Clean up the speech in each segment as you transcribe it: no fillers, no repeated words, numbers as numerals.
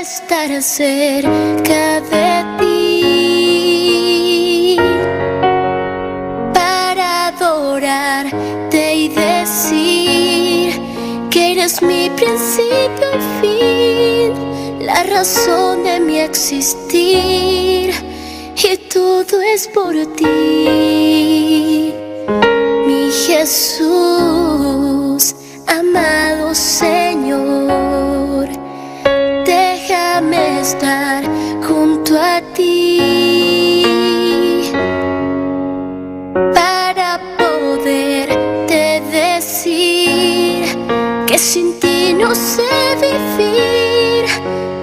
estar cerca de ti para adorarte y decir que eres mi principio y fin, la razón de mi existir, y todo es por ti, mi Jesús, amado Señor. Déjame estar junto a ti para poderte decir que sin ti no sé vivir,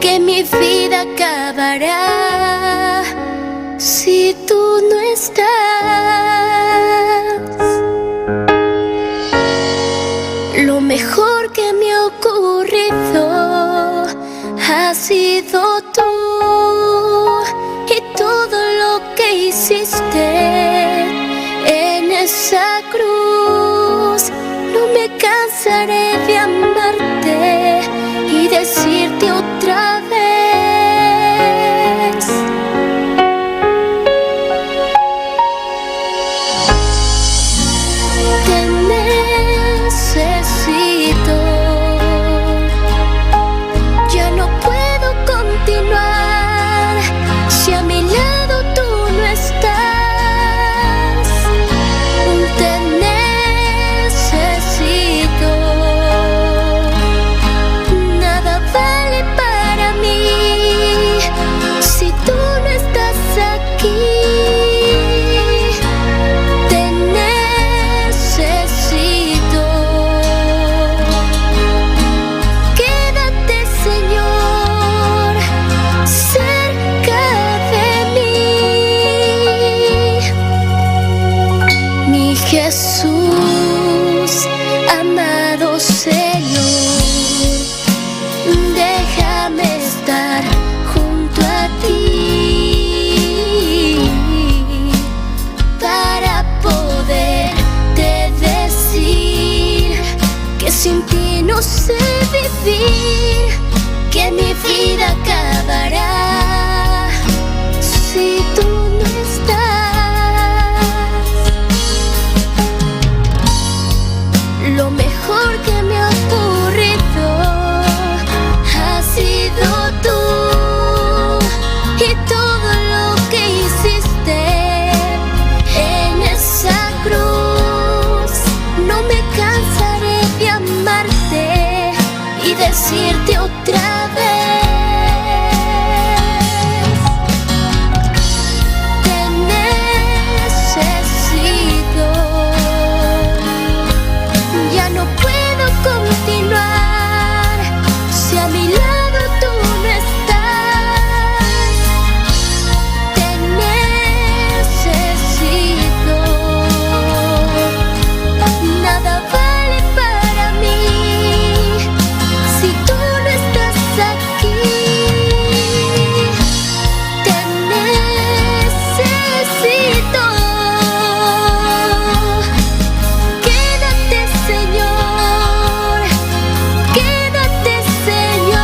que mi vida acabará si tú no estás. Lo mejor que me ha ocurrido ha sido tú, y todo lo que hiciste en esa cruz. No me cansaré de amarte y decirte otra vez: te necesito. Ya no puedo continuar si a mi lado tú no estás. Te necesito. Nada vale para mí si tú no estás aquí. Te necesito. Quédate, Señor, cerca de mí, mi Jesús, amado Señor. Déjame estar junto a ti para poderte decir que sin ti no sé vivir, que mi vida acabará si tú no estás. Lo mejor que me ha ocurrido ha sido tú, y todo lo que hiciste en esa cruz. No me cansaré de amarte y decirte otra vez: te necesito. Ya no puedo continuar si a mi lado tú no estás. Te necesito. Nada vale para mí si tú no estás aquí. Te necesito. Quédate, Señor, quédate, Señor.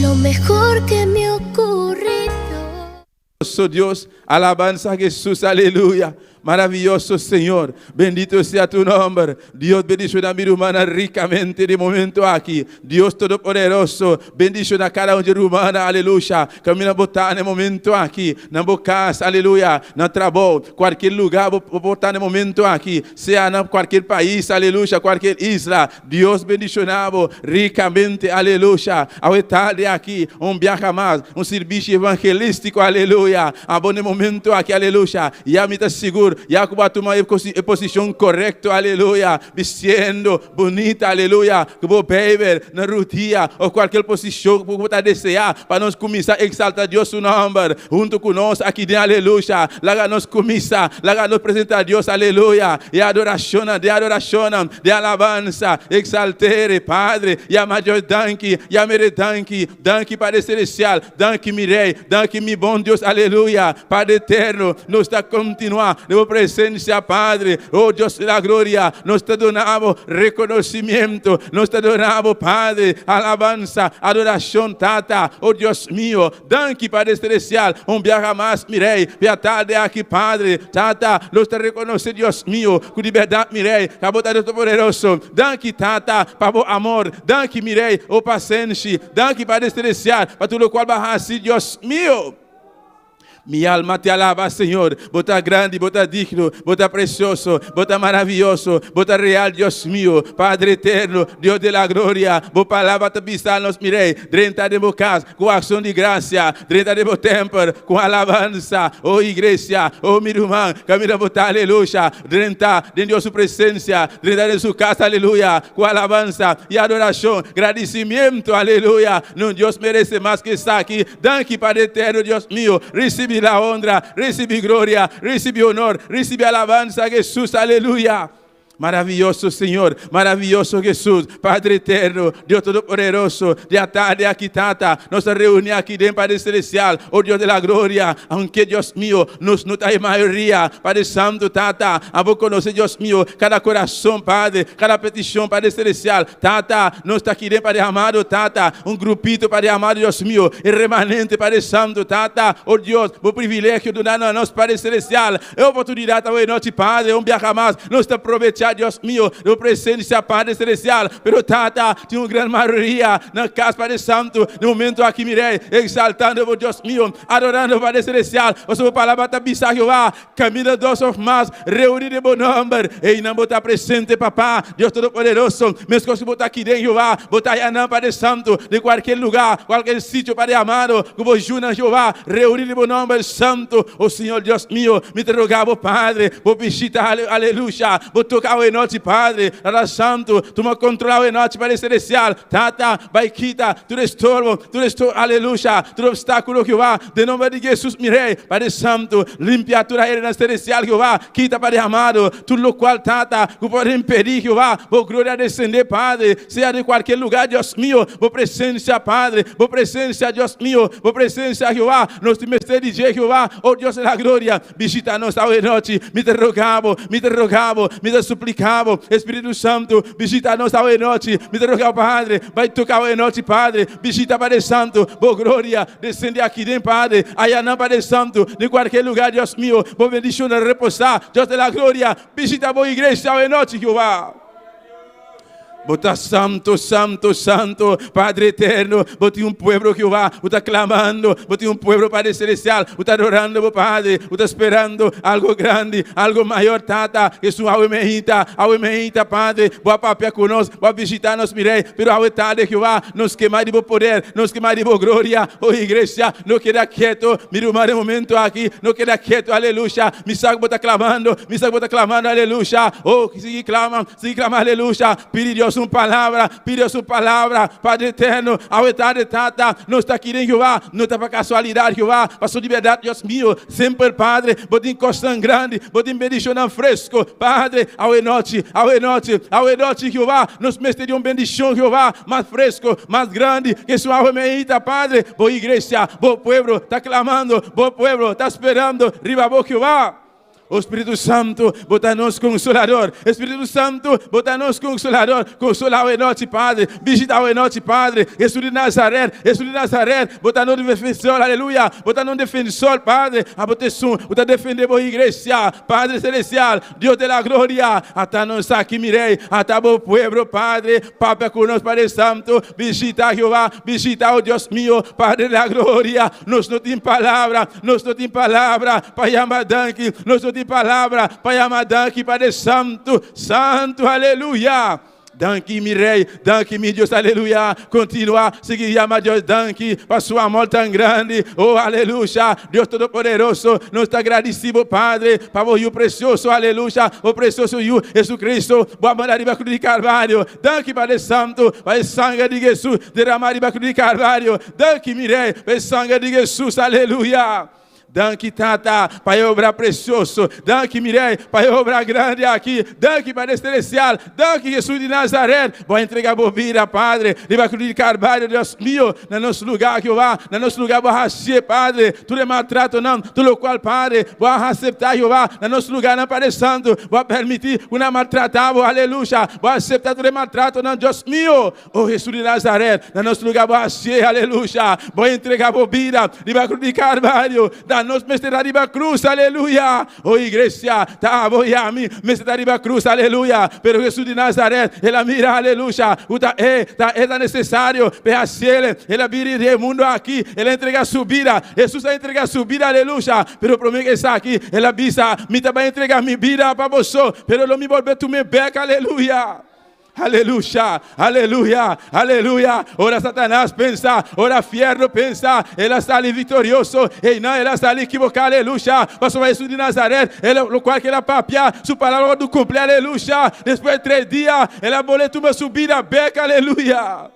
Lo mejor que me ha ocurrido. Maravilloso Dios, alabanza a Jesús, aleluya. Maravilloso Señor, bendito sea tu nombre. Dios bendiciona a mi hermana ricamente de momento aquí. Dios Todopoderoso, bendiciona a cada una humana, aleluya. Camina a botar en momento aquí, na casa, aleluya, na trabalho, qualquer lugar, vou botar en momento aqui, sea na qualquer país, aleluya, qualquer isla. Dios bendicionado ricamente, aleluya. Ao estar aqui, viaja mais, serviço evangelístico, aleluya. A bom momento aqui, aleluya. E a mim está seguro Senhor, já que vai tomar a posição correta, aleluia, vestindo, bonita, aleluia, que vou beber na rotina ou qualquer posição que você desejar, para nós começar a exaltar Deus o nome, junto conosco aqui dentro, aleluia, lá nós começar, lá nós apresentar Deus, aleluia, e adoração, de alabança, exaltere, Padre, e a maior danke, e a mere danke Padre Celestial, danke mi Rei, danke mi bom Deus, aleluia, Padre eterno, nós está continuar, de presença, Padre, oh Deus da glória, nós te donamos reconhecimento, nós te donamos, Padre, alabança, adoração, Tata, oh Deus mío, danke Padre Celestial, viaja mais, mi Rei, via tarde aqui, Padre, Tata, nós te reconhecemos, Deus mío, com liberdade, mi Rei, acabou de Deus poderoso, danke Tata, para o amor, danke mi Rei, o paciência, danke Padre Celestial, para tudo o qual vai assim, Deus mío. Minha alma te alaba, Senhor. Bota grande, bota digno, bota precioso, bota maravilhoso, bota real, Deus mío, Padre eterno, Deus de la glória. Boa palavra te pisar nos mirei, dentro de meu casa, com ação de graça, dentro de meu templo, com alabança, oh igreja, oh meu irmão, caminha botar aleluia, dentro de sua presença, dentro de sua casa, aleluia, com alabança e adoração, agradecimento, aleluia. Não Deus merece mais que estar aqui. Danke, Padre eterno, Deus mío, recebe la honra, recibe glória, recibe honor, recibe alabanza, Jesus, aleluia. Maravilhoso Senhor, maravilhoso Jesus, Padre eterno, Deus Todo-Poderoso, de a tarde aqui, Tata, nos reunimos aqui dentro, Padre Celestial, oh Deus de la glória, aunque Deus mío, nos nota em maioria, Padre Santo, Tata, a vos conhecer, Deus mío, cada coração, Padre, cada petição, Padre Celestial, Tata, nós está aqui dentro, Padre amado, Tata, grupito, Padre amado, Deus mío, e remanente, Padre Santo, Tata, oh Deus, o privilégio do nano a nós, Padre Celestial, e a oportunidade hoje noite, Padre, viajar mais, nós te aproveitar, Deus mío, eu presença, Padre Celestial, pero Tata, tinha uma grande maioria na casa, Padre Santo, no momento aqui, mirei, exaltando, oh Deus mío, adorando, oh Padre Celestial, a sua palavra está bisa, Jeová, caminha dos of mais, reunir de bom nome, e não botar presente, papá, Deus Todo-Poderoso, mesmo que botar aqui dentro, Jeová, botar aí não, Padre Santo, de qualquer lugar, qualquer sítio, Padre amado, que vos juna, Jeová, reunir de bom nome, Santo, oh Senhor, Deus mío, me te rogava, Padre, vou visitar, aleluia, vou tocar o noite, Padre, Padre Santo, tu me controla o noite, Padre Celestial, Tata, vai quita, tu estorbo, aleluia, tu obstáculo, Jeová, de nome de Jesus, mi Rei, Padre Santo, limpia tu na celestial, Jeová, quita, Padre amado, tudo o qual, Tata, que pode impedir, Jeová, vou glória descender, Padre, seja de qualquer lugar, Deus mío, vou presença, Padre, vou presença, Deus mío, vou presença, Jeová, nós te mestre de Jeová, oh Deus da glória, visita-nos a noite, me te rogavo, me te suplicavo, Espírito Santo, visita-nos a noite, me te rogavo, Padre, vai tocar a noite, Padre, visita, Padre Santo, boa glória, descende aqui dentro, Padre, aí não, Padre Santo, de qualquer lugar, Deus mío, vou bendição repousar, Deus da glória, visita a boa igreja a noite, Jeová. Bota santo, santo, santo, Padre eterno, bota pueblo que va, bota clamando, bota pueblo, Padre celestial, bota adorando, Padre, bota esperando algo grande, algo maior, Tata, que su ave meita, Padre, boa papel conosco, boa visitar-nos, mirei, pero a tarde que va, nos queimar de poder, nos queimar de glória, oh igreja, não queda quieto, mira um momento aqui, não queda quieto, aleluia, me saco bota clamando, aleluia, oh, sigue clama, aleluia, pide Deus sua palavra, Padre eterno, a tarde, Tata, não está aqui em Jeová, não está para casualidade, Jeová, para sua liberdade, Deus mío, sempre, Padre, botem costa grande, botem bendição fresco, Padre, a noite, Jeová, nos mestre de bendição, Jeová, mais fresco, mais grande, que sua alma meita, Padre, boa igreja, bom pueblo, está clamando, bom pueblo, está esperando, riba boa, Jeová. O Espírito Santo, bota-nos consolador. Espírito Santo, bota-nos consolador. Consola a noite, Padre. Visita a noite, Padre. Jesus de Nazaré, bota-nos defensor, aleluia. Bota-nos defensor, Padre. A proteção, bota defender a igreja, Padre celestial, Deus da glória. Até nós aqui, mirei. Até o povo, Padre. Papa conosco, Padre Santo. Visita Jeová, visita o Deus mío, Padre da glória. Nós não temos palavra, para chamar danke. Nós não palavra, Pai Amadanque, Padre Santo, Santo, aleluia. Danke, mi rei, danke, mi Deus, aleluia. Continua, seguir, meu Deus, danke, para sua amor tão grande. Oh, aleluia. Deus Todo-Poderoso, nós estamos agradecidos, Padre, para o Rio precioso, aleluia. O precioso Rio, Jesus Cristo, boa mandar de cruz de Carvalho. Danke, Padre Santo, para o sangue de Jesus, derramar de cruz de Carvalho. Danke, mi rei, para o sangue de Jesus, aleluia. Danke, Tata, Pai, obra precioso. Danke, Mirei, Pai, obra grande aqui. Danke, Pai celestial. Danke, Jesus de Nazaré. Vou entregar a vida, Padre. Liba cruz de Carvalho, Deus meu, no nosso lugar, Jeová. No nosso lugar, vou receber, Padre. Tudo é maltrato, não. Tudo o qual, Padre, vou aceitar, Jeová. No nosso lugar, não, Padre Santo. Vou permitir que não maltratável, aleluia. Vou aceitar tudo é maltrato, não, Deus meu. Oh, Jesus de Nazaré. No nosso lugar, vou receber, aleluia. Vou entregar a vida. Liba cruz de Carvalho. Nos mestre da riba cruz, aleluia. Oh, igreja, tá, voy a mim, mestre da riba cruz, aleluia. Pero Jesus de Nazaré, ela mira, aleluia. Tá necessário, para ele, ela vira o mundo aqui, ela entrega a subida. Jesus vai entregar a subida, aleluia. Pero promete que está aqui, ela visa, me também entregar minha vida para você, pero não me volver tu me beca, aleluia. Aleluia, aleluia, aleluia. Ora Satanás pensa, ora fierro pensa, ela está ali vitorioso, e não, ela está ali equivocada, aleluia. Pastor Jesus de Nazaré, ela, o qual que ela papia, sua palavra do cumprir, aleluia. Depois de 3 dias, ela boletou uma subida, beca, aleluia.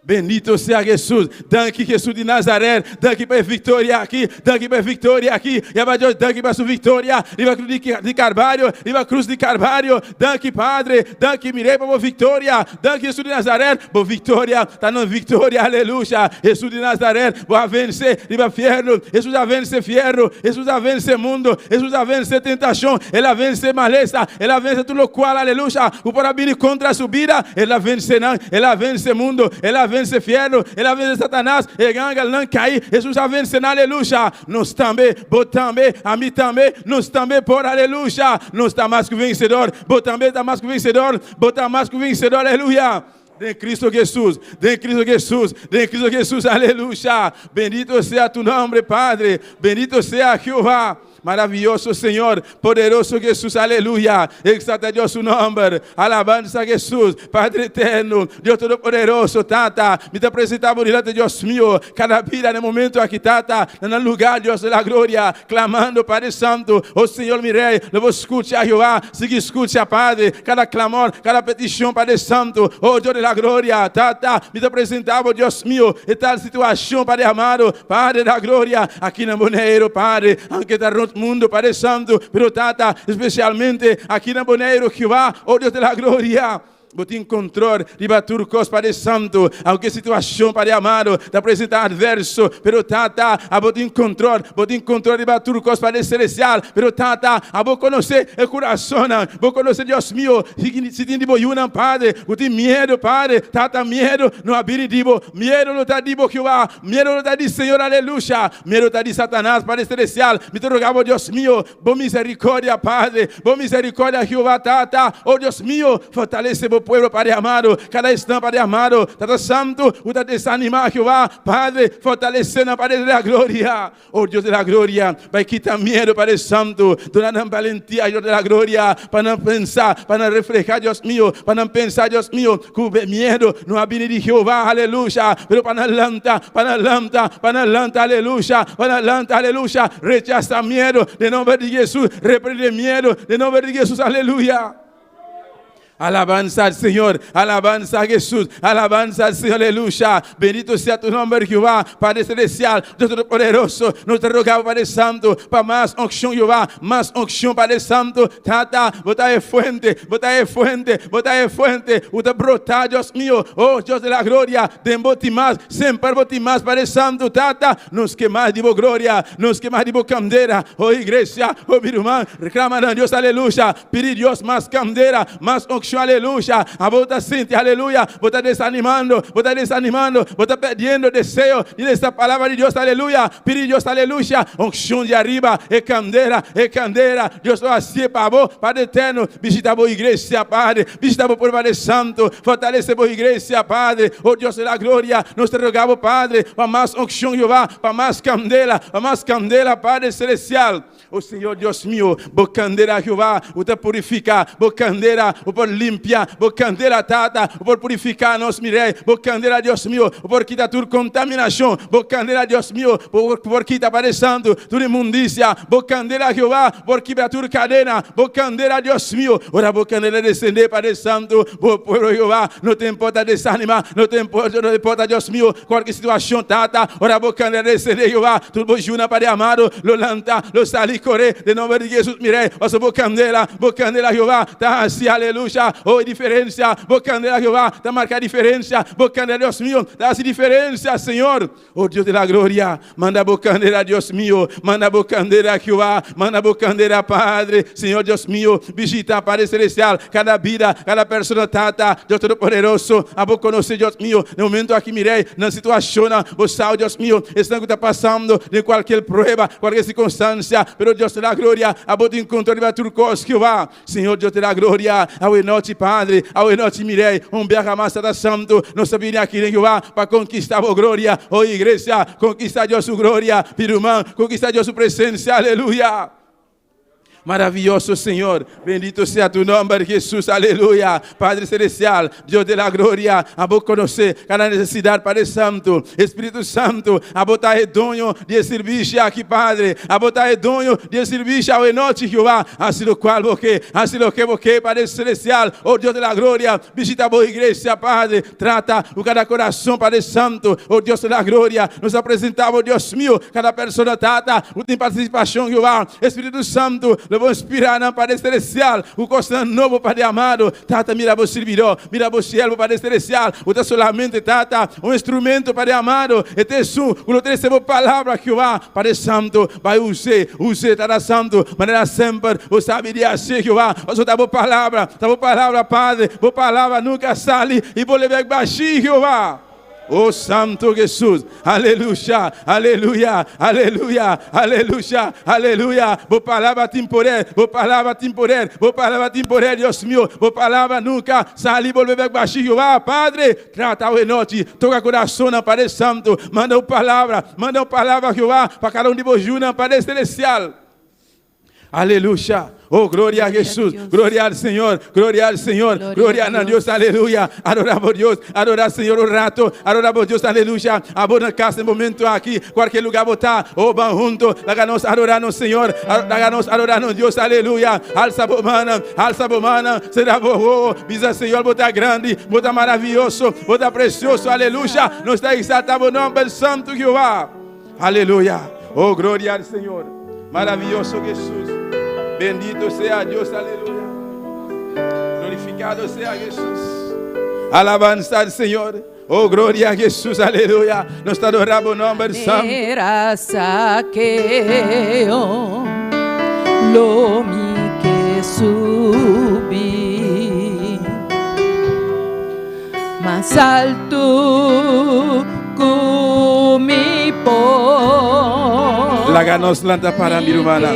Bendito seja Jesus. Danke, Jesus de Nazaré. Danke para a vitória aqui. Danke para a vitória aqui. E a Deus, danke para a sua vitória. Liba cruz de Carvalho. Liba cruz de Carvalho. Danke, Padre. Danke, mirei para a vitória. Danke, Jesus de Nazaré. Boa vitória. Está na vitória. Aleluia. Jesus de Nazaré. Vai vencer. Liba fierro. Jesus vai vencer fierro. Jesus vai vencer mundo. Jesus vai vencer tentação. Ela vence maleza. Ela vence tudo o qual. Aleluia. O parabéns contra a subida. Ela vence não. Ela vence mundo. Ela vence fierro, ela vence Satanás, e ganga não cai, Jesus já vence, aleluia. Nós também, vos também, a mim também, nós também, por aleluia. Nós estamos mais que vencedor, vos também estamos mais que vencedor, vos estamos mais que vencedor, aleluia. De Cristo Jesus, de Cristo Jesus, de Cristo Jesus, aleluia. Bendito seja tu nome, Padre, bendito seja Jeová. Maravilhoso Senhor, poderoso Jesus, aleluia. Exalta Deus su nombre, alabanza a Jesus, Padre eterno, Deus todo-poderoso, Tata. Me te apresentamos diante de Deus meu, cada vida no momento aqui, Tata, no lugar, Deus da glória, clamando, Padre Santo, oh Senhor, mi rei, eu escute a Jeová, siga escute a Padre, cada clamor, cada petição, Padre Santo, oh Deus da glória, Tata. Me te apresentamos, Deus meu, e tal situação, Padre amado, Padre da glória, aqui no Boneiro, Padre, aunque está roto mundo, Padre Santo, pero Tata, especialmente aqui na Boneiro, Jeová, oh Deus da glória. Vou te encontrar, riba turcos, Padre Santo, aunque situação, Padre amado, te apresentar adverso, pero Tata, vou te encontrar, riba turcos, Padre celestial, pero Tata, vou conhecer o coração, vou conhecer Deus meu, se tem de boiuna, Padre, vou ter medo, Padre, Tata, medo, não abrir dibo, medo não está dibo, Jeová, medo não está de Senhor, aleluia, medo está de Satanás, Padre celestial, me te rogava, Deus meu, boa misericórdia, Padre, boa misericórdia, Jeová, Tata, oh Deus meu, fortalece o pueblo, Padre amado, cada instante, Padre amado, Tata Santo, o te desanimar, Jeová, Padre, fortalecendo, Padre da glória, oh Deus da glória, vai quitar medo, Padre Santo, dando valentia, Deus da glória, para não pensar, para não reflejar, Deus meu, para não pensar, Deus meu, que medo não habita de Jeová, aleluia, pero para não lanta, aleluia, aleluia, rechaza medo, de nome de Jesus, repreende medo, de nome de Jesus, aleluia. Alabanza al Señor, alabanza a Jesús, alabanza al Señor, aleluya. Bendito sea tu nombre, Jehová, Padre celestial, Dios Todopoderoso. Nos te rogamos, Padre Santo, para más unción, Jehová, más unción, Padre Santo. Tata, bota de fuente, bota brotar, Dios mío, oh Dios de la gloria, de bote más, siempre bote más, Padre Santo, Tata, nos quemas de gloria, nos quemas de candela, oh iglesia, oh mi hermano, reclaman a Dios, aleluya, pedir Dios más candela, más unción. Aleluya, a bota sente, aleluya, bota desanimando, bota pedindo deseo de esta palabra de Dios, aleluya, pide Dios, aleluya, unción de arriba, e candela, Dios lo hace para vos, Padre eterno, visita a vos iglesia, Padre, visita a vos por Padre Santo, fortalece a vos iglesia, Padre, oh Dios de la gloria, nos te rogamos, Padre, para más unción, Jehová, para más candela, Padre celestial, oh Senhor Deus mío, vos candela, Jehová, o te purifica, vos candela, o por limpiar, por candela tata, por purificar-nos, mirei, por candela, Deus meu, por quitar toda contaminação, por candela, Deus meu, por quitar, Padre Santo, toda imundícia, por candela, Jeová, por quebrar toda cadena, por candela, Deus meu, ora por candela descender, Padre Santo, por Jeová, não te importa desanimar, não te importa, Deus meu, qualquer situação, tata, ora por candela descender, Jeová, tudo por juna, Padre amado, lo lanta, lo sali, correr, de nome de Jesus, mirei, passo por candela, Jeová, tá assim, aleluia, oh, diferença, por candela, Jeová, tá marcar diferença, por candela, Deus meu, tá assim diferença, Senhor, oh Deus de la glória, manda por candela, Deus meu, manda por candela, Jeová, manda por candela, Padre, Senhor Deus meu, visita, Padre Celestial, cada vida, cada pessoa, tata, Deus Todo-Poderoso, a vou conhecer, Deus meu, no momento aqui, mirei, na situação, o sal, Deus meu, estão que está passando, de qualquer prova, qualquer circunstância, pero Deus de la glória, a vou te encontrar de bater cos, Jeová, Senhor Deus de la glória, ao noite, Padre, ao noite, mirei, bergamassa da santo, nós sabemos aqui, Jeová, para conquistar a glória, oh igreja, conquistar Deus sua glória, irmão, conquistar Deus sua presença, aleluia. Maravilloso Senhor, bendito sea tu nombre, Jesús, aleluya. Padre Celestial, Dios de la gloria, a vos conocer cada necesidade, Padre Santo, Espírito Santo, a botar el dono de serviço aqui, Padre, a botar el dono de serviço ao noite, Jeová, assim lo qual porque, Padre Celestial, oh Dios de la gloria, visita a boa igreja, Padre, trata o cada coração, Padre Santo, oh Dios de la gloria, nos apresentamos, Deus meu, cada pessoa trata, o tem participação, Jeová, Espírito Santo, vou inspirar na Padre Celestial, o costa novo, Padre amado, tata, mira vos servidor, mira vos servo, Padre Celestial, o tá solamente, tata, um instrumento, Padre amado, e te su, quando te recebo palavra, Jeová, Padre Santo, vai use, tata Santo, maneira sempre, o saberia ser, Jeová, o tá boa palavra, Padre, boa palavra nunca sale, e vou levar baixinho, Jeová. Oh Santo Jesus, aleluia, aleluia, aleluia, aleluia, aleluia. Vou palavra tem poder, vou palavra tem poder, vou palavra tem poder, Deus meu. Vou palavra nunca sair volver baixinho. Ah, Padre, trata o noite, toca coração, Padre Santo. Manda uma palavra, Jeová, para cada de vós, Padre Celestial. Aleluia. Oh, glória a Jesus, glória ao Senhor, glória a Deus, aleluia. Adorar por Deus, adorar Senhor o rato, adorar por Deus, aleluia. A boa casa, momento aqui, qualquer lugar botar, oh, vamos junto, haga-nos adorar no Senhor, haga-nos adorar no Deus, aleluia. Alça a mana, será bom, visa Senhor, botar grande, botar maravilhoso, botar precioso, aleluia. Nos está exaltado o nome santo Jeová, aleluia. Oh, glória ao Senhor, maravilhoso Jesus. Bendito sea Dios, aleluya. Glorificado sea Jesús. Alabanza al Señor. Oh, gloria a Jesús, aleluya. Nos adoramos el nombre santo. Era saqueo, lo mi que subí, más alto que mi por. La ganos lanta para mi hermana.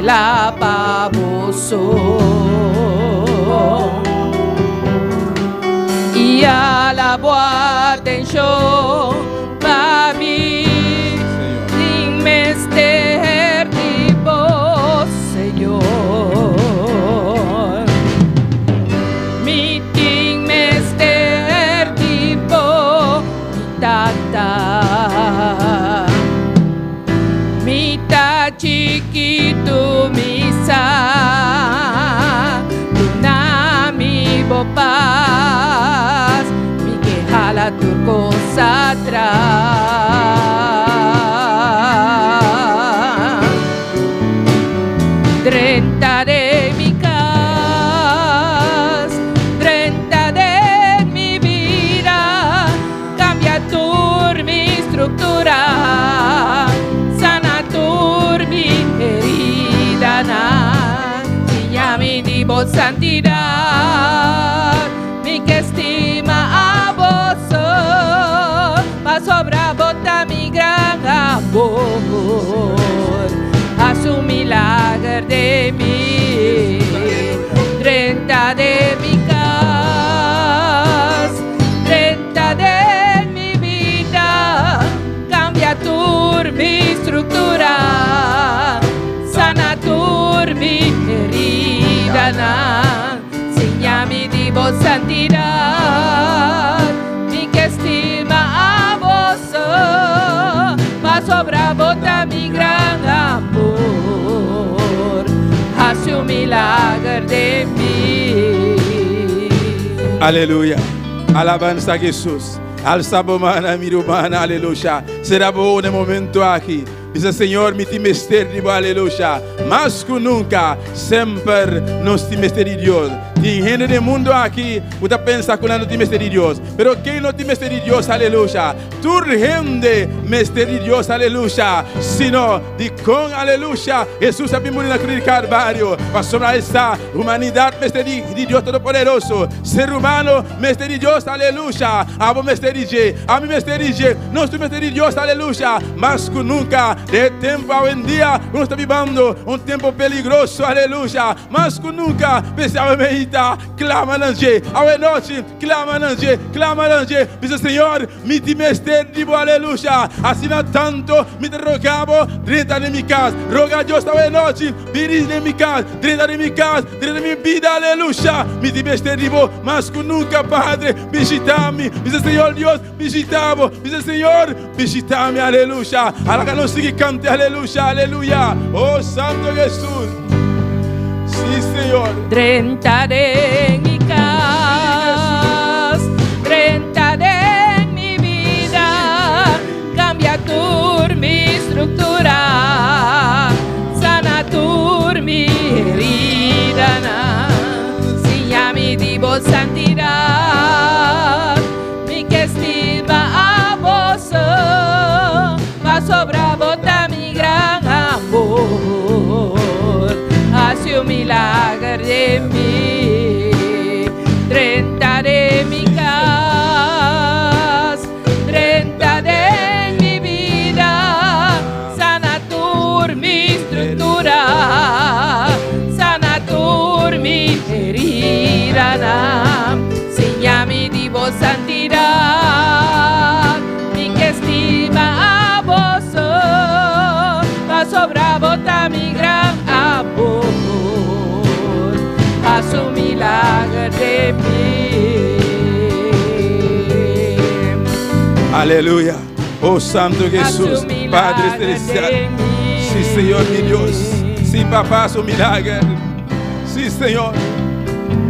La pavoso y a la boa atención para mí sin mester tipo Señor mi sin mester tipo tata mi ta chiquito misa luna mi bopas mi que jala tu cosa atrás 30 de mi casa 30 de mi vida cambia tu mi estructura mi divo santidad, mi que estima a vos, pa sobra bota mi gran amor, a su milagro de mí, 30 de mi casa, 30 de mi vida, cambia tu mi estructura, sana tu mi herida. milagre de mí. Aleluya. Alabanza a Jesús. Alza bomana, mi romana, aleluya. Será bom no momento aqui. Dice Senhor, me te mistério, aleluya. Mas que nunca, sempre nos te mistério de Deus. Tem gente do mundo aqui, você pensa que não te mistério de Deus. Pero quem não te mistério de Deus, aleluya. Tu gente mistério de Deus, aleluya. Sino de com, aleluya. Jesus ha morrido na cruz de Calvário. Para sobre essa humanidade, mistério de Deus Todo-Poderoso. Ser humano, mistério de Deus, aleluya. Abo mistério de, a mim mistério de, nós tu mistério de Deus, aleluya. Mas que nunca, de tempo a em dia, nós estamos vivendo tempo peligroso, aleluya. Mas que nunca, pensava medita, clama nanje, a noite, clama nanje, diz Senhor, me te mistério, aleluya. Assim tanto, me te rogavo, dentro de minha casa, roga a Deus a noite, dirige de minha casa, dentro de minha casa, dentro de minha vida, aleluya. Me te mistério, mas que nunca, Padre, visita-me, diz Senhor Deus, visita-me, diz Senhor, visita-me, aleluya. Agora não siga cante, aleluya, aleluya. Oh Santo Jesús. Sí, Señor. 30 de mi casa, 30 de mi vida, cambia tu mi estructura, sana tu mi herida, sinya mi divo santidad, mi que estima a vos, va sobra bota mi gran amor. Hace un milagre de mí, 30 de mi casa, 30 de mi vida, sana tu mi estructura, sana tu mi herida, sinya mi divo santidad, mi que estima a vos, va sobra bota mi gran amor. Haz un milagre de mí. Aleluya. Oh Santo Jesús, Padre Celestial. Sí, Señor, mi Dios. Sí, papá, haz un milagre. Sí, Señor.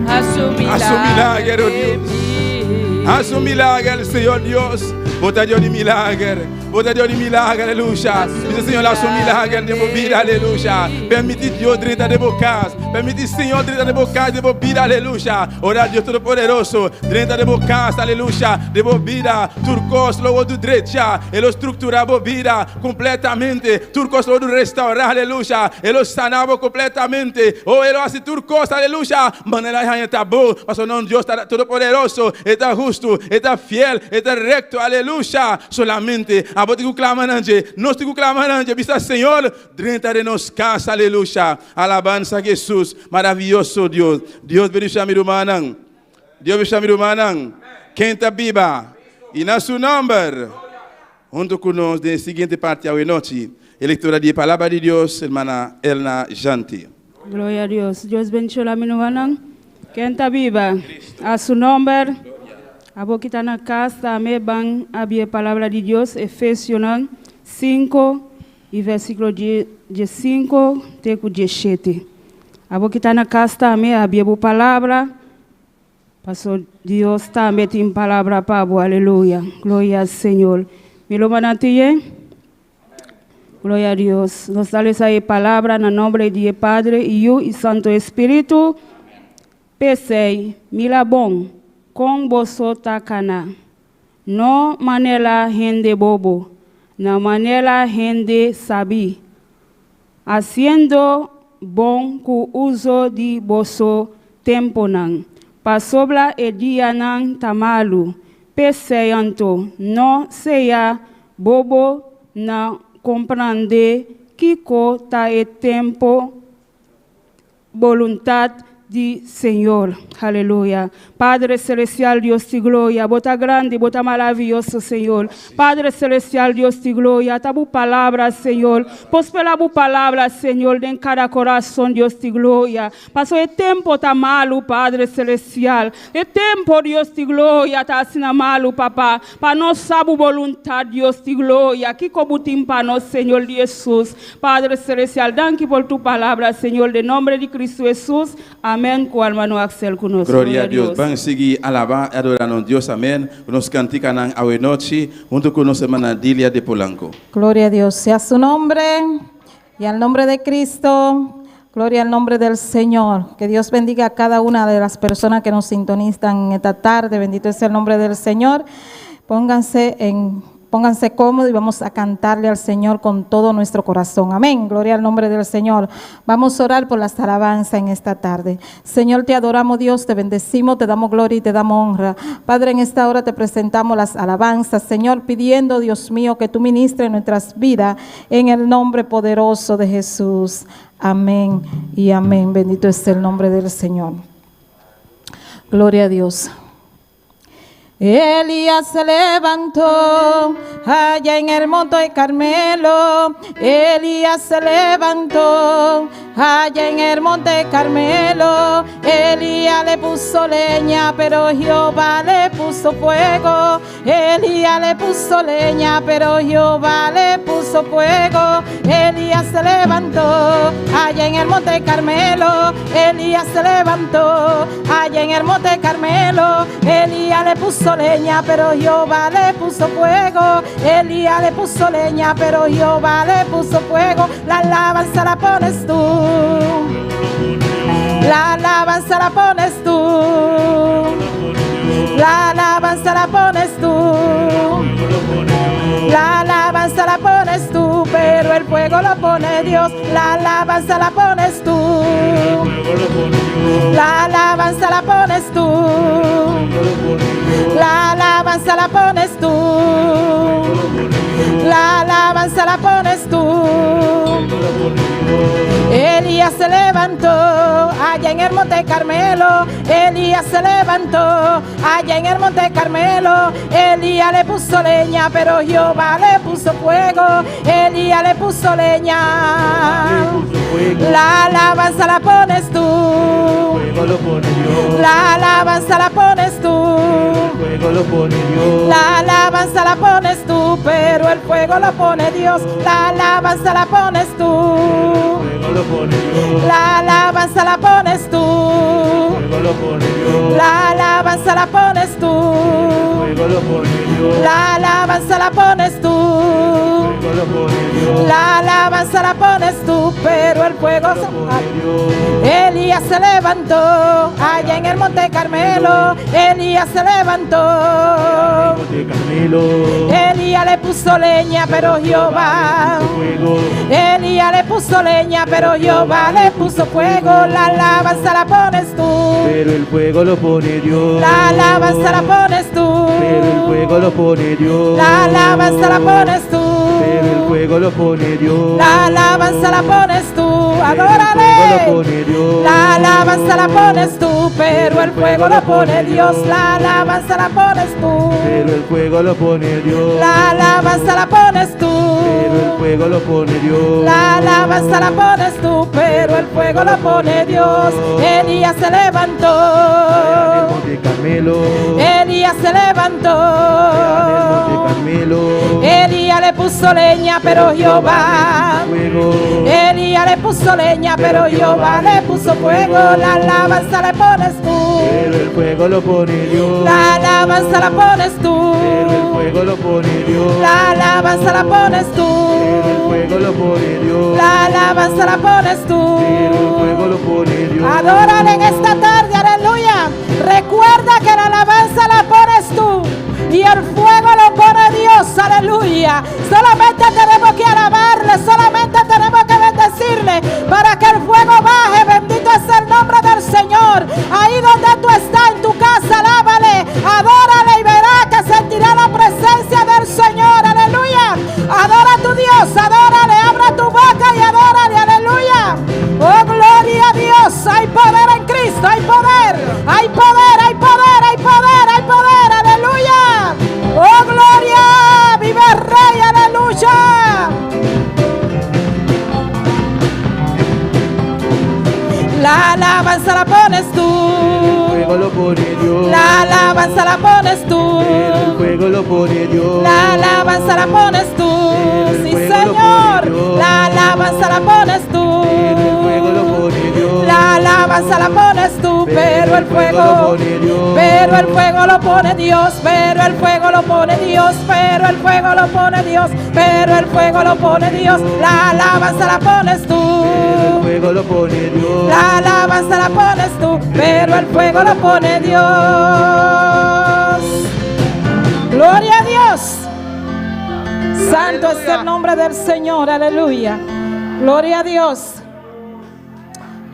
Haz un milagre, oh de Dios. mí. Haz un milagre, Señor Dios. Bota Dios de milagre. Bota Dios de milagre, aleluya. Dice Senhor, haz un milagre de minha vida, aleluya. Permite Deus dentro de minha casa. Permite Senhor dentro de minha casa, de minha vida, aleluya. Ora Deus Todo-Poderoso, dentro de minha casa, aleluya. De minha vida, turcos logo do direita. Ele estrutura minha vida completamente. Turcos logo do restaurar, aleluya. Ele sanava completamente. Oh, ele hace turcos, aleluya. Maneira já está boa. Mas o nome de Deus Todo-Poderoso, está justo, está fiel, está recto, aleluya. Solamente a bote que clama nanje, nós que clama nanje, vista Senhor, dentro de nos casa, aleluya. Alabanza a Jesus, maravilhoso Deus. Deus bendiga a minha irmã. Deus bendiga a minha irmã. Quem está viva? E na seu nome, junto conosco, na seguinte parte da noite, a leitura de palavra de Deus, irmã Elna Janti. Glória a Deus. Deus bendiga a minha irmã. Quem está viva? A seu nome. Abo que está na casa, também vão abrir a palavra de Deus, Efésios 5, e versículo de 5 até o 17. Abo que está na casa, também abrir a palavra, pastor Deus também tem palavra para você, aleluia. Glória ao Senhor. Me lo manatiye. Glória a Deus. Nos damos a palavra no nome de Padre, Hijo e Santo Espírito. Pensei, mila bom. Com vosotros cana, no manela gente bobo, na manela gente sabi, haciendo bom cu uso de vosso tempo nan, pa sobra el dia nan tamalu, peseanto, no sea bobo na comprende kiko ta e tempo voluntad di Señor. Aleluya. Padre celestial, Dios de gloria, bota grande, bota maravilloso, Señor. Padre celestial, Dios de gloria, tabu palabra, Señor. Prospera bu palabra, Señor, en cada corazón, Dios de gloria. Paso el tiempo está malo, Padre celestial. El tiempo, Dios de gloria, está asina malo, papá. Para no saber voluntad, Dios de gloria. Aquí como timpano, Señor de Jesús. Padre celestial, danke por tu palabra, Señor, de nombre de Cristo Jesús. Amén. Con hermano Axel con nosotros. Gloria a Dios. Van a seguir alabar y adorando a Dios. Amén. Nos cantican a la noche junto con nuestra hermana Dilia de Polanco. Gloria a Dios. Sea su nombre y al nombre de Cristo. Gloria al nombre del Señor. Que Dios bendiga a cada una de las personas que nos sintonizan esta tarde. Bendito es el nombre del Señor. Pónganse cómodos y vamos a cantarle al Señor con todo nuestro corazón. Amén. Gloria al nombre del Señor. Vamos a orar por las alabanzas en esta tarde. Señor, te adoramos, Dios, te bendecimos, te damos gloria y te damos honra. Padre, en esta hora te presentamos las alabanzas, Señor, pidiendo, Dios mío, que tú ministres nuestras vidas en el nombre poderoso de Jesús. Amén y amén. Bendito es el nombre del Señor. Gloria a Dios. Elías se levantó allá en el monte de Carmelo. Elías se levantó allá en el monte de Carmelo. Elías le puso leña, pero Jehová le puso fuego. Elías le puso leña, pero Jehová le puso fuego. Elías se levantó allá en el monte de Carmelo. Elías se levantó allá en el monte de Carmelo. Elías le puso leña, pero Jehová le puso fuego. Elías le puso leña, pero Jehová le puso fuego. La alabanza la pones tú. La alabanza la pones tú. La alabanza la pones tú. La alabanza la pones tú, pero el fuego lo pone Dios. La alabanza la pones tú. La alabanza la pones tú. La alabanza la pones tú. La alabanza la pones tú. Elías se levantó allá en el monte Carmelo. Elías se levantó allá en el monte Carmelo. Elías le puso leña, pero Jehová le puso fuego. Elías le puso leña. La alabanza la pones tú. La alabanza la pones tú. La alabanza la pones tú, pero el fuego lo pone Dios. La alabanza la pones tú. La alabanza la pones tú. La alabanza la pones tú. La alabanza la pones tú. La alabanza la pones tú, pero el fuego se... Elías se levantó allá en el monte Carmelo. Elías se levantó. Elías le puso leña, pero Jehová. Elías le puso leña, pero Jehová le puso fuego. La alabanza la pones tú, pero el fuego lo pone Dios. La alabanza la pones tú, pero el fuego lo pone Dios. La alabanza la pones tú, pero el fuego lo pone Dios. La alabanza la pones tú, adórale. La alabanza la pones tú, pero el fuego lo pone Dios. La alabanza la pones tú, pero el fuego lo pone Dios. La alabanza la pones tú, pero el fuego lo pone Dios. La alabanza la pones tú, pero el fuego lo pone Dios. Elías se levantó. Elías se levantó. Elías le puso leña, pero Jehová. Elías le puso leña, pero Jehová le puso fuego. La alabanza le pones tú, pero el fuego lo pone Dios. La alabanza la pones tú, pero el fuego lo pone Dios. La alabanza la pones tú, pero el fuego lo pone Dios. La alabanza la pones tú, pero el fuego lo pone Dios. Adórale en esta tarde, aleluya. Recuerda que la alabanza la pones tú y el fuego lo pone Dios, aleluya. Solamente tenemos que alabarle, solamente tenemos que bendecirle para que el fuego baje. Bendito es el nombre del Señor. Ahí donde tú estás en tu casa, alábale, adórale y verás que sentirá la presencia del Señor, aleluya. Adora a tu Dios, adórale, abre tu boca y adórale, aleluya. Oh, gloria a Dios, hay poder en Cristo. La alabanza la pones tú. El fuego lo pone Dios. La alabanza la pones tú. El fuego lo pone Dios. La alabanza la pones tú. Sí, Señor. La alabanza la pones tú. El fuego lo pone Dios. La alabanza la pones tú, pero el fuego lo pone Dios. Pero el fuego lo pone Dios, pero el fuego lo pone Dios, pero el fuego lo pone Dios, pero el fuego lo pone Dios. La alabanza la pones tú. El fuego lo pone Dios. La alabanza la pones tú, pero el fuego lo pone Dios. Gloria a Dios. Santo es el nombre del Señor, aleluya. Gloria a Dios.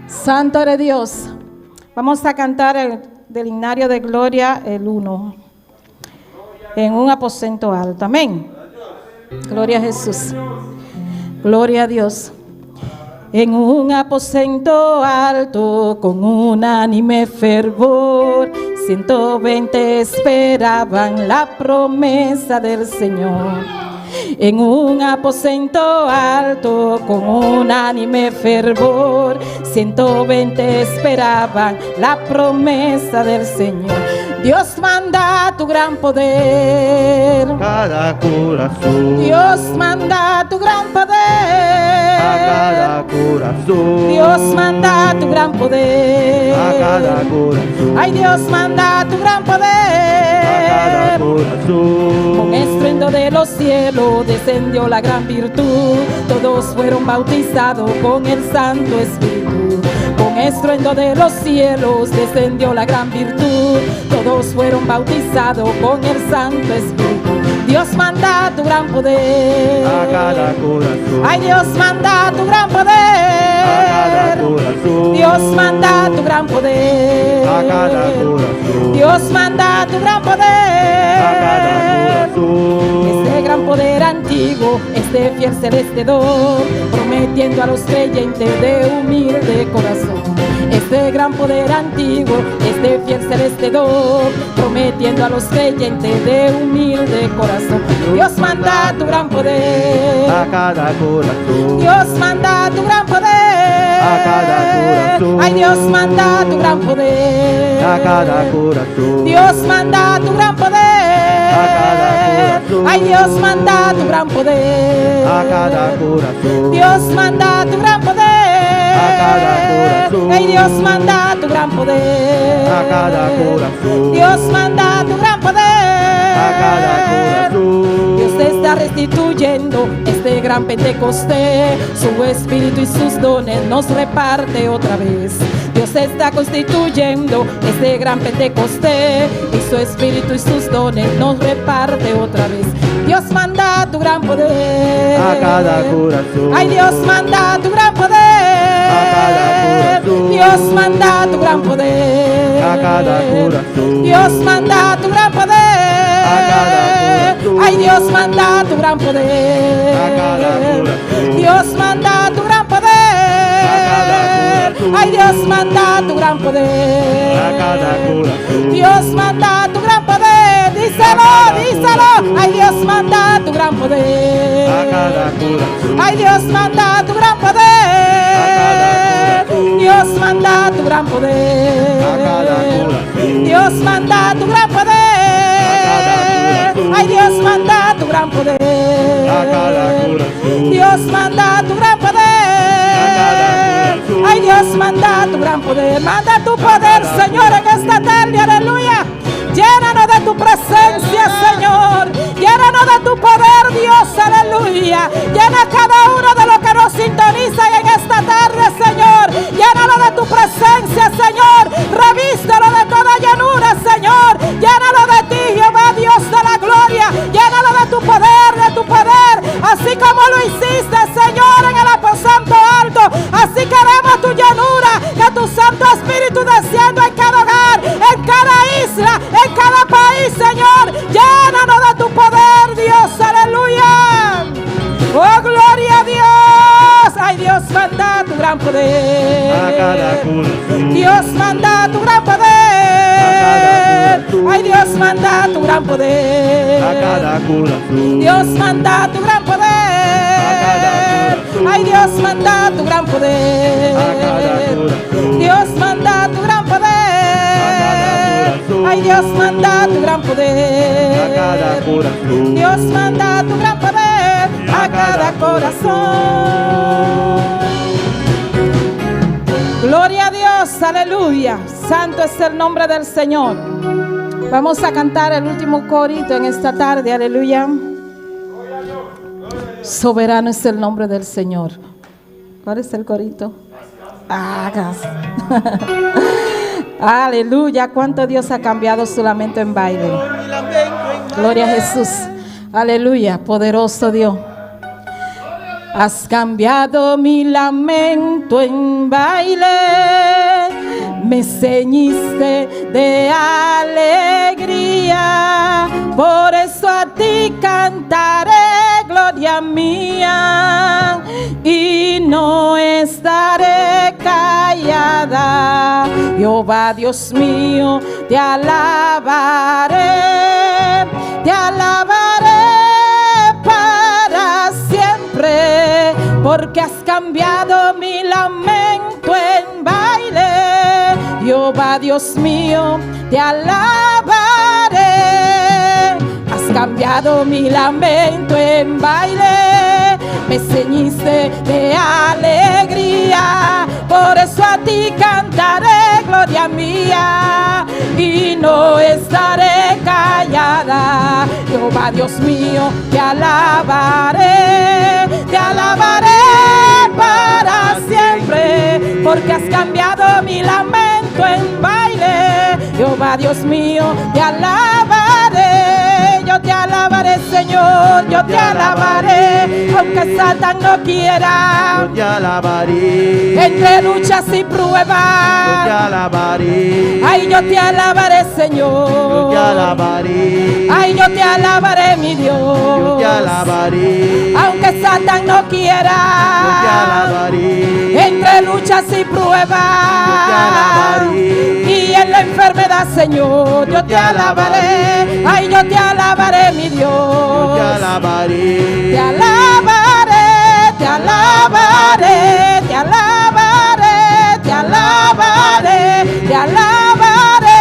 Santo eres Dios. Vamos a cantar el del himnario de gloria, el 1. En un aposento alto. Amén. Gloria a Jesús. Gloria a Dios. En un aposento alto, con unánime fervor, 120 esperaban la promesa del Señor. En un aposento alto, con unánime fervor, 120 esperaban la promesa del Señor. Dios manda tu gran poder Cada corazón. Dios manda tu gran poder A cada corazón. Dios manda tu gran poder A cada corazón. Ay, Dios manda tu gran poder A cada corazón. Con estruendo de los cielos descendió la gran virtud. Todos fueron bautizados con el Santo Espíritu. Con estruendo de los cielos descendió la gran virtud. Todos fueron bautizados con el Santo Espíritu. Dios manda tu gran poder A cada corazón. Ay, Dios manda tu gran poder A cada corazón. Dios manda tu gran poder A cada corazón. Dios manda tu gran poder A cada corazón. Este gran poder antiguo, este fiel celeste don, prometiendo a los creyentes de humilde corazón. Este gran poder antiguo, este fiel celeste don, prometiendo a los creyentes de humilde corazón. Dios manda tu gran poder A cada corazón. Dios manda tu gran poder A cada corazón. Ay, Dios manda tu gran poder A cada corazón. Dios manda tu gran poder A cada corazón. Ay, Dios manda tu gran poder A cada corazón. Dios manda tu gran poder A cada corazón. Ay, Dios manda tu gran poder A cada corazón. Dios manda tu gran poder A cada corazón. Dios te está restituyendo este gran Pentecostés. Su espíritu y sus dones nos reparte otra vez. Dios está constituyendo este gran Pentecostés y su espíritu y sus dones nos reparte otra vez. Dios manda tu gran poder A cada corazón. Ay, Dios manda tu gran poder A cada corazón. Dios manda tu gran poder A cada corazón. Dios manda tu gran poder A cada corazón. Ay, Dios manda tu gran poder A cada corazón. Dios manda tu gran poder A cada corazón. Ay, Dios manda tu gran poder A cada corazón. Dios manda tu gran poder díselo, díselo Ay, Dios manda tu gran poder A cada corazón. Ay, Dios manda tu gran poder Dios manda tu gran poder A cada corazón. Dios manda tu gran poder Ay, Dios manda tu gran poder A cada corazón. Dios manda tu gran poder Ay, Dios manda tu gran poder. Manda tu poder, Señor, en esta tarde, aleluya. Llénanos de tu presencia, Señor. Llénanos de tu poder, Dios, aleluya. Llena cada uno de los que nos sintonizan en esta tarde, Señor. Llénalo de tu presencia, Señor. Revístelo de toda llanura, Señor. Llénalo de ti, Jehová, Dios de la gloria. Llénalo de tu poder, así como lo hiciste, Señor, en el aposento alto. Así queremos tu llanura, que tu Santo Espíritu descienda en cada hogar, en cada isla, en cada país, Señor. Llénanos de tu poder, Dios, aleluya. Oh, gloria a Dios. Ay, Dios, manda tu gran poder. A cada corazón. Dios, manda tu gran poder. Ay, Dios, manda tu gran poder. A cada corazón. Dios, manda tu gran poder. Ay, Dios, manda tu gran poder. A cada corazón. Dios, Dios manda tu gran poder. a cada corazón. Dios manda tu gran poder a cada corazón. Gloria a Dios, aleluya. Santo es el nombre del Señor. Vamos a cantar el último corito en esta tarde, aleluya. Soberano es el nombre del Señor. ¿Cuál es el corito? Aleluya, cuánto Dios ha cambiado su lamento en baile. Gloria a Jesús. Aleluya, poderoso Dios. Has cambiado mi lamento en baile, me ceñiste de alegría, por eso a ti cantaré, gloria mía, y no estaré callada. Jehová Dios mío, te alabaré, te alabaré para siempre, porque has cambiado mi lamento en baile. Jehová Dios mío, te alabaré. Has cambiado mi lamento en baile, me ceñiste de alegría, por eso a ti cantaré, gloria mía, y no estaré callada. Jehová Dios mío, te alabaré para siempre, porque has cambiado mi lamento en baile. Jehová Dios mío, te alabaré, yo te alabaré, Señor, yo te alabaré, aunque Satán no quiera. Yo te alabaré. Entre luchas y pruebas, Yo te alabaré. ay, yo te alabaré, Señor. Yo te alabaré. Ay, yo te alabaré, mi Dios. Yo te alabaré. Aunque Satán no quiera. Yo te alabaré. Entre luchas y pruebas, Yo te alabaré. y en la enfermedad, Señor, yo te alabaré. Ay, yo te alabaré, mi Dios. Yo te alabaré. Te alabaré, te alabaré, te alabaré, te alabaré, te alabaré,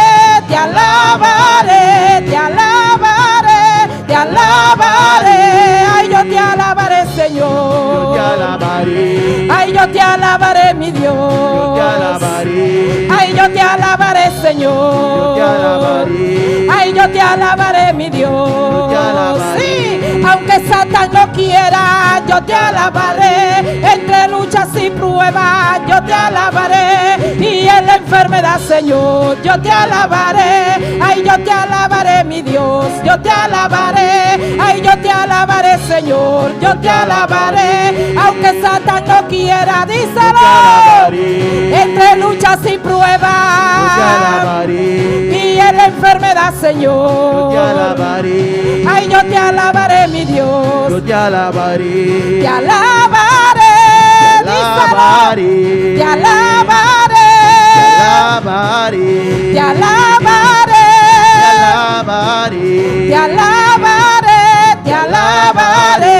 te alabaré, te alabaré, te alabaré. Ay, yo te alabaré, Señor. Yo te alabaré. Ay, yo te alabaré, mi Dios. Yo te alabaré. Ay, yo te alabaré, Señor. Yo te alabaré. Ay, yo te alabaré, mi Dios. Yo te alabaré. Sí, aunque Satán no quiera, yo te alabaré. Entre luchas y pruebas, yo te alabaré. Y en la enfermedad, Señor, yo te alabaré. Ay, yo te alabaré, mi Dios. Yo te alabaré. Ay, yo te alabaré, Señor. Yo te alabaré. Aunque Satán no quiera, díselo. Entre luchas y pruebas, Yo te alabaré. y en la enfermedad, Señor, Yo te alabaré. ay, yo te alabaré, mi Dios. Yo te alabaré. Te alabaré, díselo. Te alabaré, Alabaré. te alabaré, Alabaré. te alabaré, te alabaré.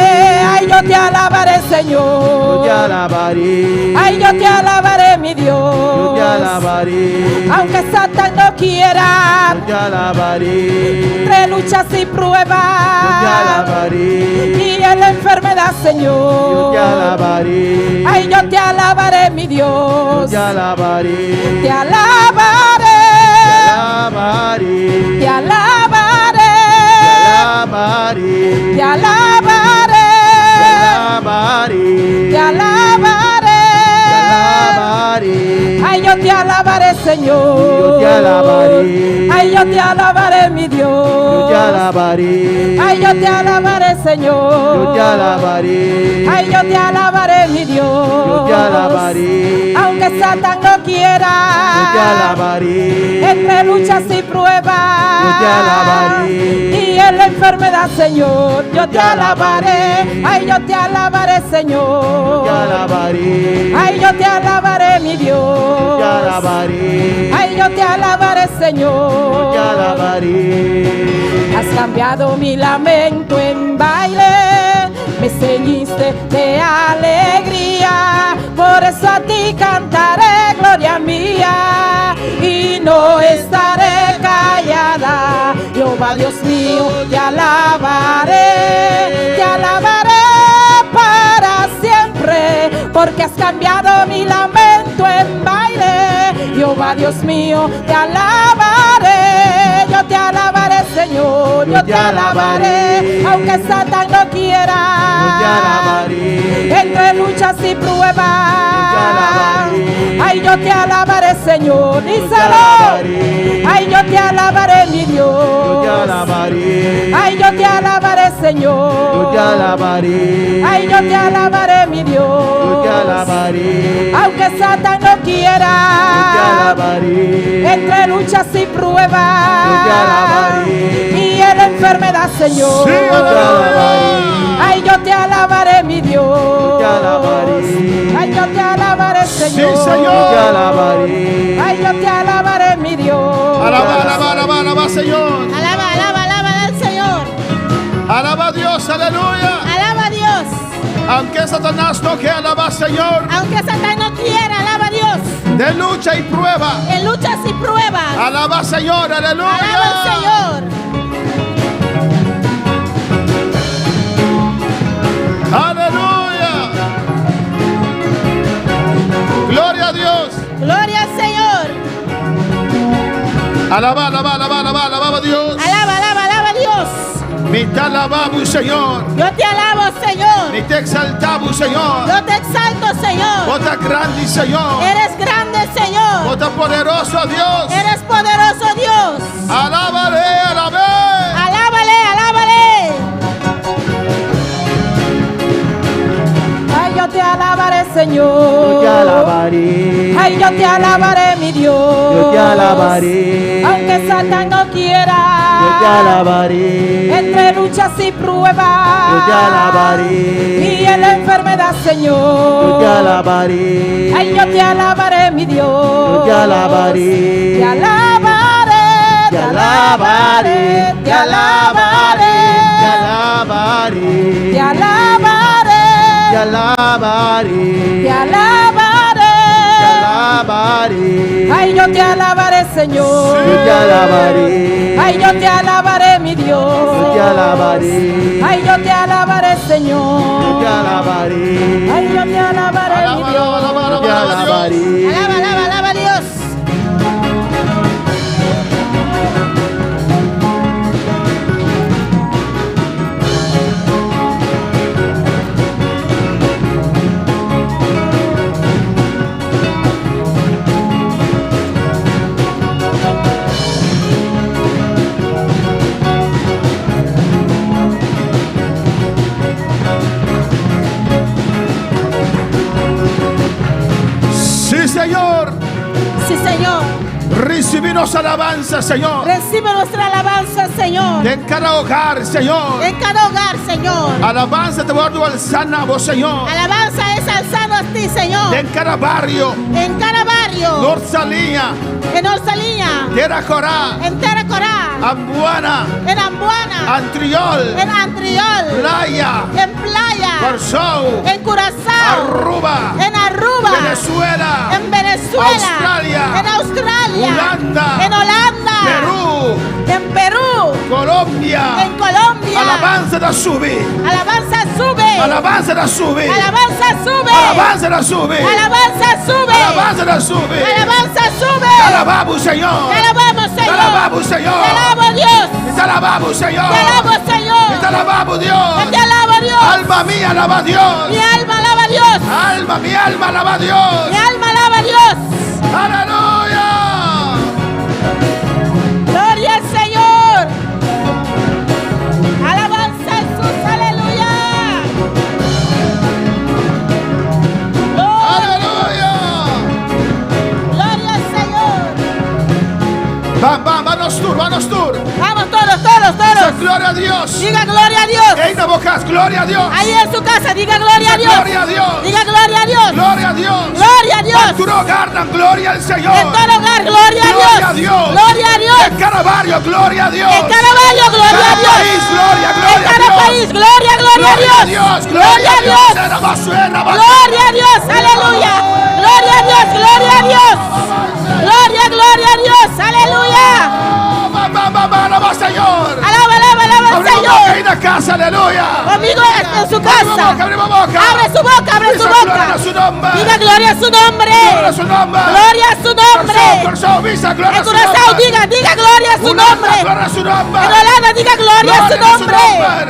Ay, yo te alabaré, Yo Señor. te alabaré. Ay, yo te alabaré, mi Yo Dios. te alabaré. Aunque Satán no quiera, Yo te alabaré. entre luchas y Yo te pruebas, alabaré. y en la enfermedad, Yo Señor, te alabaré. ay, yo te alabaré, mi Yo Dios. te alabaré. Te alabaré, Alabaré. te alabaré, Alabaré. te alabaré, Alabaré. te alabaré. Alabaré. Ay, yo te alabaré, Señor. Yo te alabaré. Ay, yo te alabaré, mi Dios. Yo te alabaré. Ay, yo te alabaré, Señor. Yo te alabaré. Ay, yo te alabaré, mi Dios. Yo te alabaré. Aunque Satán no quiera. Yo te alabaré. Entre luchas y pruebas. Yo te alabaré. Y en la enfermedad, Señor, yo te alabaré. Ay, yo te alabaré, Señor. Yo te alabaré. Ay, yo te alabaré, mi Dios. Yo te alabaré. Ay, yo te alabaré, Señor. Yo te alabaré. Has cambiado mi lamento en baile, me ceñiste de alegría, por eso a ti cantaré, gloria mía, y no estaré callada. Jehová Dios mío, te alabaré para siempre, porque has cambiado mi lamento en baile. Jehová Dios mío, te alabaré, yo te alabaré, Señor, yo te alabaré, aunque Satán no quiera, yo te alabaré, entre luchas y pruebas, ay, yo te alabaré, Señor, díselo, ay, yo te alabaré, mi Dios, yo te alabaré, ay, yo te alabaré, Señor, yo te alabaré, ay, yo te alabaré, mi Dios, yo te alabaré, aunque Satán no quiera, yo te alabaré, entre luchas y pruebas, yo te alabaré, y en la enfermedad, Señor, yo te alabaré, ay, yo te alabaré, mi Dios, yo te alabaré, ay, yo te alabaré, Señor, yo te alabaré, ay, yo te alabaré, mi Dios, Alaba, Señor. Alaba al Señor. Alaba a Dios, aleluya. Alaba a Dios. Aunque Satanás no quiera, alaba al Señor. Aunque Satán no quiera, alaba a Dios. De lucha y prueba. En luchas y pruebas. Alaba al Señor, aleluya. Alaba al Señor. Aleluya. Gloria a Dios. Gloria al Señor. Alaba a Dios. Alaba a Dios. Mi te alabamos, Señor. Yo te alabo, Señor. Mi te exaltamos, Señor. Yo te exalto, Señor. Vos estás grande, Señor. Eres grande, Señor. Vos estás poderoso, Dios. Eres poderoso, Dios. Alábale. Alábale. ay, yo te alabaré, Señor, yo te alabaré, ay, yo te alabaré, mi Dios, yo te alabaré, aunque Satán no quiera, yo te alabaré, entre luchas y pruebas, yo te alabaré, y en la enfermedad, Señor, yo te alabaré, ay, yo te alabaré, mi Dios, yo te alabaré, te alabaré, te alabaré, te alabaré, te alabaré, te alabaré, te alabaré, te alabaré, te alabaré, ay, yo te alabaré, Señor, yo te alabaré, ay, yo te alabaré, mi Dios, yo te alabaré, ay, yo te alabaré, Señor, yo te alabaré, ay, yo te alabaré, mi Dios, yo te alabaré, Alaba a Dios. Sí, Señor. Sí, Señor. Recibimos alabanza, Señor. Recibe nuestra alabanza, Señor. En cada hogar, Señor. En cada hogar, Señor. Alabanza te guardo al sanabo, Señor. Alabanza es alzado a ti, Señor. En cada barrio. En cada barrio. Norsalía. En Orsalía. Tierra Corá. En Teracorá. Ambuana. En Ambuana. Antriol. En Antriol. Playa. En Playa. Corzou. En Curazao. Aruba. En Aruba. Venezuela. En Venezuela. Australia. En Australia. Holanda. En Holanda. Perú. En Perú. Colombia. En Colombia. Alabanza da subir. Alabanza sube. Alabanza da subir. Alabanza sube. Alabanza da subir. Alabanza sube. Alabanza da subir. Alabanza sube. Te alabamos, Señor. Te alabamos, Te Señor. alabamos, Señor. Te alabo, Dios. Te alabamos, Señor. Te alabo, Señor. Te alabamos, Dios. Te alabo, Dios. Alma mía, alaba a Dios. Mi alma alaba a Dios. Mi alma alaba a Dios. Mi alma alaba a Dios. Aleluya. Gloria al Señor. Alabanza a Jesús. Aleluya. Aleluya. Gloria al Señor. Vamos tour. Vamos todos. Dice gloria a Dios. Diga gloria a Dios. Ey, no bocas, gloria a Dios. Ahí en su casa, diga gloria a Dice Dios. gloria a Dios. Diga gloria a Dios. Gloria a Dios. Gloria a Dios. En tu hogar dan gloria al Señor. En todo hogar, gloria a Gloria a Dios. Dios. Gloria a Dios. En cada barrio, gloria a Dios. En cada barrio, gloria a Cada Dios. país, gloria En a cada Dios. país, gloria a Dios. Gloria a Dios. Gloria a Dios. Aleluya. Gloria a Dios. Gloria a Dios. Gloria a Dios. Aleluya. Alaba, Señor. boca ahí en la casa, aleluya. Conmigo en su Abre boca, casa. abre boca. Abre su boca, abre su Dice gloria boca. a su nombre. Diga gloria a su nombre. Gloria a su nombre. Gloria a su nombre. Corazón, visa, gloria a En su Curazao, nombre. diga gloria a su nombre. Gloria a su nombre. En Holanda, diga gloria a su nombre.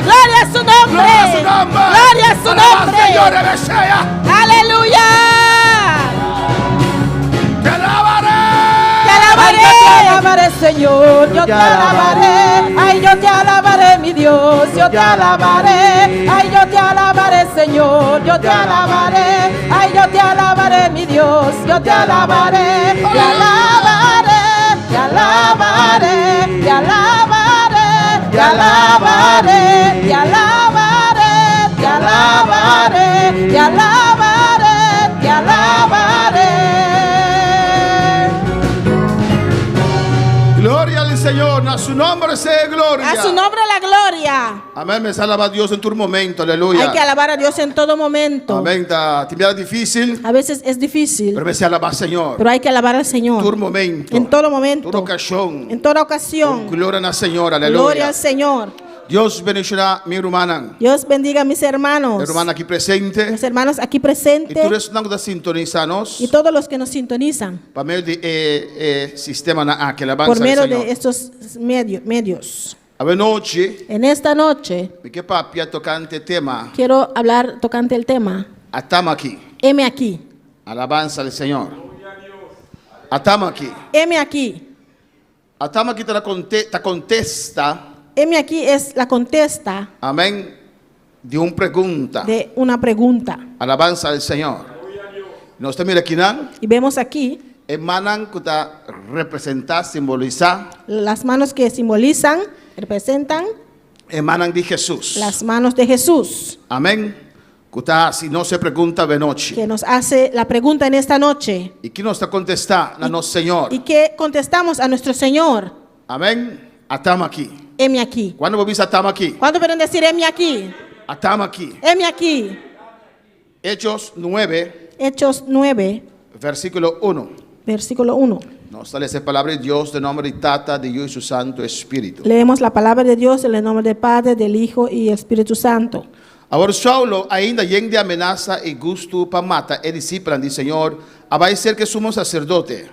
Gloria a su nombre. Gloria a su nombre. Gloria a su Alabanza, nombre. Señor, Mesías. Aleluya. Te alabaré. Te Ay, alabaré. yo te alabaré, Señor, yo te alabaré. Ay, yo te alabaré, mi Dios, yo te alabaré. Ay, yo te alabaré, Señor, yo te alabaré. Ay, yo te alabaré, mi Dios, yo te alabaré. Te alabaré, te alabaré, te alabaré, te alabaré, te alabaré, te alabaré, te alabaré, te alabaré. Gloria al Señor, a su nombre sea gloria. A su nombre la gloria. Amén, me alaba a Dios en tu momento, aleluya. Hay que alabar a Dios en todo momento. Amén, ti è difícil, A veces es difícil, pero me se alaba al Señor. pero hay que alabar al Señor. Tu momento, En todo momento. tu ocasión. En toda ocasión. Gloria al Señor, Gloria aleluya. al Señor. Dios bendicionará mi hermana. Dios bendiga a mis hermanos. Hermana aquí presente. Mis hermanos aquí Y presentes. tú eres una de sintonizarnos Y todos los que nos sintonizan. para medio de sistema na que alabanza Por medio al Señor. de estos medios. A ver, noche, En esta noche mi que papia tocante tema, quiero hablar tocante el tema. atama aquí. Heme aquí. Alabanza al Señor. Atama aquí. Heme aquí. Atama aquí te contesta, Heme aquí es la contesta amén, de una pregunta. de una pregunta. Alabanza al Señor. Nos mira aquí, ¿no? Y vemos aquí Emanan que está representar, simbolizar, las manos que simbolizan, representan emanan de Jesús. las manos de Jesús, Amén. Que está, si no se pregunta de noche. que nos hace la pregunta en esta noche. ¿Y quién nos está contestando? No, Señor. ¿Y qué contestamos a nuestro Señor? Amén. Atama aquí. Heme aquí. ¿Cuándo vos viste atama aquí? ¿Cuánto pueden decir heme aquí? Atama aquí. Heme aquí. Hechos 9, Hechos 9, versículo 1. versículo 1. Nos sale esa palabra de Dios, de nombre de Tata, de Dios y su Santo Espíritu. Leemos la palabra de Dios en el nombre del Padre, del Hijo y del Espíritu Santo. Agora Saulo, ainda lleno de amenaza y gusto para matar el discípulo del Señor, vai ser que sumo sacerdote.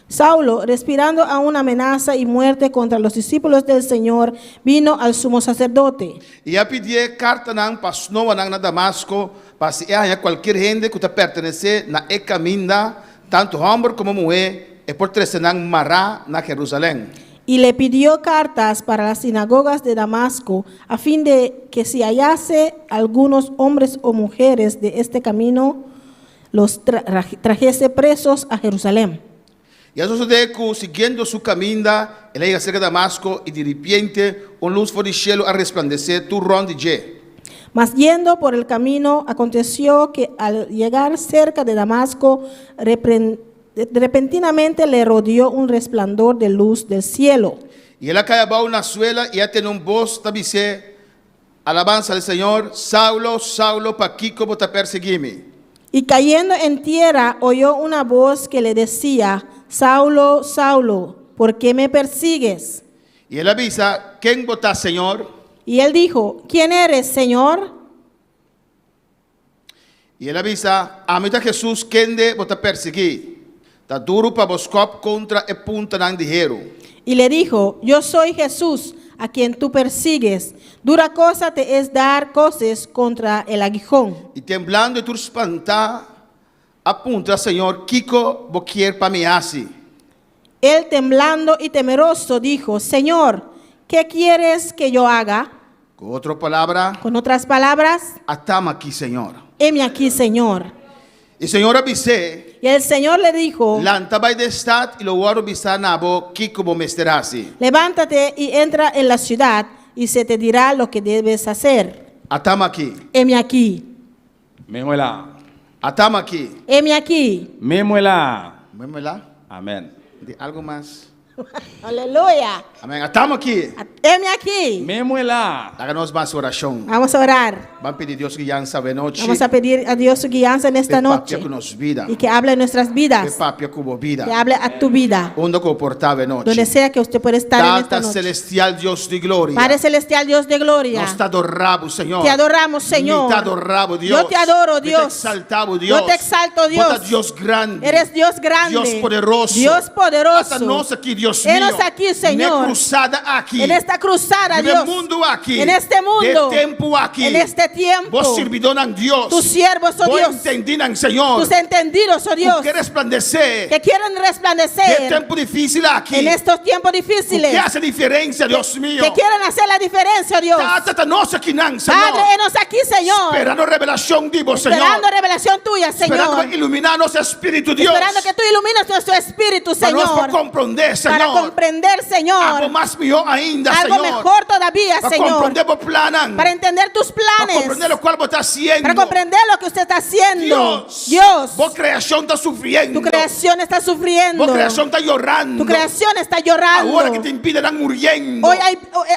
Saulo, respirando a una amenaza y muerte contra los discípulos del Señor, vino al sumo sacerdote. E a pedir carta não pasnou na Damasco, para se a qualquer gente que está pertencer na caminda, tanto homem como mulher, e por tres não mará na Jerusalém. Y le pidió cartas para las sinagogas de Damasco, a fin de que si hallase algunos hombres o mujeres de este camino, los trajese presos a Jerusalén. E a sucedeu que, seguindo su caminda, ele ia cerca de Damasco, e de repente, luz foi do cielo a resplandecer, turrón de dia. Mas yendo por el camino, aconteció que al llegar cerca de Damasco, repentinamente le rodeó un resplandor de luz del cielo. E ele caiu na suela, e até num voz tabicé, alabanza al Señor, Saulo, Saulo, pa que como te perseguime. Y cayendo en tierra, oyó una voz que le decía: Saulo, Saulo, ¿por qué me persigues? E ele avisa, quem botar Senhor? Y él dijo: ¿Quién eres, Señor? E ele avisa, a mim Jesus, quem de botar perseguir? Tá duro para vos contra e punta não dinheiro. Y le dijo: Yo soy Jesús, a quien tú persigues. Dura cosa te es dar coces contra el aguijón. E temblando e tu espantar, apunta, Senhor, Kiko, boquier para me assim. Él, temblando y temeroso, dijo: Señor, ¿qué quieres que yo haga? Com outra palavra, Con otras palabras, atama aqui, Senhor. heme aquí, Señor. E Senhor avisei, Y el Señor le dijo: lanta vai de estado e lo oro bisa nabo, Kiko bo mesterasi. Levántate y entra en la ciudad, y se te dirá lo que debes hacer. Atama aqui, Heme aquí, Memuela. atama aqui. heme aquí. Memuela. Vamos lá? Amén. De algo mais. Aleluya. Amém. Estamos aqui. Heme aquí. Mesmo lá. Hagamos más oración. Vamos a orar. Vamos a pedir a Dios guianza de noche. Vamos a pedir a Dios su guianza en esta noche. Que nos vida. Y que hable en nuestras Que vidas. papia como vida. Que hable a tu vida. Onde comportar de noche. Donde sea que usted pueda estar en esta Tata noche. celestial Dios de gloria. Padre celestial, Dios de gloria. Nos te adoramos, Señor. Te adoramos, Señor. Te adoramos, Dios. Yo te adoro, Dios. Te exaltamos, Dios. Yo te exalto, Dios. Bota Dios grande. Eres Dios grande. Dios poderoso. Dios poderoso. Hasta nos aquí, Dios mío. Enos aquí, Señor. Na cruzada aquí. En esta cruzada, En Dios. el mundo aquí. En este mundo. De tiempo aquí. En este tiempo. Vos servidonan Dios. Tus siervos, oh Vos Dios. entendinan, Señor. Tus entendidos, oh Dios. Que resplandecer. Que quieren De resplandecer tiempo difícil aquí. en estos tiempos difíciles. Que hace diferencia, Dios mío. Que quieren hacer la diferencia, oh Dios. Tata nos aquí, Señor. Padre, enos aquí, Señor. Esperando revelación, digo, Señor. Esperando revelación tuya, Esperando Señor. iluminarnos, Espíritu Dios. Esperando que tú ilumines nuestro espíritu, Para nós Señor. comprender, Señor. Para comprender, Señor. Algo más mío ainda, Algo Señor. mejor todavía, Para Señor. comprender o planan. Para entender tus Para planes. comprender lo cual vos estás haciendo. Para comprender lo que usted está haciendo. Dios. Vos creación está sufriendo. Tu creación está sufriendo. Vos creación está llorando. Tu creación está llorando. Ahora que te impiden muriendo.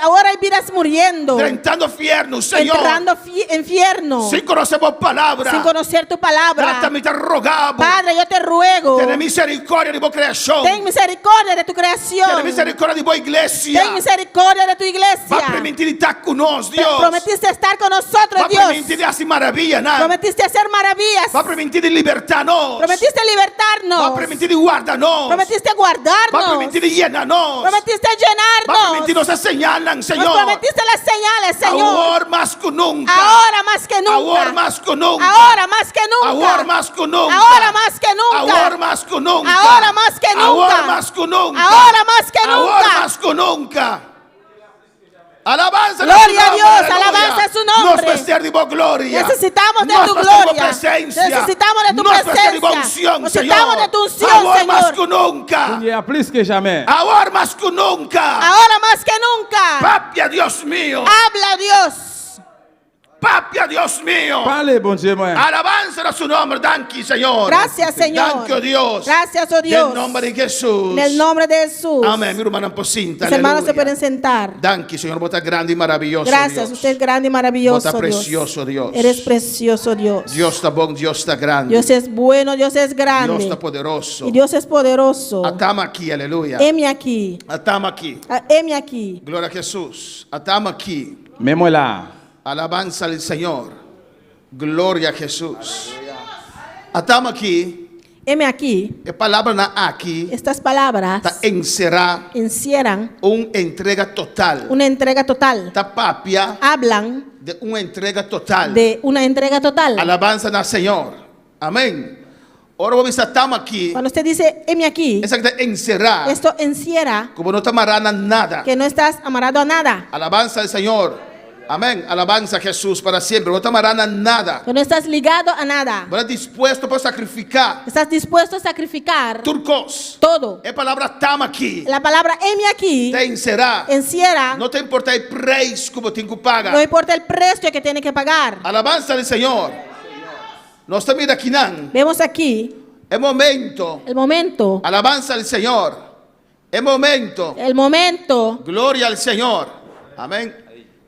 Ahora hay vidas muriendo. Entrando infierno, Señor. Entrando infierno. Sin conocemos palabra. Sin conocer tu palabra. Trátame, te rogamos. Padre, yo te ruego. Ten misericordia de vos creación. Ten misericordia de tu creación. Ten misericordia de vos iglesia. Ten misericordia de tu iglesia. Va a permitir estar con nosotros, Dios. Prometiste estar con nosotros, Va a Dios. permitir hacer maravillas, ¿no? Prometiste hacer maravillas. Va a permitir libertarnos. Prometiste libertarnos. Va a permitir guardarnos. Prometiste Va a guardarnos. permitir llenarnos. Prometiste Va a llenarnos. permitir nos señalan, Señor. Nos prometiste las señales, Señor. Ahora más que nunca. Ahora más que nunca. Ahora más que nunca. Ahora más que nunca. Ahora más que nunca. Ahora más que nunca. Ahora más que nunca. Ahora más que nunca. Ahora más que nunca. Ahora más que Ahora nunca. más que nunca. Alabanza Gloria su a nombre, Dios, aleluya. alabanza a su nombre. Nos pedimos gloria. Necesitamos de Nos tu pedimos gloria. presencia. Necesitamos de tu Nos pedimos presencia. unción, Necesitamos Señor. de tu unción, Ahora más Señor. que nunca. Il y a plus que jamais. Ahora más que nunca. Ahora más que nunca. Papia, Dios mío. Habla, Dios. Papia, Dios mío. Parlez, bon Dieu, moi. Alabanza a su nombre, danki, Señor. Gracias, Señor. Danke, oh Dios. Gracias, oh Dios. En el nombre de Jesús. En el nombre de Jesús. Amén. Mi hermano Pocinta. Mis hermanos se aleluya. pueden sentar. Danke, Señor. Vos estás grande y maravilloso. Gracias, Dios. usted es grande y Vos maravilloso, estás Dios. precioso, Dios. Eres precioso, Dios. Dios está bueno, Dios está grande. Dios es bueno, Dios es Dios grande. está poderoso. Y Dios es poderoso. Atama aquí, aleluya. Heme aquí. Atama aquí. Heme aquí. Gloria a Jesús. Atama aquí. Mesmo lá. Alabanza al Señor. Gloria a Jesús. Atama aquí. Heme aquí. Es palabra na aquí. Estas palabras Está encerrar encierran una entrega total. una entrega total. Está papia Hablan de una entrega total. de una entrega total. Alabanza al Señor. Amén. Ahora vamos a estar aquí. Cuando usted dice, heme aquí, Esa que está encerrar. esto encierra Como no está amarrada nada. que no estás amarrado a nada. Alabanza al Señor. Amén. Alabanza a Jesús para siempre. No está amarrada nada. Que no estás ligado a nada. No estás dispuesto para sacrificar. Estás dispuesto a sacrificar Turcos. todo. Es palabra tama aquí. La palabra heme aquí Te encerrar. encierra, No te importa el precio como tengo que pagar. no importa el precio que tiene que pagar. Alabanza al Señor. No está mira aquí, nan. Vemos aquí Es momento. el momento, Alabanza al Señor. Es momento. el momento, Gloria al Señor. Amén.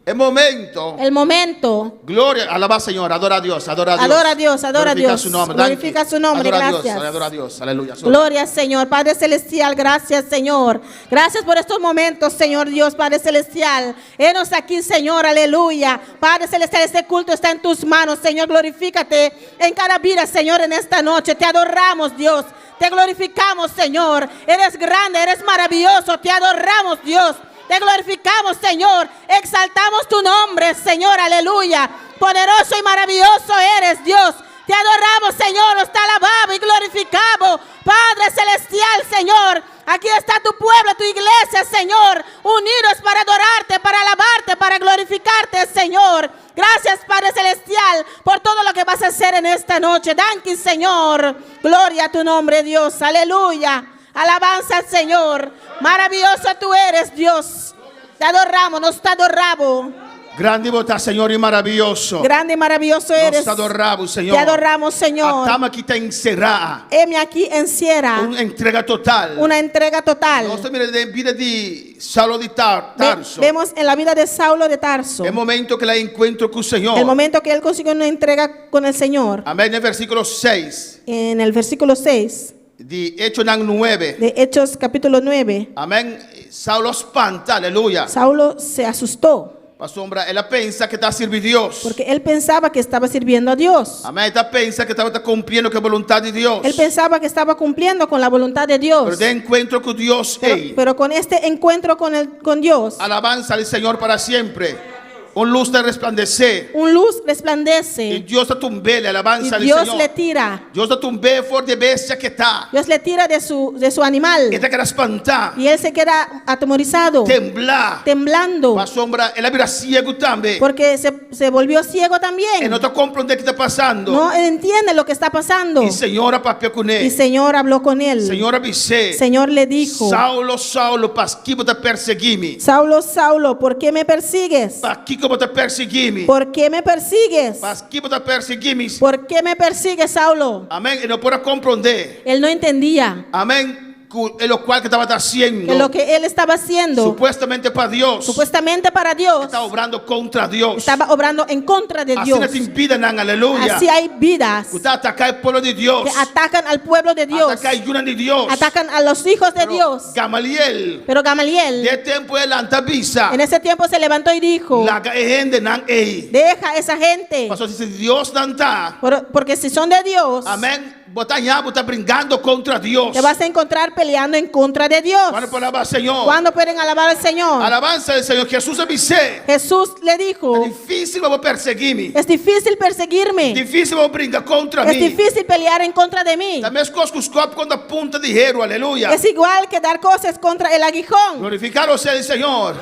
Es momento. el momento. Gloria. Alaba al Señor. Adora a Dios. Adora a Dios. Adora a Dios, adora a Glorifica Dios. su nombre. Glorifica Danke. su nombre, Adora a gracias. Dios. Adora a Dios. Aleluya. Gloria, Señor. Padre Celestial, gracias, Señor. Gracias por estos momentos, Señor Dios, Padre Celestial. Henos aquí, Señor, aleluya. Padre Celestial, este culto está en tus manos, Señor. Glorifícate en cada vida, Señor, en esta noche. Te adoramos, Dios. Te glorificamos, Señor. Eres grande, eres maravilloso. Te adoramos, Dios. Te glorificamos, Señor. Exaltamos tu nombre, Señor, aleluya. Poderoso y maravilloso eres, Dios. Te adoramos, Señor, nos te alabamos y glorificamos. Padre Celestial, Señor, aquí está tu pueblo, tu iglesia, Señor, unidos para adorarte, para alabarte, para glorificarte, Señor. Gracias, Padre Celestial, por todo lo que vas a hacer en esta noche. Danke, Señor. Gloria a tu nombre, Dios. Aleluya. Alabanza al Señor. Maravilloso tú eres, Dios. Te adoramos, nos te adoramos. Grande vota, Señor, y maravilloso. Grande y maravilloso eres. Nos adoramos, Señor. Te adoramos, Señor. Atama que te encerrará. Heme aquí encierra. Una entrega total. Una entrega total. Nós estamos na vida de Saulo de Tarso. Vemos en la vida de Saulo de Tarso. El momento que la encuentro con el Señor. El momento que él consiguió una entrega con el Señor. Amén. En el versículo 6. En el versículo 6 De Hechos 9. de Hechos capítulo 9. Amén. Saulo espanta, aleluya. Saulo se asustó Pastor, ela pensa que está sirviendo a Dios. porque él pensaba que estaba sirviendo a Dios. Amén. Ela pensa que estaba cumpliendo con la voluntad de Dios. Él pensaba que estaba cumpliendo con la voluntad de Dios. Pero de encuentro con Dios, Pero con este encuentro con Dios, alabanza al Señor para siempre. Un luz de resplandecer. un luz Y resplandece Dios te tumbe, y alabanza al Dios Señor. le tira. Dios te tumbe for de bestia que está. Dios le tira de su animal Que te queda espantar. y él se queda atemorizado, Temblar. temblando, Pa sombra, ela vira ciego también. porque se volvió ciego Y también. no te comprende qué está pasando. No entiende lo que está pasando. Y Señor papió con Y él. Señor habló con él. Señor avisé. Señor le dijo: Saulo, Saulo, ¿para qué te perseguirme? Saulo, Saulo, ¿por qué me persigues? ¿Para qué te perseguirme? ¿Por qué me persigues? ¿Para qué te perseguirme? ¿Por qué me persigues, Saulo? Amén. Y no puedo comprender. Él no entendía Amén. En lo cual que estaba haciendo. que lo que él estaba haciendo, Supuestamente para Dios. supuestamente para Dios, Está obrando contra Dios. estaba obrando en contra de Así Dios. no te impiden, aleluya. Así hay vidas Usted ataca al pueblo de Dios. que atacan al pueblo de Dios, Ataca a ayuda de Dios. atacan a los hijos de Pero Dios. Gamaliel. Pero Gamaliel De tiempo él antavisa. en ese tiempo se levantó y dijo: La gente nan ei. deja a esa gente, Pastor, si Dios no está. porque si son de Dios, Amén. Botaña, está brincando contra Dios. te vas a encontrar peleando en contra de Dios. Cuando palabra Señor. ¿Cuándo pueden alabar al Señor? Alabanza del Señor. Jesús avisé. Jesús le dijo: Es difícil vos perseguirme. es difícil perseguirme, Difícil vos brincar contra es mí. difícil pelear en contra de mí. También es cosa que os copo con la punta de hierro. Aleluya. Es igual que dar cosas contra el aguijón. Glorificado sea el Señor.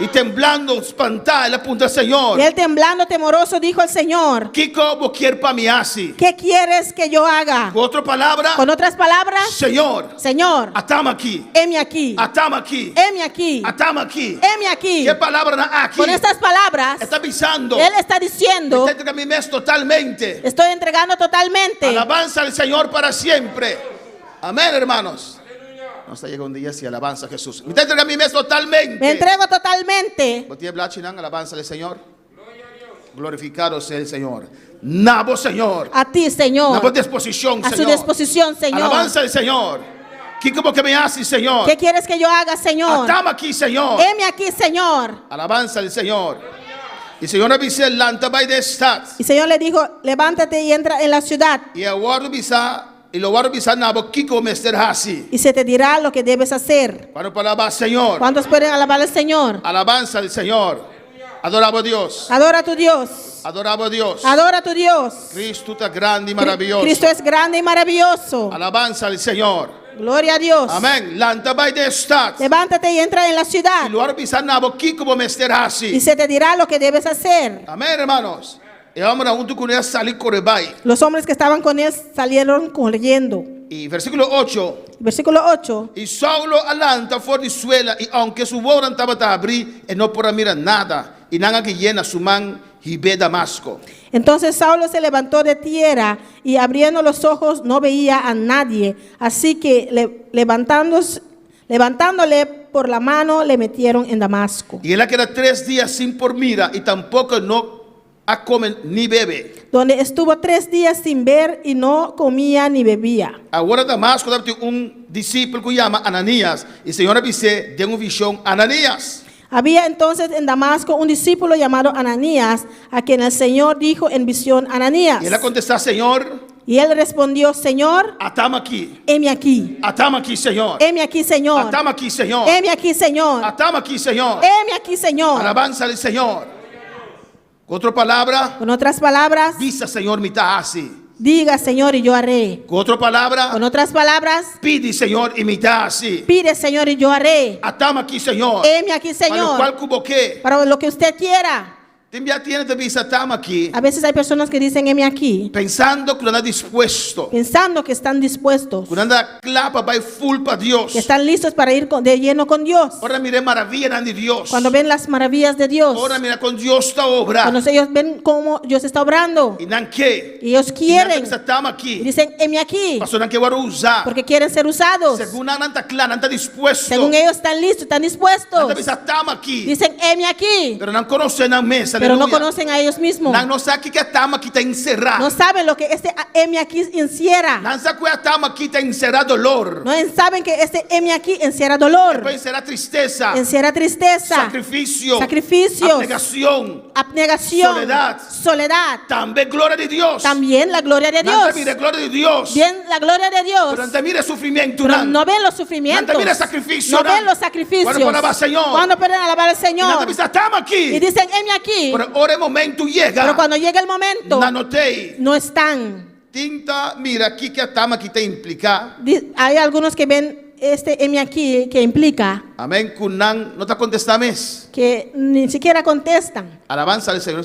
Y temblando, espantar la punta del Señor. Y él temblando, temoroso, dijo al Señor: ¿Qué como quiere para mí así? ¿qué quieres que yo haga? Con otra palabra. Con otras palabras, Señor. Señor, Atama aquí. heme aquí, Atama aquí. heme aquí, Atama aquí. heme aquí. ¿Qué palabra na aquí? Con estas palabras, Está avisando. él está diciendo: Está entregando mi mes totalmente. estoy entregando totalmente. Alabanza al Señor para siempre. Amén, hermanos. No está llegando un día si alabanza a Jesús. Me está entregando mi mes totalmente. Me entrego totalmente. Botier Blachinang, alabanza al Señor. Glorificado sea el Señor. Nabo, Señor. A ti, Señor. Nabo disposición, A su Señor. disposición, Señor. Alabanza al Señor. ¿Qué como que me hace, Señor? ¿Qué quieres que yo haga, Señor? Atama aquí, Señor. Heme aquí, Señor. Alabanza al Señor. Y el Señor avisó lanta by the stats. Y Señor le dijo: levántate y entra en la ciudad, Y el guardo bisa. Y lo guardo bisa nabo kiko mester hasi. y se te dirá lo que debes hacer. Cuando palabra Señor. ¿Cuántos pueden alabar al Señor? Alabanza al Señor. Adoraba a Dios. Adora a tu Dios. Adoraba a Dios. Adora a tu Dios. Cristo está grande y maravilloso. Cristo es grande y maravilloso. Alabanza al Señor. Gloria a Dios. Amén. Lanta by the stats. Levántate y entra en la Y ciudad, lo guardo bisa nabo kiko mester y hasi. se te dirá lo que debes hacer. Amén, hermanos. Y vamos a junto con él salir corebay. Los hombres que estaban con él salieron corriendo. Y versículo 8. Versículo 8. Y Saulo alanta fuera de suela, y aunque su boca estaba a abrir, y no podía mirar nada, y nada que llena su man y ve Damasco. Entonces Saulo se levantó de tierra y abriendo los ojos no veía a nadie. Así que levantándole por la mano le metieron en Damasco, Y él queda 3 días sin por mira, y tampoco no a comer ni bebe. donde estuvo 3 días sin ver y no comía ni bebía. Ahora Damasco debe un discípulo que llama Ananías, y el Señor dice, de una visión Ananías. Había entonces en Damasco un discípulo llamado Ananías, a quien el Señor dijo en visión: Ananías. Y él contesta, Señor, Y él respondió: Señor, atama aquí. heme aquí. Atama aquí, Señor. Heme aquí, Señor. Atama aquí, Señor. Heme aquí, Señor. Atama aquí, Señor. Heme aquí, Señor. Alabanza al Señor. Con otra palabra, Con otras palabras, visa, Señor, mitad así. diga: Señor, y yo haré. Con otra palabra, Con otras palabras, pide, Señor, y mitad así. pide, Señor, y yo haré. Atama aquí, Señor. Heme aquí, Para lo cual Señor, cubo que para lo que usted quiera. Timbia tiene de visa tama aquí, A veces hay personas que dicen, heme aquí, pensando que no anda dispuesto, pensando que están dispuestos, que no anda clapa, va full para Dios. que están listos para ir de lleno con Dios. Ahora mire maravilla de Dios. Cuando ven las maravillas de Dios, Ahora mira con Dios esta obra. cuando ellos ven cómo Dios está obrando, Y nan que. y ellos quieren, Visa tama y aquí. dicen, heme aquí, Pastor nan que va a usar. porque quieren ser usados. Según nan anda clara, anda dispuesto. Según ellos están listos, están dispuestos. Nanda visa tama aquí. Dicen, heme aquí, Pero no conocen a mesa. pero no aleluya. conocen a ellos mismos. Nan no sabe que tama aquí está encerrado. No saben lo que este heme aquí encierra. Nan sabe que tama aquí está encerrado dolor. No saben que este heme aquí encierra dolor, Puede encerrar tristeza. encierra tristeza, Sacrificio. sacrificios, Abnegación. abnegación, Soledad. soledad. También gloria de Dios. También la gloria de Nanda Dios. mire gloria de Dios. Bien, la gloria de Dios. Pero nanda mire sufrimiento. Pero nan. no ven los sufrimientos. Nanda mire sacrificio. No nan. ven los sacrificios. Cuando pueden alabar al Señor. Cuando pueden alabar al Y nanda Señor. visa tama aquí. Y dicen, heme aquí. Pero ahora el momento llega. Pero cuando llega el momento, Nanotei. no están. Tinta, mira aquí que tama aquí te implica. Hay algunos que ven este heme aquí que implica Amén. Kunan, no te contestames. que ni siquiera contestan. Alabanza al Señor.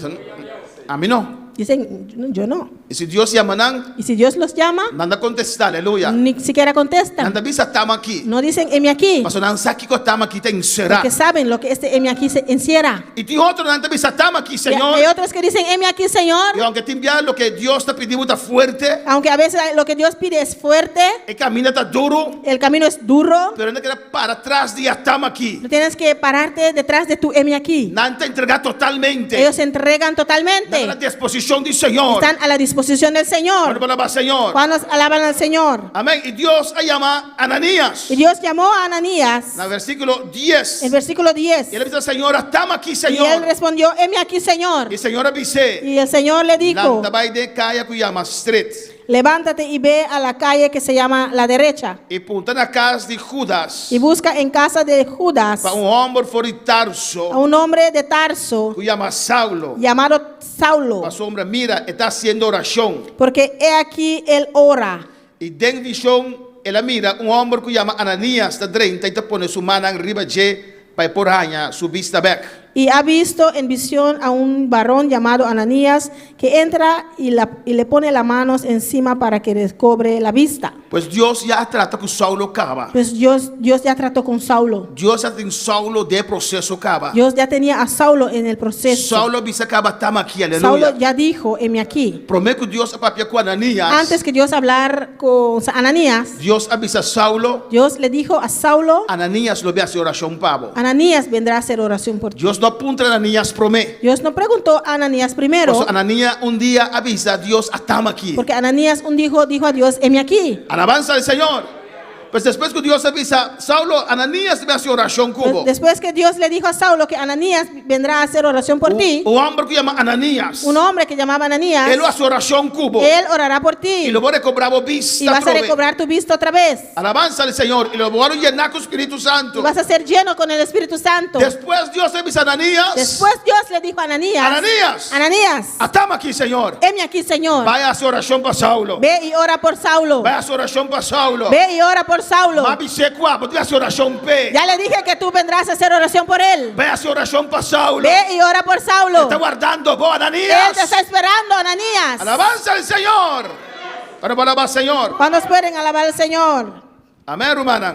A mí no. Dicen, yo no. Y si Dios llama nan, Y si Dios los llama, nanda contestar, aleluya. ni siquiera contestan. Nanda visa tama aquí. No dicen heme aquí, Paso nan saki ko tama aquí te encerra. porque saben lo que este heme aquí se encierra. Y ti otro nanda visa tama aquí, Y Señor. hay otros que dicen heme aquí, Señor, Y aunque te envía lo que Dios te pidió está fuerte, aunque a veces lo que Dios pide es fuerte, el camino está duro, el camino es duro, pero no queda para atrás de tama aquí. no tienes que pararte detrás de tu heme aquí. Nan te entrega totalmente. Ellos se entregan Nan totalmente, a la disposición del Señor. están a la disposición del Cuando Señor. palabra Señor. Cuando alaban al Señor. Amén. Y Dios llama a Ananías. Y Dios llamó a Ananías, En el versículo 10. el versículo 10, Y él dice, Señor, estamos aquí, y él Señor. respondió, heme aquí, Señor. Y el Señor dice, Y el Señor le dijo, Lantabay de Kaya Kuyama Street. levántate y ve a la calle que se llama la derecha, Y punta na casa de Judas. y busca en casa de Judas Para hombre fora de a Tarso. un hombre de Tarso Kuyama Saulo. llamado Saulo, Para su hombre, mira, está haciendo oración. porque he aquí él ora. Y den visión, él mira, un hombre que llama Ananías, está 30, y te pone su mano arriba de para por aña, su vista back. Y ha visto en visión a un varón llamado Ananías que entra y le pone las manos encima para que recobre la vista. Pues Dios ya trata con Saulo cava. Pues Dios ya trató con Saulo. Dios ya tiene Saulo de proceso cava. Dios ya tenía a Saulo en el proceso. Saulo bisa cava tama aquí, aleluya. Saulo ya dijo, heme aquí. Promete que Dios papia con Ananías. Antes que Dios hablar con Ananías, Dios avisa Saulo. Dios le dijo a Saulo, Ananías lo ve a hacer oración pavo. Ananías vendrá a hacer oración por ti. Dios no apunta a Ananías promete. Dios no preguntó a Ananías primero, Pues Ananías un día avisa Dios atama aquí. porque Ananías dijo a Dios, heme aquí. Alabanza al Señor. Pues después que Dios avisa Saulo, Ananías debe hacer oración cubo. Después que Dios le dijo a Saulo que Ananías vendrá a hacer oración por ti, Un hombre que llama Ananías. un hombre que llamaba Ananías, Él hace oración cubo. él orará por ti Y lo voy a cobrar vista. y vas a otra vez. recobrar tu vista otra vez. Alabanza al Señor. Y lo voy a llenar con Espíritu Santo. Y vas a ser lleno con el Espíritu Santo. Después Dios avisa a Ananías. Después Dios le dijo a Ananías, Ananías. Ananías, Atama aquí, Señor. heme aquí, Señor. Vaya a hacer oración para Saulo. Ve y ora por Saulo. Vaya a hacer oración para Saulo. Ve y ora por Saulo. Mami se cuá, porque hacer oración pe. Ya le dije que tú vendrás a hacer oración por él. Vaya a hacer oración para Saulo. Ve y ora por Saulo. Está guardando vos, Él Ananías. te está esperando, Ananías. Alabanza al Señor. Ahora para alabar al Señor. ¿Cuándo pueden alabar al Señor? Amén, hermana.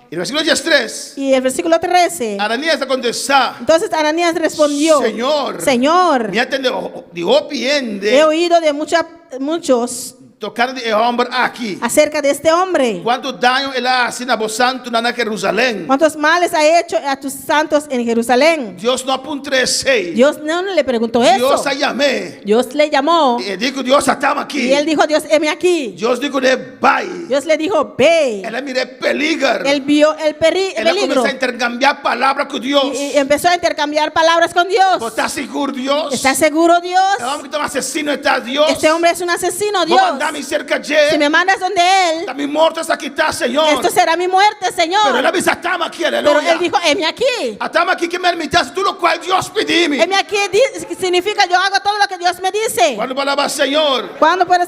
Y el versículo 3. Y el versículo 13. Ananías te contesta. Entonces Ananías respondió, Señor, Me atende de he piende. oído de muchos Tocar de hombre aquí. acerca de este hombre. Cuánto daño él hace en Abo Santo na Jerusalén. ¿Cuántos males ha hecho a tus santos en Jerusalén? Dios no apunta 6. Dios no le preguntó eso. Dios a llamé. Dios le llamó Y dijo Dios estamos aquí. y él dijo, Dios, heme aquí. Dios dijo de bye. Dios le dijo, ve. Él mire peligro. Él vio el Él peligro comenzó a intercambiar palabras con Dios. y empezó a intercambiar palabras con Dios. ¿Vos estás seguro, Dios? ¿Estás seguro, Dios? El hombre que está asesino está Dios. Este hombre es un asesino, Vos Dios. andame cerca de Si me mandas donde él, está mi muerto está aquí, está, Señor. esto será mi muerte, Pero Señor. él avisa, estamos aquí, Pero aleluya. él dijo, heme aquí. Estamos aquí que me permitas tú lo cual Dios pedime. Heme aquí significa yo hago todo lo que Dios me dice. Cuando palabra Señor. ¿Cuándo pueden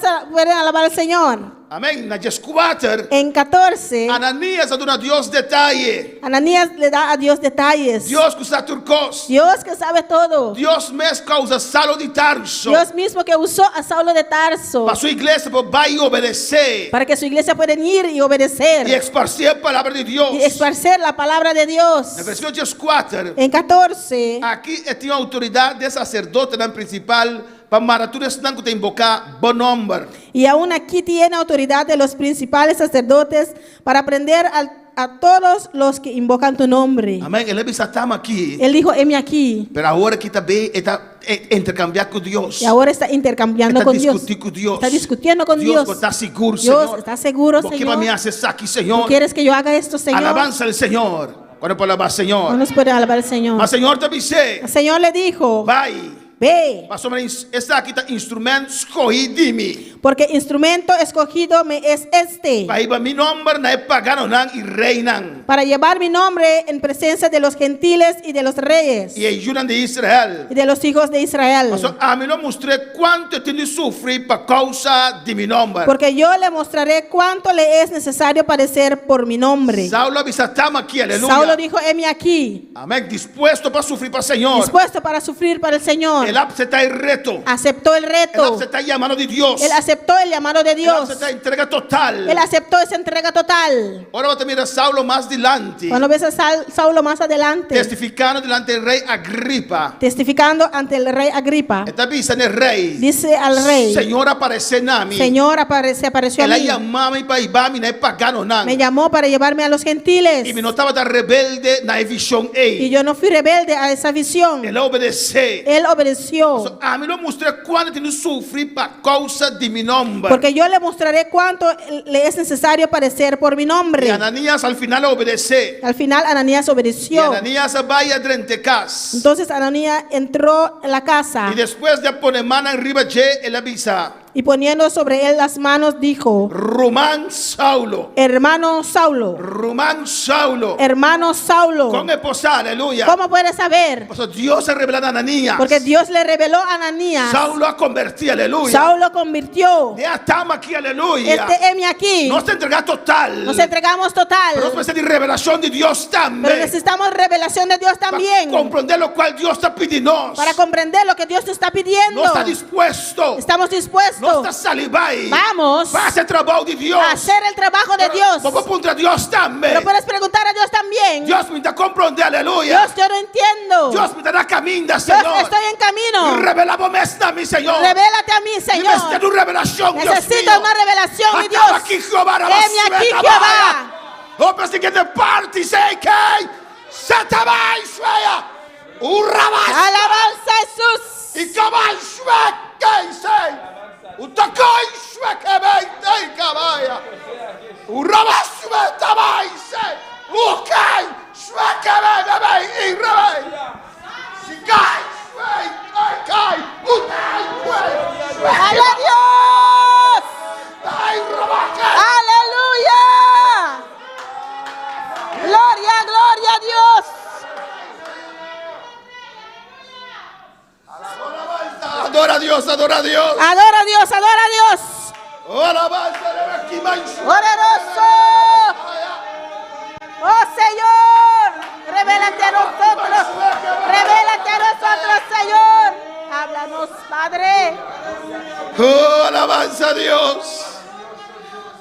alabar al Señor? Amén. Na 14, En 14, Ananias aduna Dios detalle. Ananías le da a Dios detalles. Dios que está turcos. Dios que sabe todo. Dios mesmo causa Saulo de Tarso. Dios mismo que usó a Saulo de Tarso Para su iglesia vai obedecer. para que su iglesia pueda ir y Y obedecer esparcir a palavra de Dios. y esparcer la palabra de Dios. Na versículo 14, En 14, aqui tinha autoridade de sacerdote na principal para maraturas não que tem invocar bom nome. y aún aquí tiene autoridad de los principales sacerdotes para aprender a todos los que invocan tu nombre. Amém. Ele bisa estamos aqui. Él dijo, heme aquí. Pero agora que também está intercambiar com Deus. Y ahora está intercambiando Está con Dios. discutir com Deus. Está discutiendo con Dios Dios. está seguro, Dios Señor. está seguro, ¿Por qué va a me Señor. hacer aquí, ¿Tú Señor? quieres que yo haga esto, Señor? Alabanza al Señor. Cuando puede alabar al No Señor. nos puede alabar el Señor. Mas Señor te dice, El Señor le dijo, vai. ve, Pastor, esta aqui está instrumento escolhido de mim. porque instrumento escogido me es este, Vai para mi nombre na pagano nan e reinan. para llevar mi nombre en presencia de los gentiles y de los reyes E ayudan de Israel. y de los hijos de Israel. Pastor, a mim não mostrei quanto tenho sofrido por causa de mi nombre. Porque yo le mostraré cuánto le es necesario padecer por mi nombre. Saulo estamos aqui, aleluia. Saulo dijo, heme aquí, Amém. Dispuesto para sofrer para o Senhor. dispuesto para sufrir para el Señor. Ele acepta el reto. Aceptó el Ele reto. acepta el llamado de Dios. Él aceptó el llamado de Ele Dios. acepta a entrega total. Él aceptó esa entrega total. Ahora vamos a mirar a Saulo más adelante, Cuando ves a Saulo más adelante, testificando delante del rey Agripa. testificando ante el rey Agripa, Está diciendo el rey, dice al rey, Señor aparece a mí. Señor, se apareció a Él mí, llamaba para ir me pagano nan. me llamó para llevarme a los gentiles, Y me notaba tan rebelde na visión y yo no fui rebelde a esa visión. Él obedece. Él obedeció, A mí no mostré cuánto tengo sufrir por causa de mi nombre. porque yo le mostraré cuánto le es necesario padecer por mi Y nombre. Ananías al final obedece. Al final Ananías Y obedeció. Ananías vaya a casa. Entonces Ananías entró en la casa Y después de poner mano arriba, él avisa. y poniendo sobre él las manos dijo, Román Saulo. hermano Saulo, Román Saulo. hermano Saulo, Con esposa, aleluya. ¿cómo puedes saber? Pues Dios se reveló a Ananías. Porque Dios le reveló a Ananías. Saulo ha convertido, aleluya. Saulo convirtió. Ya estamos aquí, aleluya. Este heme aquí. Nos entrega total. Nos entregamos total. Pero nos de revelación de Dios Pero también. necesitamos revelación de Dios también. Para comprender lo cual Dios está pidiendo. Para comprender lo que Dios te está pidiendo. No está dispuesto. Estamos No dispuestos está salivando. Vamos Va a hacer trabajo de Dios. a hacer el trabajo de Dios. Vamos a preguntar a Dios también. Pero puedes preguntar a Dios también. Dios me da comprender, aleluya. Dios, yo no entiendo. Dios me da camino, Dios, Señor. estoy en camino. Revelame a mi Señor. Revélate a mí, Señor. Necesito una revelación, Dios Necesito mío. una revelación, mi Acaba Dios. aquí, Jehová. Heme aquí, Jehová. Oh, pero si que te parte, sei que se te va y sueña. Alabanza a Jesús. Y que va y sueña, que sei. Utacai sueña que ve y cabaya. Urabasme tamai sei. Ukai sueña que ve y rebe. Si kai sueña, kai. Utai sueña. ¡Aleluya Dios! Ay, robaca. ¡Aleluya! ¡Gloria, gloria a Dios! Adora a Dios, adora a Dios. ¡Adora a Dios, adora a Dios! Oh, alabanza de aquí, manso. ¡Poderoso! ¡Oh Señor! ¡Revélate a nosotros! ¡Revélate a nosotros, Señor! ¡Háblanos, Padre! Oh, alabanza a Dios.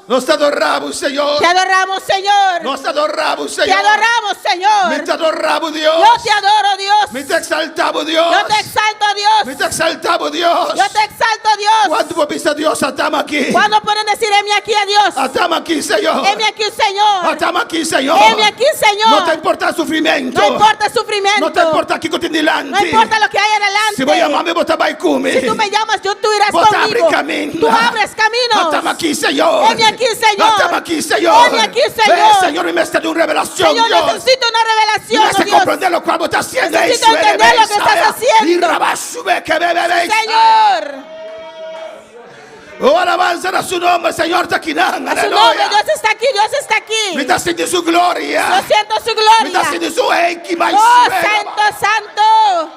Nos adoramos, Señor. ¡Te adoramos, Señor! Nos adoramos, ¡Te Señor. adoramos, Señor! Me te adoramos, Dios. ¡Yo te adoro, Dios! Me te exaltamos, Dios. ¡Yo te exalto, Dios! Me te exaltamos, Dios. ¡Yo te exalto, Dios! ¿Cuánto por vista Dios atamos aquí? ¿Cuándo pueden decir, heme aquí a Dios? Atamos aquí, Señor. ¡Heme aquí, Señor! Atamos aquí, Señor. ¡Heme aquí, Señor! No te importa el sufrimiento. No importa el sufrimiento. No te importa aquí con delante. No importa lo que hay adelante. Si voy a llamarme, vos te vas a comer. Si tú me llamas, tú irás Vos conmigo. abres camino. Tú abres caminos. Atamos aquí, Señor. Heme aquí, Señor. Atamos aquí, Señor. Heme aquí, Señor. Señor, me está de una revelación, Señor, Dios. necesito una revelación, Necesito oh Dios. comprender lo cual vos estás haciendo. Necesito entender lo que estás haciendo. Señor. Oh, alabanza a su nombre, Señor. Está aquí, A su nombre, Dios está aquí, Dios está aquí. me está sintiendo su gloria. Yo siento su Me está gloria. sintiendo su equi, my Oh, swear. santo, santo.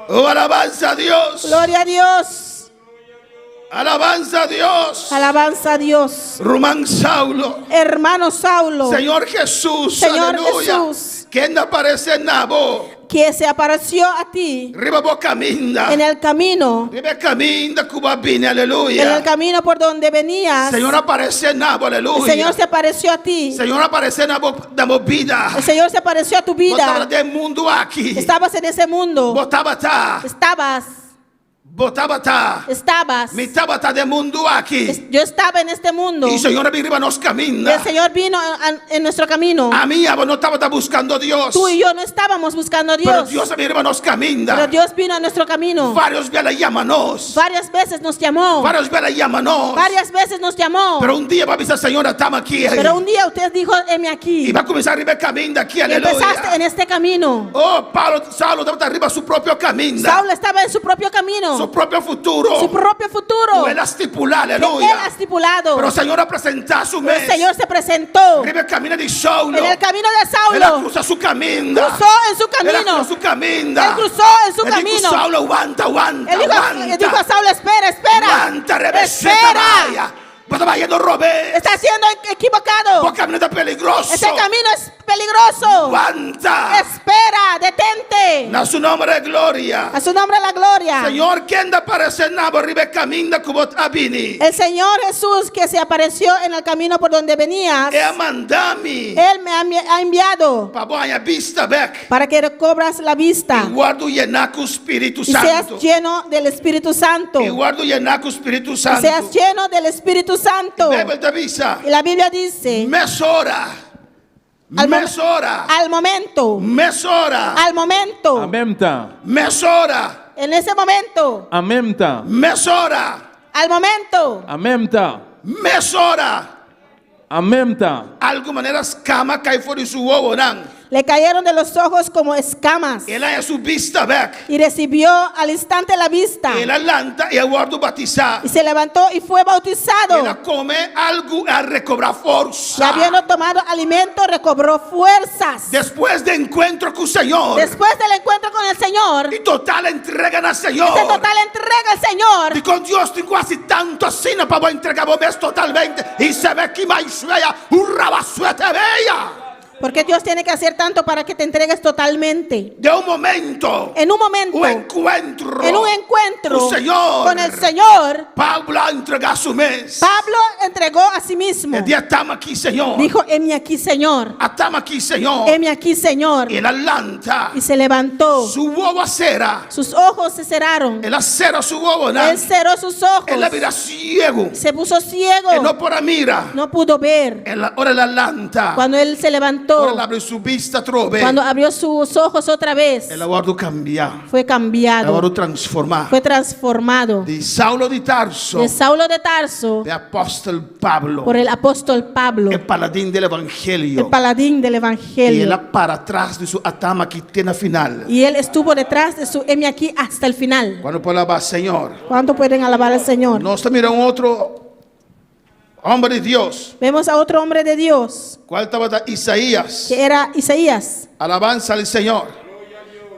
Oh, alabanza a Dios. Gloria a Dios. Alabanza a Dios. Alabanza a Dios. Román Saulo. Hermano Saulo, Señor Jesús. Señor Aleluya. Jesús, Que no aparece nabo. que se apareció a ti Riba boca minda. en el camino, Riba caminda cubabini. en el Aleluya. camino por donde venías. Señor aparece nabo. El Aleluya. Señor se apareció a ti. Señor aparece nabo damo vida. El Señor se apareció a tu Botaba vida. de mundo aquí. Estabas en ese mundo. Botaba ta. Estabas. Mi tabata de mundo aquí. Yo estaba en este mundo. Y Señor arriba nos Y camina. el Señor vino en nuestro camino. A mí no estaba buscando a Dios. Tú y yo no estábamos buscando a Pero Dios. Dios arriba nos camina. Pero Dios vino a nuestro camino. Varios veces llámanos. Varias veces nos llamó. Varios veces llámanos. Varias veces nos llamó. Pero un día va a decir, Señor, estamos aquí. Pero un día usted dijo, heme aquí. Y va a comenzar arriba el camino aquí. Y empezaste Aleluya. en este camino. Oh, Saulo estaba arriba su propio camino. Saulo estaba en su propio camino. Su propio futuro. Su propio futuro. Él ha estipulado. Que Él Aleluya. ha estipulado. Pero el Señor ha presentado su El mes. Señor se presentó Arriba el camino de Saulo. en el camino de Él Saulo. cruzó su camino. Cruzó en su Él camino. cruzó su camino. Él cruzó en su Él dijo, camino. Saulo, aguanta. Él dijo a Saulo, espera. Aguanta, reveseta, Espera. vaya. Vas vayendo Robert. Está siendo equivocado. Porque camino está peligroso. Ese camino es peligroso. Aguanta. Espera, detente. A su nombre de gloria. A su nombre la gloria. Señor, ¿quién da aparecer nabo arriba camino como abini? El Señor Jesús que se apareció en el camino por donde venías, E mandami. Él me ha enviado Pa boia vista back. para que recobras la vista Guardo llenaco Espíritu y seas Santo. lleno del Espíritu Santo. E guardo llenaco Espíritu Y Santo. seas lleno del Espíritu Santo. Bebe da visa. Y la Biblia dice, Mesora. Al mom- Mesora. al momento, Mesora. al momento, En même temps. Mesora. en ese momento, En même temps. Mesora. al momento, En même temps. Mesora. En même temps. Algo maneiras cama cai fora de su ovo, não? le cayeron de los ojos como escamas Ela é su vista back. y recibió al instante la vista Ela lanta e aguardo batizar. y se levantó y fue bautizado. Ela come algo a recobrar Y força. habiendo tomado alimento, recobró fuerzas. Depois do encontro com o Senhor. Después del encuentro con el Señor, E total entrega na Senhor. esta total entrega al Señor. E com Deus tem quase tanto assim para entregar o mês totalmente. E saber que mais veia o rabaçuete veia. Porque Dios tiene que hacer tanto para que te entregues totalmente. De um momento. En un momento, O encontro. en un encuentro O Señor. con el Señor, Pablo a entregar su mês. Pablo entregó a sí mismo. E dia estamos aqui, Senhor. Dijo, heme aquí, Señor. Estamos aqui, Senhor. Heme aquí, Señor. Ela lanta. Y se levantó. Su ovo a cera. Sus ojos se cerraron. Ela cera su ovo, não? Él cerró sus ojos. Ela vira ciego. Se puso ciego. E não por a mira. No pudo ver. Ora ela lanta. Cuando él se levantó, Ora ela abre su vista, trove. cuando abrió sus ojos otra vez, Ela guarda cambiar. fue Ela cambiado, guarda transformar. fue transformado. De Saulo de Tarso. De Saulo de Tarso De apóstolo Pablo. por el apóstol Pablo, El paladín del el evangelio. paladín del E evangelio. ela para atrás de su atama que tem na final. Y él estuvo detrás de su heme aquí hasta el final. Quando falava, Senhor, ¿Cuánto pueden alabar al Señor? nós também era outro homem de Deus. Vemos a otro hombre de Dios, Qual estava Isaías. que era Isaías. Alabanza al Señor.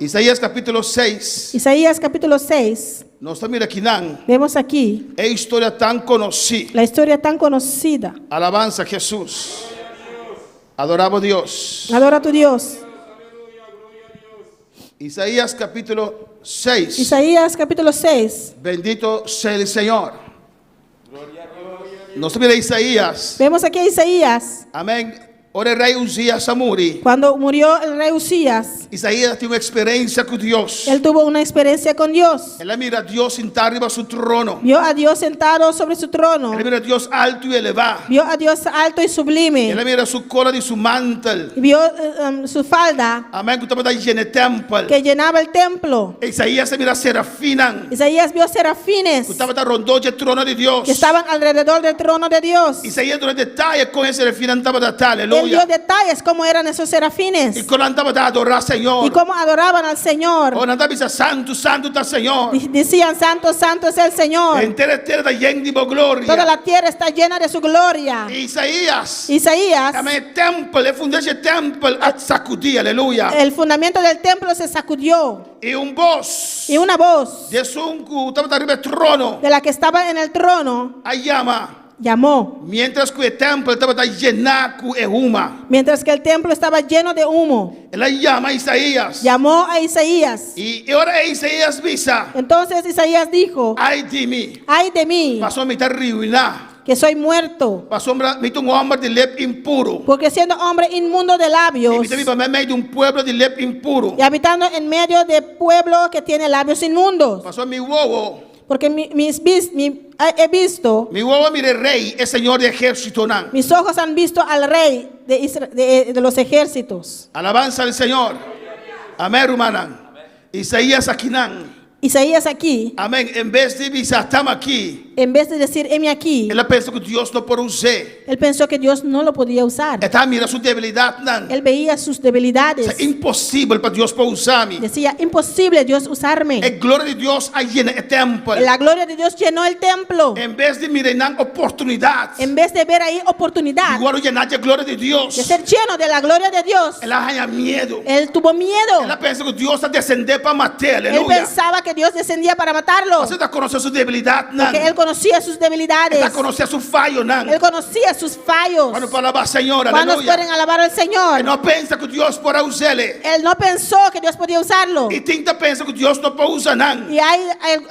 Isaías capítulo 6. Isaías capítulo 6. Nós estamos aqui, não. Vemos aquí É história tão conhecida. la historia tan conocida. Alabanza a Jesús. Adoramos a Dios. Adora a tu Dios. Isaías capítulo 6. Isaías capítulo 6. Bendito sea el Señor. Nós estamos em Isaías. Vemos aquí a Isaías. Amém. Ora, rei Uzias Samuri. Cuando murió el rey Usías, Isaías tem uma experiência com Deus. él tuvo una experiencia con Dios. Ela mira a Deus sentar arriba de su trono. Vio a Dios sentado sobre su trono. Ela mira a Deus alto e elevado. Vio a Dios alto y sublime. Ela mira su cola de su mantel. Y vio su falda Amém. Que estava da higiene temple. que llenaba el templo. Isaías mira serafina. Isaías vio serafines Que estava da rondou de trono de Deus. que estaban alrededor del trono de Dios. Isaías no detalhe com esse serafina estava da tal. Él Él dio aleluya. detalles cómo eran esos serafines Y cuando andaba a adorar, y Señor. cómo adoraban al Señor. O andaba dice, santo, santo está Señor. Decían, santo, santo es el Señor. Entera tierra está llena de gloria. Toda la tierra está llena de su gloria. Isaías. Isaías, Amém. Templo, ele fundou esse templo a sacudir, aleluia. el fundamento del templo se sacudió E voz y una voz de sunco estava arriba do trono. de la que estaba en el trono A llama. llamó, Mientras que o templo estava llenado de uma. mientras que el templo estaba lleno de humo. Ela llama a Isaías. Llamó a Isaías. E agora Isaías visa. Entonces Isaías dijo, Ai de mim. ay de mí, Passou a me estar ruinar. que soy muerto, Passou a me um homem de leve impuro. porque siendo hombre inmundo de E labios me viva no meio de povo de leve impuro. y habitando en medio de pueblo que tiene labios inmundos. Passou a me uou. Porque he visto, Me uou mire rei, é senhor de exército não. mis ojos han visto al rey de los ejércitos. Alabanza al Señor. Amén, hermana. Isaías aquí nan. Isaías aquí, Amén. En vez de visar, estamos aquí. en vez de decir, heme aquí, Él pensó que Dios no puede usar. él pensó que Dios no lo podía usar. Está mira su debilidad. Nan. Él veía sus debilidades. Es imposible para Dios poder usarme. Decía, imposible Dios usarme. La gloria de Dios ahí en el templo. La gloria de Dios llenó el templo. En vez de mirar nan oportunidad. En vez de ver ahí oportunidad Igual llenar de gloria de Dios. de ser lleno de la gloria de Dios, Él haya miedo. él tuvo miedo. Él piensa que Dios está descendiendo para matar. Él Aleluya. pensaba que Dios descendía para matarlo, Usted está conociendo su debilidad. Nan. porque él conocía sus debilidades. Está conociendo su fallo. Nan. Él conocía sus fallos. Cuando palabra Señor. ¿Cuántos Aleluya. pueden alabar al Señor? Él no piensa que Dios podrá usarle. Él no pensó que Dios podía usarlo. Y tinta piensa que Dios no puede usar nan. Y hay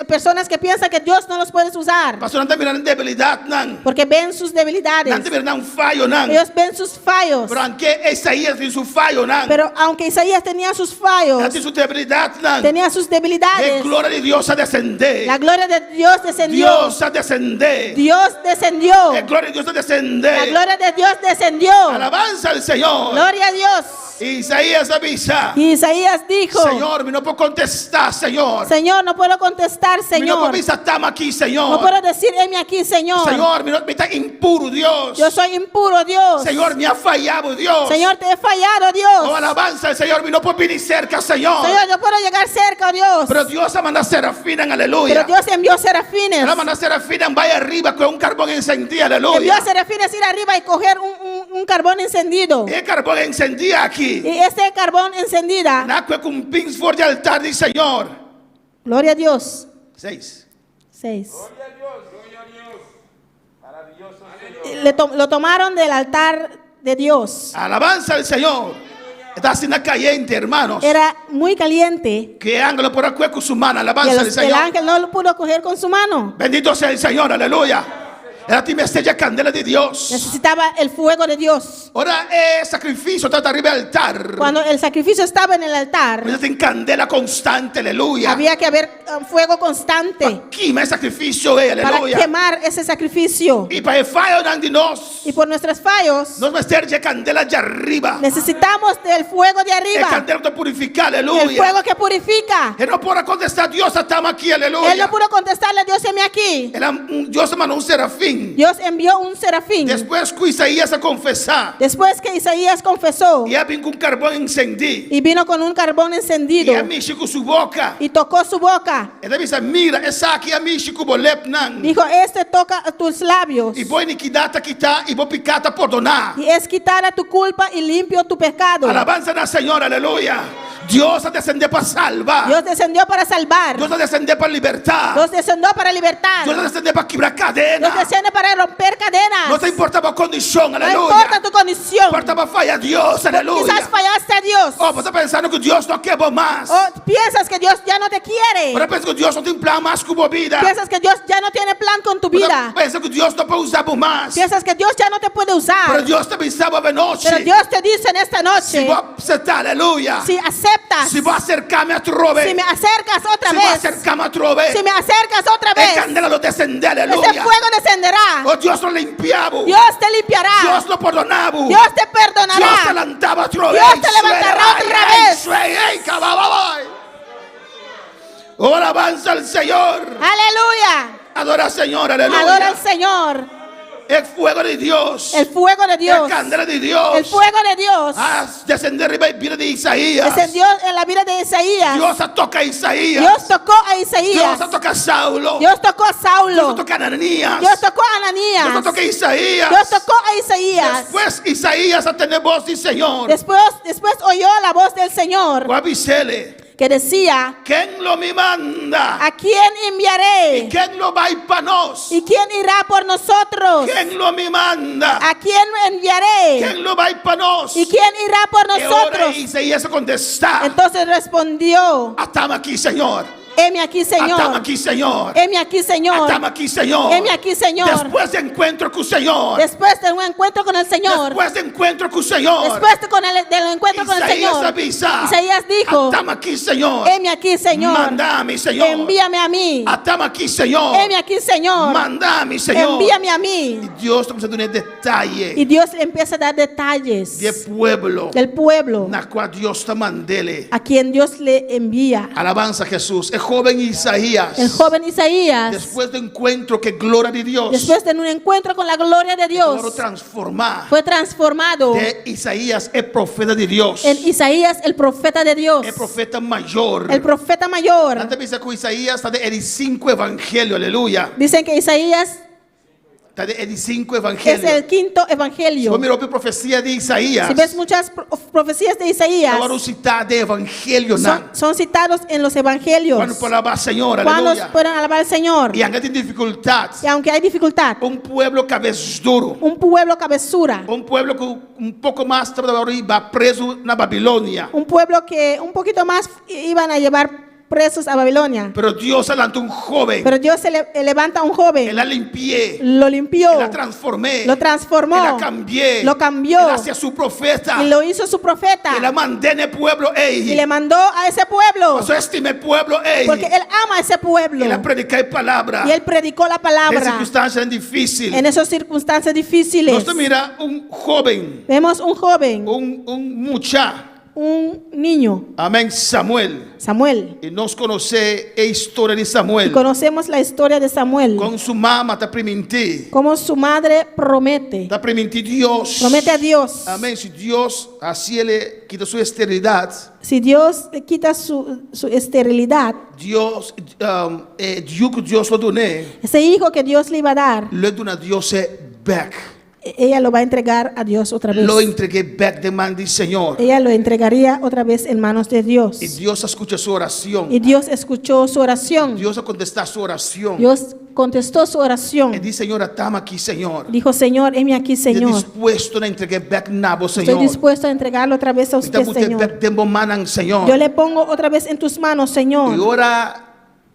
personas que piensan que Dios no los puede usar Pastor, no te miran debilidad nan. porque ven sus debilidades. No te miran fallo nan. Ellos ven sus fallos. Pero aunque Isaías tiene su fallo nan. Pero aunque Isaías tenía sus Él fallos, tiene su debilidad nan. tenía sus La debilidades, gloria de Dios a descender. la gloria de Dios descendió. Dios a descender. Dios descendió. La gloria de Dios a La descender. gloria de Dios descendió. Alabanza al Señor. Gloria a Dios. Isaías avisa. Y Isaías dijo, Señor, no puedo contestar, Señor. Señor, no puedo contestar, No puedo Señor. avisar, estamos aquí, Señor. No puedo decir, heme aquí, Señor. Señor, me está impuro, Dios. Yo soy impuro, Dios. Señor, me ha fallado, Dios. Señor, te he fallado, Oh, Dios. alabanza al Señor, no puedo venir cerca, Señor. Señor, no puedo llegar cerca, Dios. Pero Dios ha mandado serafina, aleluya. Pero Dios envió serafines. Él ha mandado serafina, vaya arriba con un carbón encendido, Envió aleluya. serafines ir arriba y coger un carbón encendido. El carbón encendido aquí. Y ese carbón encendida, Naco con un pin fuerte de altar del Señor. gloria a Dios. 6. 6. Lo tomaron del altar de Dios. Alabanza al Señor. Está así caliente, hermanos. Era muy caliente Que ángel por aquí con su mano. y Alabanza al el Señor. ángel no lo pudo coger con su mano. Bendito sea el Señor, aleluya. Era ti me estella candela de Dios. Necesitaba el fuego de Dios. Ahora sacrificio está arriba del altar. Cuando el sacrificio estaba en el altar, Necesitan candela constante, aleluya. había que haber fuego constante Quema el sacrificio, para aleluya. quemar ese sacrificio. Y para el fallo de nos. Y por nuestros fallos, Nos va a ser ya candela de arriba. necesitamos del fuego de El arriba. candela te purifica, El aleluya. fuego que purifica. Él no puede contestar, Dios estamos aquí, aleluya. Él no pudo contestarle a Dios, heme aquí. Dios mandó un serafín. Dios envió un serafín. Después que Isaías a confesar. Después que Isaías confesó Y ya vino con carbón encendido. y vino con un carbón Y encendido a mí con su boca. y tocó su boca, Y él dice, mira, esa aquí a mí con bolepnan. dijo, este toca a tus labios Y voy iniquidad quitar y voy picata perdonar. y es quitar a tu culpa y limpio tu pecado. Alabanza al Señor, aleluya. Dios ha descendido para salvar. Dios descendió para salvar. Dios ha descendido para libertar. Dios descendió para libertar. Dios ha descendido para quebrar Dios cadenas. desciende para romper cadenas. No te importaba condición, No aleluya. importa tu condición. Importaba falla Dios, aleluya. Quizás fallaste a Dios. Oh, pues está pensando que Dios no quiere más. O piensas que Dios ya no te quiere. Pero piensa que Dios no tiene plan más como vida. Piensas que Dios ya no tiene plan con tu vida. Piensa que Dios no puede usar más. Piensas que Dios ya no te puede Pero usar. Dios te pensaba de noche. Pero Dios te dice en esta Si noche, voy a aceptar, aleluya. si aceptas, Si voy a acercarme a tu robe. si me acercas otra Si voy a vez, acercarme a tu robe. si me acercas otra El vez, candela lo descenderá, ese aleluya. fuego descenderá. Oh, Dios lo limpiaba. Dios te limpiará. Dios lo perdonaba. Dios te Dios te perdonará. levantaba otra vez. Dios te levantará otra vez. Ahora avanza el Señor. Aleluya. Adora al Señor, aleluya. Adora al Señor. El fuego de Dios. El fuego de La Dios. candela de Dios. El fuego de Dios. Descendió arriba en vida de Isaías. Descendió en la vida de Isaías. Dios toca a Isaías. Dios tocó a Isaías. Dios toca a Saulo. Dios tocó a Saulo. Dios toca a Ananías. Dios tocó a Dios Ananías. toca a Isaías. Dios tocó a Isaías. Después Isaías a tener voz del Señor. Después oyó la voz del Señor que decía: ¿quién lo me manda? ¿a quién enviaré? ¿Quién lo va a ir para nos? ¿Y quién irá por nosotros? ¿Quién lo me manda? ¿A quién enviaré? ¿Quién lo va a ir para nos? ¿Y quién irá por Y ahora nosotros? Isaías contesta: Entonces respondió: estamos aquí, Señor. heme aquí, Señor. Estamos aquí, Señor. Heme aquí, Señor. Estamos aquí, Señor. Heme aquí, Señor. Después de encuentro con el Señor. Después de un encuentro con el Señor. Después de encuentro con el Señor. Después del encuentro con el Señor. Avisa: Isaías dijo: estamos aquí, Señor. heme aquí, Señor. Mándame, Señor. Envíame a mí. Estamos aquí, Señor. Heme aquí, Señor. Mándame, Señor. Envíame a mí. Y Dios está empezando a dar detalles Y Dios le empieza a dar detalles del pueblo del pueblo na cual Dios está mandele. a quien Dios le envía. Alabanza a Jesús. El joven Isaías. El joven Isaías, Después de encuentro que gloria de Dios. después de un encuentro con la gloria de Dios, fue transformado de Isaías, el profeta de Dios. en Isaías, el profeta de Dios, El profeta mayor. el profeta mayor. Antes dice que Isaías está de el 5 evangelio, aleluya. Dicen que Isaías Está de el 5 es evangelio. el quinto Si evangelio. vos miras la profecía de Isaías, Si ves muchas profecías de Isaías, ahora citar de evangelio, son citados en los evangelios. cuando palabra Señor, Cuando aleluya. pueden alabar al Señor. Y aunque tiene dificultad, Y aunque hay dificultad, un pueblo cabeza duro, un pueblo cabezura, un pueblo que un poco más va preso en Babilonia. un pueblo que un poquito más iban a llevar presos a Babilonia. Pero Dios adelantó un joven. Pero Dios levanta a un joven, Él la limpié. lo limpió, La transformé. lo transformó, La cambié. lo cambió, Él hacía su profeta. y lo hizo su profeta, Y la mandé en el pueblo. y le mandó a ese pueblo, Pasó este pueblo. porque él ama a ese pueblo, Y la prediqué palabra. y él predicó la En palabra circunstancias difíciles. en esas circunstancias difíciles. Nosotros mira un joven. Vemos un joven, Un muchacho. un niño, Amén. Samuel. Samuel, Y nos conoce la historia de y Samuel. conocemos la historia de Samuel, Con su mamá te promete. como su madre promete Te promete Dios. a Dios. Amén. Si Dios así le quita su esterilidad, Si Dios le quita su esterilidad, Dios, Dios que Dios lo doné, ese hijo que Dios le iba a dar, le dona a Dios back. ella lo va a entregar a Dios otra vez. Lo entregué back de mano del Señor. Ella lo entregaría otra vez en manos de Dios. Y Dios escucha su oración. Y Dios escuchó su oración. Dios contesta su oración. Dios contestó su Y oración. dice, Señor, estamos aquí, Señor. Dijo: Señor, heme aquí, Estoy Señor. dispuesto a entregar back nabo, Estoy Señor. dispuesto a entregarlo otra vez a usted, Estamos Señor. back de manan, Señor. Yo le pongo otra vez en tus manos, Y Señor. ahora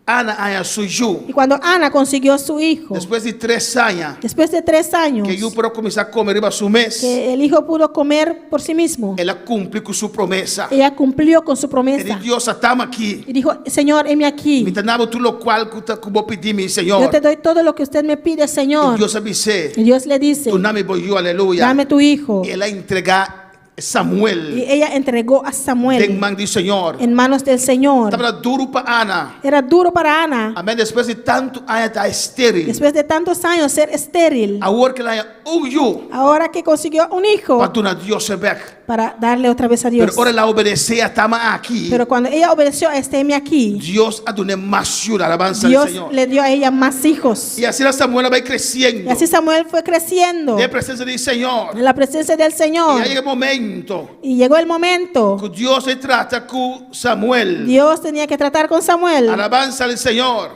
Ana haya su hijo. Y cuando Ana consiguió su hijo, Después de 3 años, después de 3 años, que yo puedo comenzar a comer iba su mes, que el hijo pudo comer por sí mismo, ella cumplió con su promesa. ella cumplió con su Y promesa. Dios, estamos aquí. Y dijo: Señor, heme aquí. Me tenabo tú lo cual que vos pedí, Yo Señor. te doy todo lo que usted me pide, Y Señor. Dios avise. Y Dios le dice: Tu nombre voy yo, aleluya. dame tu hijo. Y él entrega Y Samuel ella entregó a en Samuel manos del Señor. en manos del Señor. Estaba duro para Ana. Era duro para Ana, Amén. Después de tanto años está estéril. después de tantos años ser estéril. Ahora que la huyó, Ahora que consiguió un hijo, para tu Dios se ve. para darle otra vez a Dios. Pero ahora la obedecía, estamos aquí. Pero cuando ella obedeció a heme aquí, Dios ha dado más ayuda, alabanza al Dios Señor. le dio a ella más hijos. Y así la Samuel va Y creciendo. así Samuel fue creciendo De presencia del Señor. en la presencia del Y Señor. ya llega el momento Y llegó el momento, que Dios se trata con Samuel. Dios tenía que tratar con Samuel. Alabanza al Señor.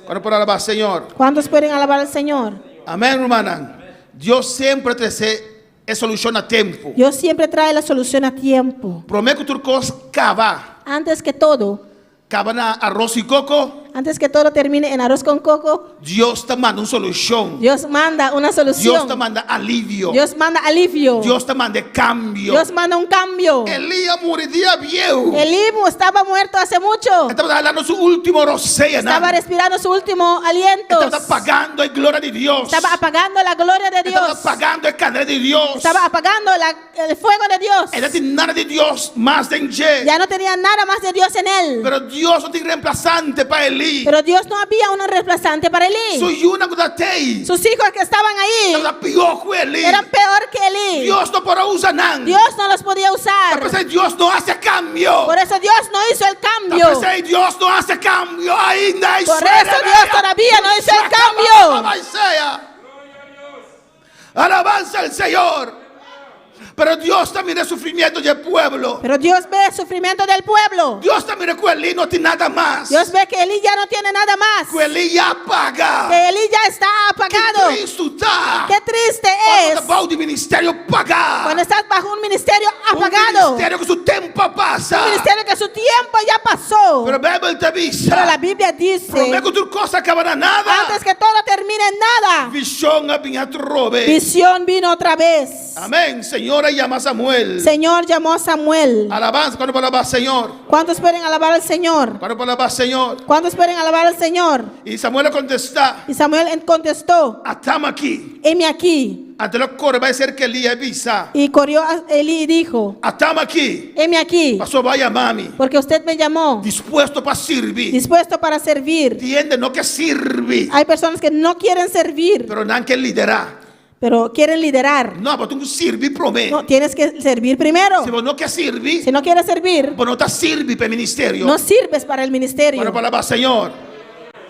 ¿Cuándo puedo alabar al Señor? ¿Cuántos pueden alabar al Señor? Amén, hermana. Dios siempre trae solución a tiempo. Dios siempre trae la solución a tiempo. Prometo que tu cosa cava. Antes que todo, Cava na arroz y coco. antes que todo termine en arroz con coco, Dios te manda una solución. Dios manda una Dios te solución. manda alivio. Dios manda alivio. Dios te manda cambio. Dios manda un cambio. Elías moriría viejo. Elimo estaba muerto hace mucho. Estaba hablando su último roceo. Estaba respirando su último aliento. Estaba apagando la gloria de Dios. Estaba apagando la gloria de Estaba Dios. apagando el candela de Dios. Estaba apagando el fuego de Dios. Él no tiene nada de Dios más de en Ya no tenía nada más de Dios en él. Pero Dios no tiene reemplazante para Elías. Eli. Pero Dios no había un reemplazante para So Elí. yun ang datay. Sus hijos que estaban ahí Ang piyo ko Eli. eran peor que Elí. Dios no para usanan. Dios no los podía usar. Kasi Dios no hace cambio. Por eso Dios no hizo el cambio. Kasi Dios no hace cambio. Ainda Por eso Dios todavía no hizo el cambio. Alabanza al Señor. Pero Dios también es sufrimiento del pueblo. Pero Dios ve el sufrimiento del pueblo. Dios también que Eli no tiene nada más. Dios ve que Elí ya no tiene nada más. Que Eli ya paga. Que Elí ya está apagado. Que triste está. Qué triste es Cuando el ministerio paga. cuando estás bajo un ministerio Un apagado. ministerio que su tiempo pasa. Un ministerio que su tiempo ya pasó. Pero la Biblia te avisa. Pero la Biblia dice, Prometo que tu cosa acabará nada. antes que todo termine en nada, Visión a bien atrobe. visión vino otra vez. Amén. Señora llama a Samuel. Señor llamó a Samuel. Alabanza. ¿Cuándo para alabar al Señor? ¿Cuántos pueden alabar al Señor? ¿Cuándo para alabar al Señor? ¿Cuántos pueden alabar al Señor? Y Samuel le contesta. Y Samuel contestó, Atama aquí. heme aquí. Ante lo corre va a ser que Elías avisa. Y corrió a Elí y dijo, Atama aquí. heme aquí, Pasó vaya mami. porque usted me llamó, Dispuesto para servir. dispuesto para servir. Entiende, no que sirve. Hay personas que no quieren servir, Pero no que liderar. pero quieren liderar. No, pero tú sirve promete. No, tienes que servir primero. Si vos no que sirve, Si no quieres servir, vos no te sirve para el ministerio. no sirves para el ministerio. Bueno, para alabar al Señor.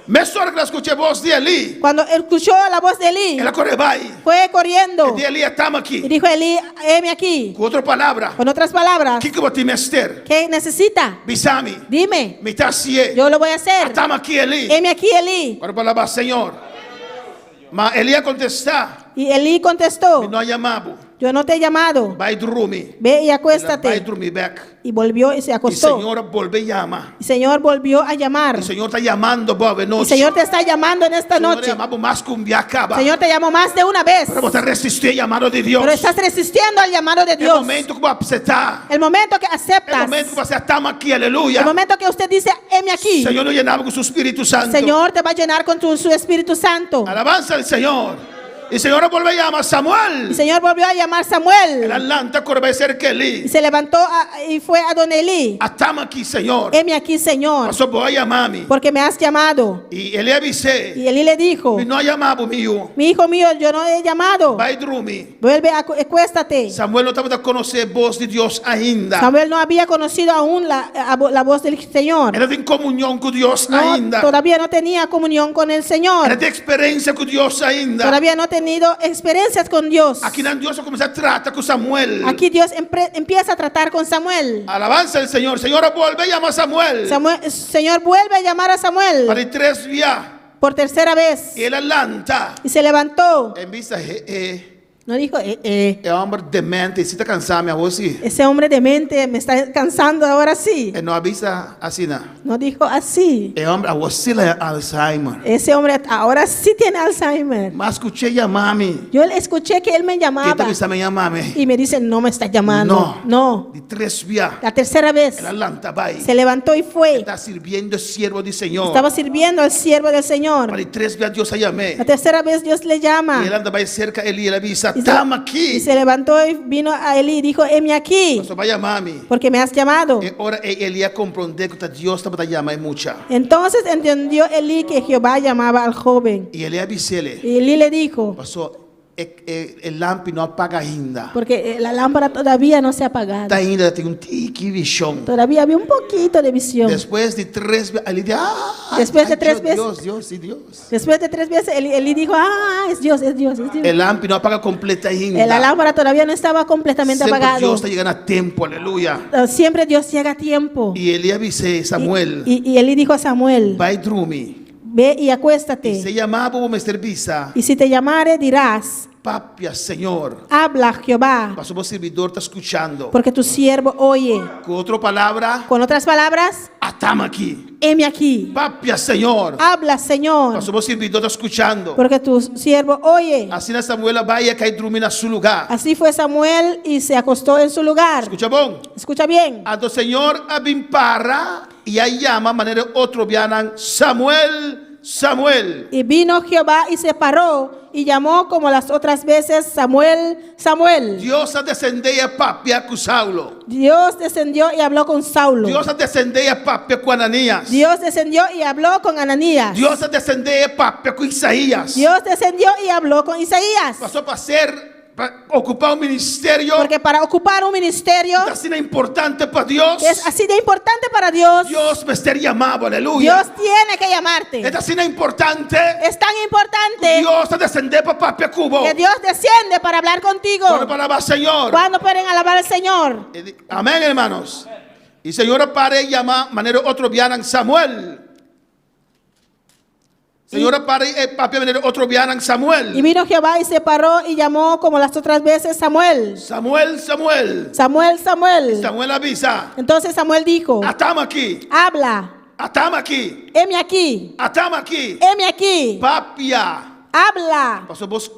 Me suena que la escuché voz de Elí. Cuando escuchó la voz de Elí, Él corre va ahí. fue corriendo De Elí estamos y aquí. dijo Elí, heme aquí. Con otra palabra. Con otras palabras, ¿Qué que vos tienes Esther? ¿qué necesita? Bisami. Dime, Me está así. yo lo voy a hacer. Estamos aquí Elí. Heme aquí, Elí. Bueno, para alabar al Señor. Ma Elías contesta. Y Elí contestó, No llamado. yo no te he llamado. Va a dormir. Ve y Va a acuéstate. dormir back. Y volvió y se Y acostó. Señor vuelve y llama. Y Señor volvió a llamar. El Señor está llamando por Y noche. Señor te está llamando en esta Señor noche. llamamos más que un día acaba. Señor te llamó más de una vez. Pero vos te resistís al llamado de Dios. Pero estás resistiendo al llamado de El Dios. momento que vas a aceptar. El momento que El aceptas. momento que vas a estar aquí, aleluya. El momento que usted dice, heme aquí. Señor lo llenaba con su Espíritu Santo. Señor te va a llenar con su Espíritu Santo. Alabanza al Señor. Y el Señor vuelve a llamar a Y Samuel. Señor volvió a llamar a El Samuel. atlanta corre a ser que Y Elí. se levantó y fue a don Elí. Estamos aquí, Señor. Heme aquí, Señor, Pasó voy a llamarme. porque me has llamado. Y Elí avisé. Y Elí le dijo, Y no ha llamado mío. mi hijo mío, yo no he llamado. Va a dormir. Vuelve, acuéstate. Samuel no estaba a conocer voz de Dios ainda. Samuel no había conocido aún la voz del Señor. Era de comunión con Dios No, ainda. todavía no tenía comunión con el Era Señor. de experiencia con Dios ainda. Todavía no ha tenido experiencias con Dios. Aquí no Dios comienza a tratar con Samuel. Aquí Dios empieza a tratar con Samuel. Alabanza al Señor. Señor vuelve y llama a Samuel. Señor vuelve a llamar a Samuel Para 3 días. por tercera vez. Y él atlanta. Y se levantó. En vista, No dijo, el hombre demente. Si está cansado, mi abuelo, sí. ese hombre demente me está cansando ahora sí. No avisa así, nada. No dijo así. El hombre, abuelo, sí le Alzheimer. Ese hombre ahora sí tiene Alzheimer. Más escuché llamarme. Yo escuché que él me ¿Qué te llamaba avisa me llamarme? y me dice, no me está llamando. No. De 3 días. La tercera vez El atlanta va ahí. se levantó y fue. Está sirviendo siervo del Señor. Estaba sirviendo al siervo del Señor. Para 3 días Dios a llamé. La tercera vez Dios le llama. Y él anda va cerca él y él avisa, Y estamos aquí. se levantó y vino a Elí y dijo, heme aquí, Pasó vaya mami. porque me has llamado. Ahora Elías comprende que Dios está para llamar mucha. Entonces entendió Elí que Jehová llamaba al joven. Y Elías avisele. Y Elí le dijo, Pasó el lampi no apaga ainda. porque la lámpara todavía no se ha apagado. Está ainda tem tiki visión. Todavía había un poquito de visión. Después de 3 veces, él dice, Después de 3 veces. Dios. Después de 3 veces Elí dijo, es Dios. El lampi no apaga completa ainda. La lámpara todavía no estaba completamente Siempre apagado. Dios está llegando a tiempo, aleluya. Siempre Dios llega a tiempo. Y Elías avise Samuel, Y Elí dijo a Samuel, vai dormir. ve y Y se acuéstate. llamaba o Mr. Bisa, Y si te llamare dirás, papia, Señor. habla Jehová, Pasó o servidor está escuchando. porque tu siervo oye. Con otra palabra, Con otras palabras, atama aquí. heme aquí. Papia, Señor. Habla, Señor, Pasó o servidor está escuchando. porque tu siervo oye. Así na Samuel vai a cair dormir na su lugar. Así fue Samuel y se acostó en su lugar. Escucha bom. Escucha bien. Ando Señor abimpara y aí llama manera otro vianan Samuel, Samuel. Y vino Jehová y se paró y llamó como las otras veces, Samuel, Samuel. Dios descendeu papia com Saulo. Dios descendió y habló con Saulo. Dios descendeu papia com Ananias. Dios descendió y habló con Ananías. Dios descendeu papia com Isaías. Dios descendió y habló con Isaías. Passou para ocupar un ministerio Porque para ocupar un ministerio que así de importante para Dios. que es así de importante para Dios, Dios me está llamando, aleluya. Dios tiene que llamarte. Es así de importante. Es tan importante Dios descende para papia cubo. que Dios desciende para hablar contigo. Cuando para Señor. ¿Cuándo pueden alabar al Señor? Amén, hermanos. Y Señor pare llama manera otro vianan Samuel. Señora pare papi manera otro vianan Y Samuel. vino Jehová y se paró y llamó como las otras veces, Samuel. Samuel, Samuel. Samuel, Samuel. Samuel avisa. Entonces Samuel dijo, Atama aquí. habla, Atama aquí. heme aquí, Atama aquí. heme aquí, Papia. habla, Pastor vos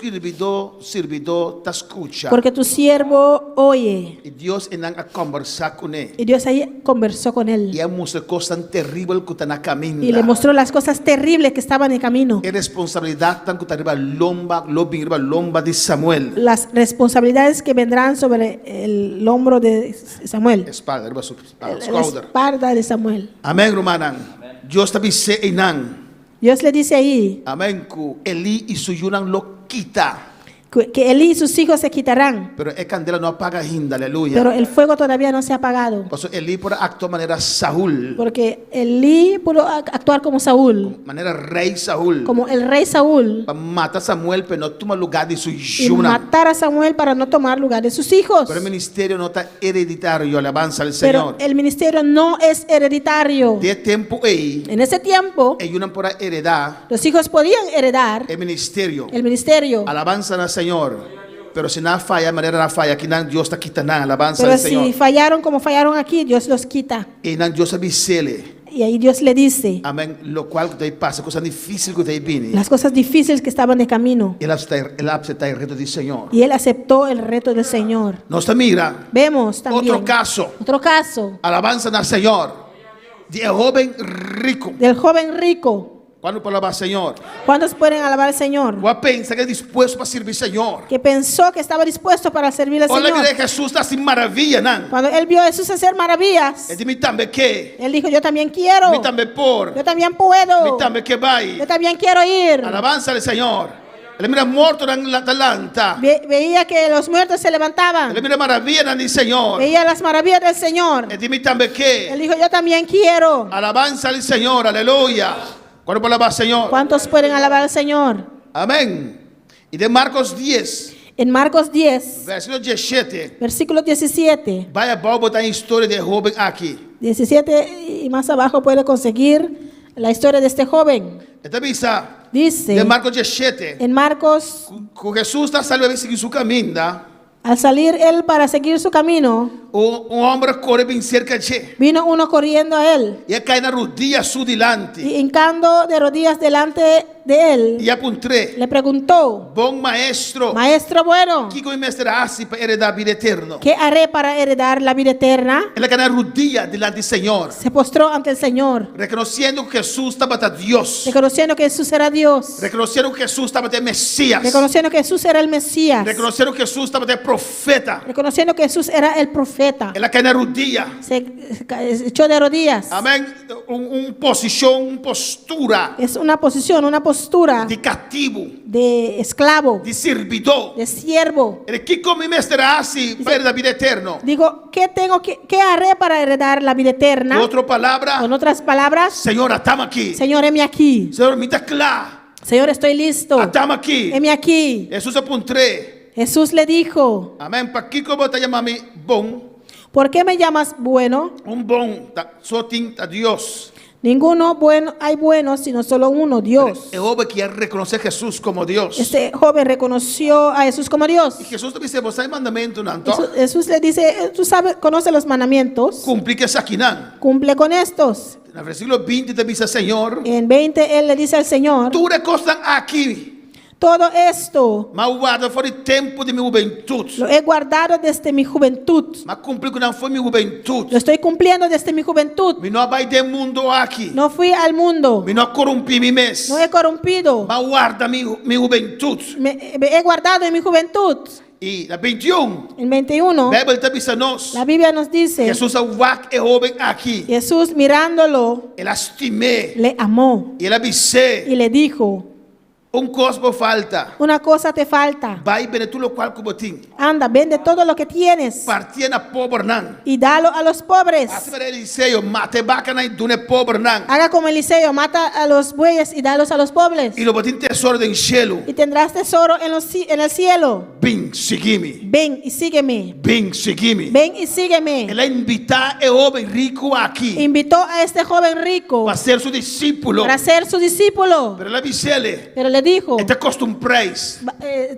servidor te escucha. porque tu siervo oye. Y Dios en a conversar con él. Y Dios ahí conversó con Y él él mostró cosas terribles que están a camino. y le mostró las cosas terribles que estaban en camino, Es responsabilidad tan que está arriba lomba de Samuel. las responsabilidades que vendrán sobre el hombro de Samuel, Espada, arriba su la shoulder. espalda de Samuel. Amén, hermana. Dios te dice enan. Dios le dice ahí Amén. Que Elí y su yunan lo quita. que Elí y sus hijos se quitarán, Pero el candela no apaga hinda, aleluya. pero el fuego todavía no se ha apagado, Por eso Elí por actuar manera Saúl. porque Elí pudo actuar como Saúl, Manera rey Saúl. como el rey Saúl, Para matar a Samuel, pero no toma lugar de su y yunan. matar a Samuel para no tomar lugar de sus hijos. Pero el ministerio no está hereditario, alabanza al Pero Señor. el ministerio no es hereditario. De tiempo ahí, En ese tiempo, ellos no podrán heredar los hijos podían heredar el ministerio. el ministerio, Alabanza al Señor. Pero si nada falla, manera nada falla, aquí Dios está quitando alabanza pero al si Señor. fallaron como fallaron aquí, Dios los quita. Y Dios avisele. Y ahí Dios le dice Amén. Lo cual que te pasa, cosa difícil que te viene. las cosas difíciles que estaban de camino. Él acepta el reto del Señor. Y él aceptó el reto del Señor. No está mira. Vemos también Otro caso. otro caso Alabanza al Señor. De joven rico. del joven rico. Cuando palabra Señor. ¿Cuántos pueden alabar al Señor? O a pensa que es dispuesto para servir al Señor. Que pensó que estaba dispuesto para servir al Olha Señor. que Jesús está sin maravilla, ¿no? Cuando él vio a Jesús hacer maravillas, Él dice, me también que. él dijo, yo también quiero, Me también por. yo también puedo, Me también que va. yo también quiero ir. Alabanza al Señor. Él mira muerto en la Atalanta. Veía que los muertos se levantaban, Él mira maravilla en el Señor. veía las maravillas del Señor. Él dice, me también que. Él dijo, yo también quiero. Alabanza al Señor, aleluya. ¿Cuándo palabra Señor? ¿Cuántos pueden alabar al Señor? Amén. Y de Marcos 10, En Marcos 10, versículo 17. versículo 17, Vaya a botar a historia de joven aquí. 17 y más abajo puede conseguir la historia de este joven. Esta visa Dice de Marcos 17. en Marcos, Que Jesús está saliendo a seguir su camino. al salir él para seguir su camino, Un hombre corre bien cerca de él. vino uno corriendo a él Y él cae en la rodilla su delante. y hincando de rodillas delante de él, Y apunté. le preguntó, Bom maestro. maestro bueno, ¿Qué maestro hace para heredar vida eterna? ¿qué haré para heredar la vida eterna? Él cae en la rodilla delante del Señor. Se postró ante el Señor, Reconociendo que Jesús estaba a Dios. reconociendo que Jesús era Dios, Reconociendo que Jesús estaba de Mesías. reconociendo que Jesús era el Mesías, Reconociendo que Jesús estaba de profeta. reconociendo que Jesús era el profeta. Él cae en la rodilla. Se echó de rodillas. Amén. Posición, postura Es una posición, una postura de cativo, de esclavo, de servidor. de siervo. Ele que como mestre hace para heredar vida eterna. Digo, ¿qué haré para heredar la vida En eterna? otra palabra, Con otras palabras, Señor, estamos aquí. Señor, heme aquí. Señor, me está claro. Señor, estoy listo. Estamos aquí. Heme aquí. Jesús apunté. Jesús le dijo, Amén. Para que como te llamas bom, ¿por qué me llamas bueno? bom, só tem a Dios. Ninguno bueno hay bueno, sino solo uno, Dios. Es obvio que él reconoce a Jesús como Dios. Este joven reconoció a Jesús como Dios. Y Jesús te dice, vos hay mandamiento, ¿no? Jesús le dice, tú sabes, conoce los mandamientos, Cumplir que es aquí, ¿no? cumple con estos. En el versículo 20 te dice, Señor, En 20 él le dice al Señor, tú recostas aquí. Todo esto Mas guarda foi o tempo de minha juventude. lo he guardado desde mi juventud. Mas cumpri que não foi minha juventude. Lo estoy cumpliendo desde mi juventud. Me não vai de mundo aqui. No fui al mundo. Me não corrompi mi mes. No he corrompido. Mas guarda minha juventude. Me he guardado en mi juventud. E na 21, En 21, a Bíblia está dizendo nós. la Biblia nos dice, Jesus é jovem aqui. Jesús mirándolo, Ele estimé. le amó E ele avisou. y le dijo, Cosmo falta. una cosa te falta. Vai vender tudo o qual que botim. Anda, vende todo lo que tienes Partia na pobre não. y dalo a los pobres. Assim para Eliseu, mate vaca na dune pobre não. Haga como Eliseo, mata a los bueyes y dalos a los pobres. E lo botim tesouro em cielo. Y tendrás tesoro en el cielo. Vem, segui-me. Ven y sígueme. Vem, segui-me. Ven y sígueme. Ele invitar o homem rico aqui Invitó a este joven rico para ser seu discípulo. para ser su discípulo. Pero ele avisou-lhe, Pero le dijo, te custa preço.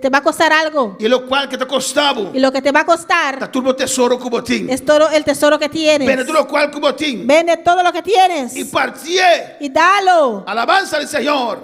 te va a costar algo. E lo qual que te costava, Y lo que te va a costar tá tudo tesouro que botim. es todo el tesoro que tienes. Vende tudo o qual que botim. Vende todo lo que tienes E partia. y dalo. Alabança ao Senhor.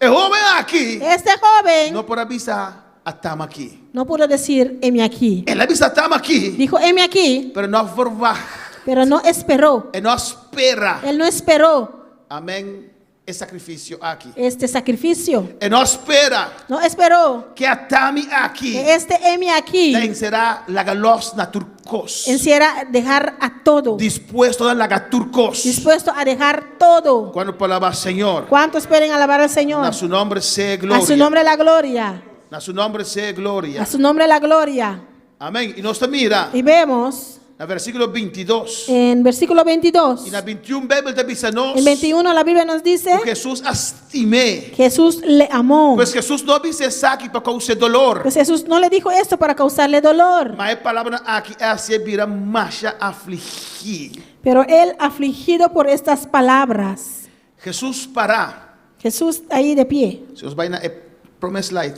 O homem aqui Este joven não pode avisar a tama aqui. no pudo decir, heme aquí. Ele avisa a tama aqui, Dijo, heme aquí, pero não forvar. pero no esperó. E não espera. Él no esperó Amém. É sacrifício aqui. este sacrificio. E não espera No esperó que a tame aqui que este heme aquí será lagalos na turcos. hiciera dejar a todo. Dispuesto a lagar turcos. Dispuesto a dejar todo. Quando falava Senhor, ¿Cuántos pueden alabar al Señor? a su nombre sea A gloria. su nombre la gloria. A su nombre sea A gloria. su nombre la gloria. Amém. E nós mira Y vemos no versículo 22 en versículo 22. e na 21 Bíblia está dizendo En 21 la Biblia nos dice, que Jesus estimé. Jesús le amó. Pois Jesus não disse aqui para causar dolor. Pues Jesús no le dijo esto para causarle dolor, Mas a palavra aqui é assim vira marcha afligir. pero él afligido por estas palabras. Jesus para. Jesús ahí de pie. Se os vai na promise slide.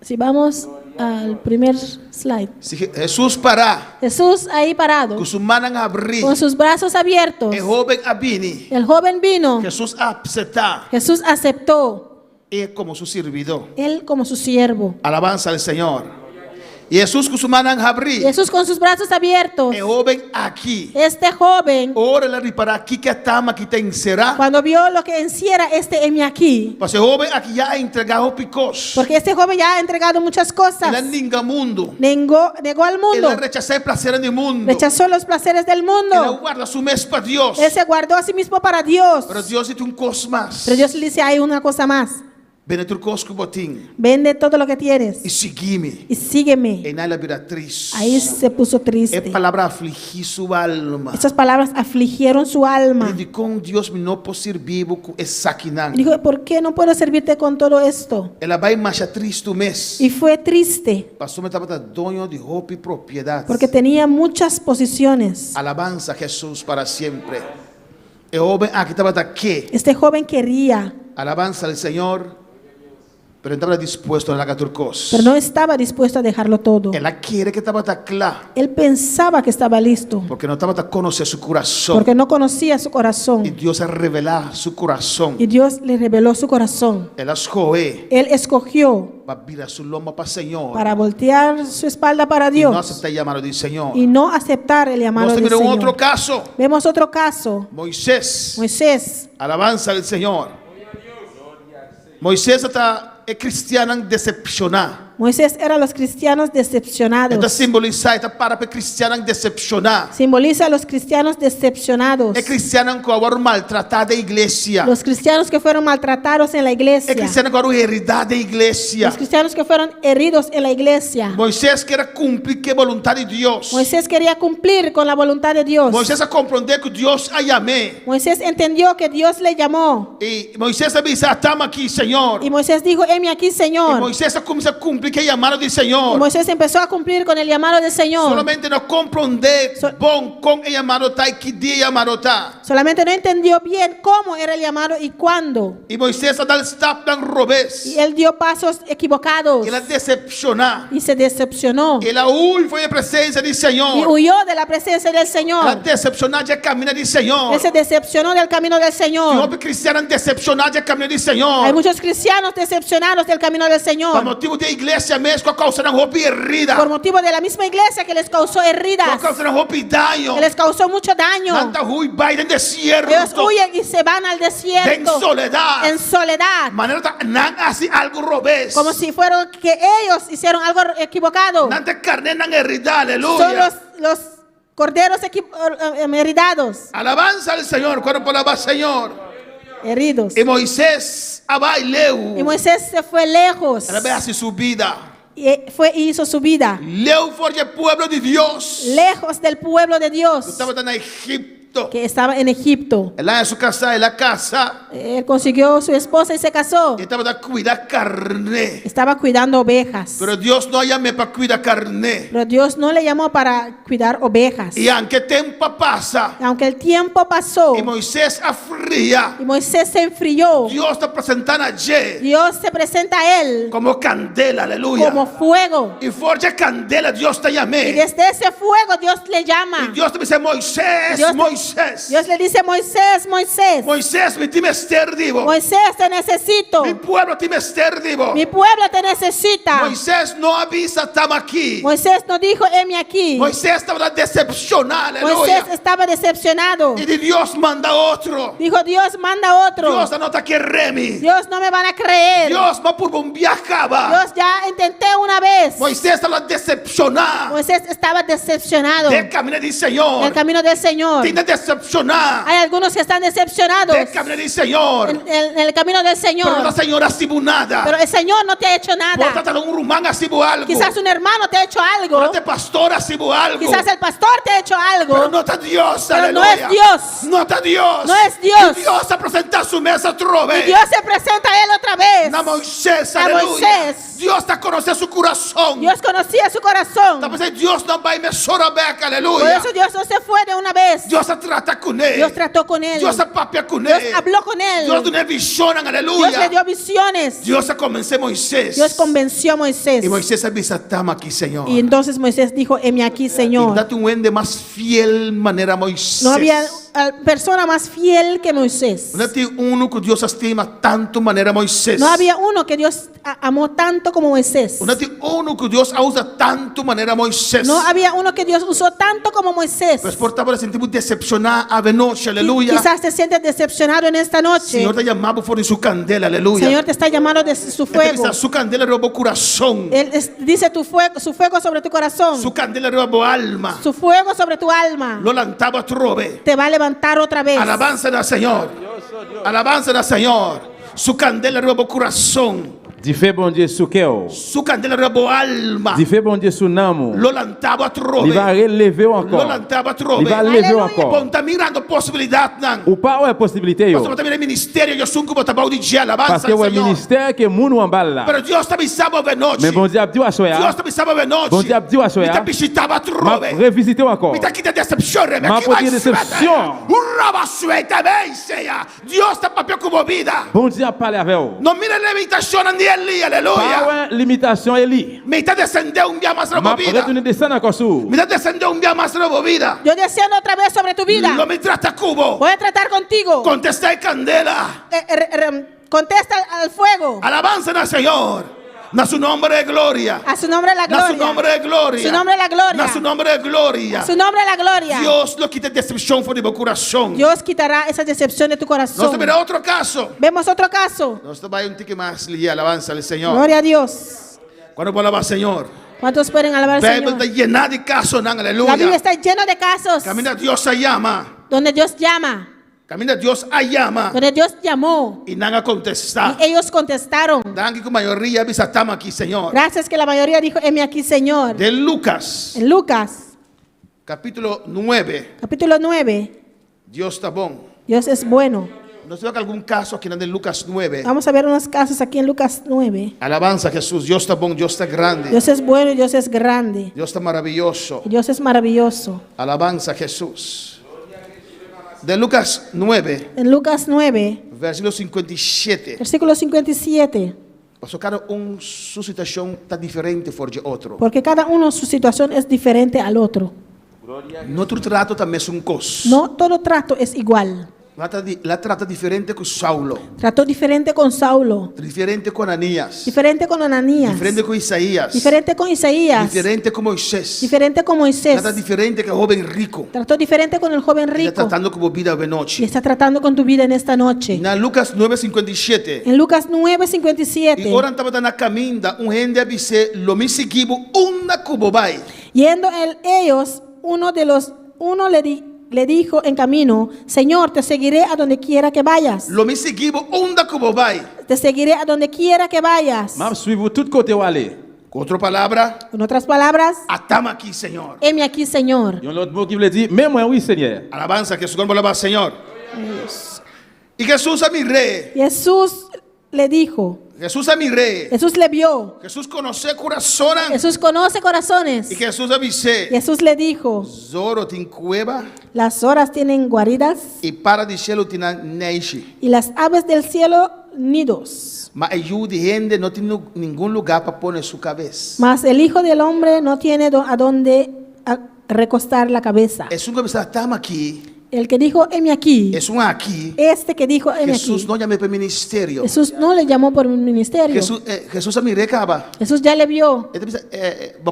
Si vamos al primer slide. Se Jesus para, Jesús ahí parado, com sua mão abrir, con sus brazos abiertos. e jovem abini. El joven vino. Jesus aceitar. Jesús aceptó, É como seu servidor. él como su siervo. Alabanza al Señor. Y Jesús con su mano abrir. Jesús con sus brazos abiertos. El joven aquí. Este joven, Ora ele para aqui que a tama que tem será. cuando vio lo que encierra este heme aquí, Porque el joven aqui já entregado picos. porque este joven ya ha entregado muchas cosas, Ele ninga mundo. negó al mundo, Ele rechazou o prazer do mundo. rechazó los placeres del Ele mundo, guarda su mes para Dios. él se guardó a sí mismo para Dios. Pero Dios tiene un cos más. Pero Dios le dice, hay una cosa más, Vende tu cos que botín. vende todo lo que tienes E segui-me. y sígueme. E nela vira triste. Ahí se puso É triste. palavra afligir sua alma. Estas palabras afligieron su alma. Ele com Deus me não posso ser vivo com essa quinan. Dijo, ¿por qué no puedo servirte con todo esto? Ela vai marchar triste o mês. Y fue triste Pastor me estava dono de roupa e propriedade. porque tenía muchas posiciones. Alabanza a Jesus para sempre. O homem aqui estava aqui. Este joven quería, Alabanza al Senhor. Pero não estava disposto a lagar turcos. pero no estaba dispuesto a dejarlo todo. Ela queria que estava claro. Él pensaba que estaba listo Porque não estava a conhecer seu coração. porque no conocía su E corazón. Deus a revelar seu coração. Y Dios le reveló su corazón. Ela escolheu Él escogió para virar sua lomba para o Senhor. para voltear su espalda para E não Dios aceitar o chamado do Senhor. y no aceptar el llamado Nós del temos outro Señor. caso. Vemos otro caso. Moisés. Moisés. Alabanza al Senhor. Moisés é cristiano decepcionado. Moisés era los cristianos Então decepcionados. simboliza, para cristiano decepcionado. Simboliza a los cristianos decepcionados. É cristiano que agora maltratado da igreja. Los cristianos que fueron maltratados en la iglesia. É cristiano que agora heredado da igreja. Los cristianos que fueron heridos en la iglesia. Moisés quer cumprir que vontade de Deus. Moisés quería cumplir con la voluntad de Dios. Moisés a compreender que Deus a chamou. Moisés entendió que Dios le llamó. E Moisés avisa, estamos aqui, Senhor. Y Moisés dijo, heme aquí, E Señor. Moisés começa a cumprir cumplir que llamado del Y Señor. Moisés empezó a cumplir con el llamado del Señor. Solamente no comprender bom com el llamado está y que día llamado está. Solamente no entendió bien cómo era el llamado y cuándo. Y Moisés a dar stop dan robes. Y él dio pasos equivocados Ele decepcionar. y se decepcionó. Ele huye foi a presença do Y Senhor. huyó de la presencia del Ela Señor. decepcionar de caminho do Senhor. Él se decepcionó del camino del E Señor. homem cristiano decepcionar de caminho do Hay Senhor. muchos cristianos decepcionados del camino del Por Señor. motivo da igreja mesmo, com causando roupa herida. Por motivo de la misma iglesia que les causó Com heridas. causando roupa daño. Que les causó mucho daño. Nanta rui vai no desierto. Ellos huyen y se van al En desierto. soledad. En soledad. Maneira não assim algo robes. Como si fueron que ellos hicieron algo equivocado. Nanta carne não herida. Son Aleluia. los corderos heridados. Alabanza al Señor. Quando falava Senhor. Heridos. E Moisés abaileu. Y Moisés se fue lejos. Ela veio assim subida. Y hizo su vida. Leu for de pueblo de Dios. Lejos del pueblo de Dios. Estava en Egipto. Que estaba en Egipto. Ela em sua casa, ela casa. Él consiguió su esposa y se casó. Estava a cuidar carne. Estaba cuidando ovejas. Pero Deus não chamou para cuidar carne. Pero Dios no le llamó para cuidar ovejas. E aunque tempo passa, Aunque el tiempo pasó e Moisés afria, y Moisés se enfrió, Deus está apresentando a Jé Dios se presenta a él como candela, aleluia. como fuego. E forte candela, Deus te Y chamei. desde ese fuego Dios le E llama. Deus te diz, Moisés, Dios- Moisés. Dios le dice, Moisés, Moisés, Moisés, me time esterdivo. Moisés, te necesito. Mi pueblo time esterdivo. Mi pueblo te necesita. Moisés não avisa, estamos aqui. Moisés no dijo, heme aquí. Moisés estava decepcionado, Moisés aleluia. estaba decepcionado. E de Deus manda outro. Dijo, Dios manda otro. Deus não está querendo. Dios no me van a creer. Deus não por bombeacaba. Dios ya intenté una vez. Moisés estava decepcionado. Moisés estaba decepcionado De caminho do del Senhor. camino del Señor. Tinha decepcionado. Hay algunos que están decepcionados De caminho do Senhor. en el camino del Pero Señor. la Senhora asibu nada. Pero el Señor no te ha hecho Pode nada. estar um rumão asibu algo. Quizás un hermano te ha hecho algo. Pode pastor asibu algo. Quizás el pastor te ha hecho Pero algo. não está Deus, Pero no aleluia. es Dios. Não está Deus. No es Dios. E Deus apresentar sua mesa outra Y vez. Dios se presenta a él otra vez. Na Moisés, A aleluia. Moisés. Deus está conhecendo seu coração. Dios conocía su corazón. Está pensando, Deus não vai me sorabeca, Por aleluia. eso Dios no se fue de una vez. Deus trata com ele. Dios trató con él. Deus papia com Dios ele. habló con él. Deus não visiona, Dios le aleluia. dio visiones. Deus convenceu Moisés. Dios convenció a Moisés. E Moisés avisa, estamos aqui, Senhor. Y entonces Moisés dijo, heme aquí, E Señor. dá-te ende mais fiel maneira Moisés. No había persona más fiel que Moisés. Não tem que Deus estima tanto maneira Moisés. No había uno que Dios amó tanto como Moisés. Não tem que Deus usa tanto maneira Moisés. No había uno que Dios usó tanto como Moisés. Mas por estar sentimos decepcionar a noite, aleluia. Quizás te sientes decepcionado en esta noche. Senhor te chamava por sua candela, El aleluia. Señor te está llamando de su fuego. Su candela roubou coração. Él dice su fuego sobre tu corazón. Su candela roubou alma. Su fuego sobre tu alma Lo lantava trove. te va a levantar otra vez. Alabança do Senhor. Alabança do Senhor. Su candela roubou coração. Di fe bon Dieu sou kèw. Su candela roubou alma. Di fe bon Dieu sou namo. Lo lantava trove. Li va releve ou Lo ankon. lantava Li trove. va leve ou Aleluia. Bom, ankon. tá mirando possibilidade, não. Ou pa wè posibilite yo. Você está mirando ministério, eu sou um que botar balde de alabança Paske ao wè Senhor. minister ke moun ou an bal la. Pero Deus também sabe ver noite. Men bon Dieu ap di ou Deus asoya. também sabe ver noite. Bon Dieu ap di ou Me asoya. tá visitava Ma trove. revisite ou ankon. Me tá aqui de decepção, Rebeca. Ma poti decepção. Urraba sueta, bem, seja. Deus tá papel com movida. Bon Dieu ap pale ave ou. Não mira limitação de Eli, Pa aleluia. wè limitasyon e li. Me tá descendendo um dia mais na Ma movida. retounen desen ankon sou. Me tá descendendo um dia mais na movida. Yo desciendo otra vez sobre tu vida. Não me trata cubo. Voy a tratar contigo. Contesta e candela. Contesta al fuego. Alabanza al Señor. Na su nombre de gloria. A su nombre la Na su gloria. nombre de gloria. Su nombre la gloria. Na su nombre de gloria. A su nombre la gloria. Dios lo quita decepción fuera de mi corazón. Dios quitará esa decepción de tu Nós corazón. verá otro caso. Vemos otro caso. Nós vai um tique mais ali, alabanza al Señor. Gloria a Dios. Quando falava Señor, ¿Cuántos pueden alabar a al Bíblia Señor? está llena de casos, não, La Biblia aleluia. está llena de casos Camina Dios se llama. donde Dios llama, Camina Dios a llama. donde Dios llamó E não a contestar. y ellos contestaron. Dan que a maioria avisa, estamos aqui, Senhor. Gracias que la mayoría dijo, heme aquí, Señor. De Lucas, En Lucas, capítulo 9. capítulo 9, Dios está bom. Dios es bueno. Nos veo que algún caso aquí en Lucas 9. Vamos a ver unos casos aquí en Lucas 9. Alabanza a Jesús. Dios está bueno, Dios está grande. Dios es bueno y Dios es grande. Dios está maravilloso. Y Dios es maravilloso. Alabanza a Jesús. De Lucas 9, En Lucas 9, versículo 57. versículo 57. Pasó cada su situación está diferente de otro. Porque cada uno su situación es diferente al otro. Nuestro trato también es un cos. No todo trato es igual. La trata diferente con Saulo, Trató diferente con Saulo, diferente con Ananías, diferente con Ananías, diferente con Isaías, diferente con Isaías, diferente con Moisés, diferente con Moisés. trata diferente que el joven rico. Trató diferente con el joven Está rico tratando como vida de y noche. está tratando con tu vida en esta noche. En Lucas 9:57. En Lucas Y 9:57, ahora estaba en la caminda, un gente avise, lo me seguimos una cubobai. yendo ellos, uno le dijo en camino: Señor, te seguiré a donde quiera que vayas. Lo me seguimos una cubobai. Te seguiré a donde quiera que vayas. M'a suivre tout côté où aller. Con otra palabra, En otras palabras, atama aquí, Señor. heme aquí, Señor. Il y a un autre mot qui veut dire, mais moi oui Seigneur. Alabanza, Jesús, ¿cómo alaba al Señor? Y Jesús a mi rey. Jesús le dijo, Jesús a mi rey. Jesús le vio, Jesús conoce corazón. Jesús conoce corazones. Y Jesús avisé. Jesús le dijo: Zoro tin cueva las horas tienen guaridas y para de cielo tienen neishi. y las aves del cielo nidos, Mas ayuda gente no tiene ningún lugar para poner su cabeza. mas el Hijo del Hombre no tiene a dónde recostar la cabeza. Es un que estamos aquí. El que dijo: heme aquí, Es un aquí. este que dijo: heme Jesús aquí, no llame para ministerio. Jesús no le llamó por un ministerio. Jesús a mi recaba. Jesús ya le vio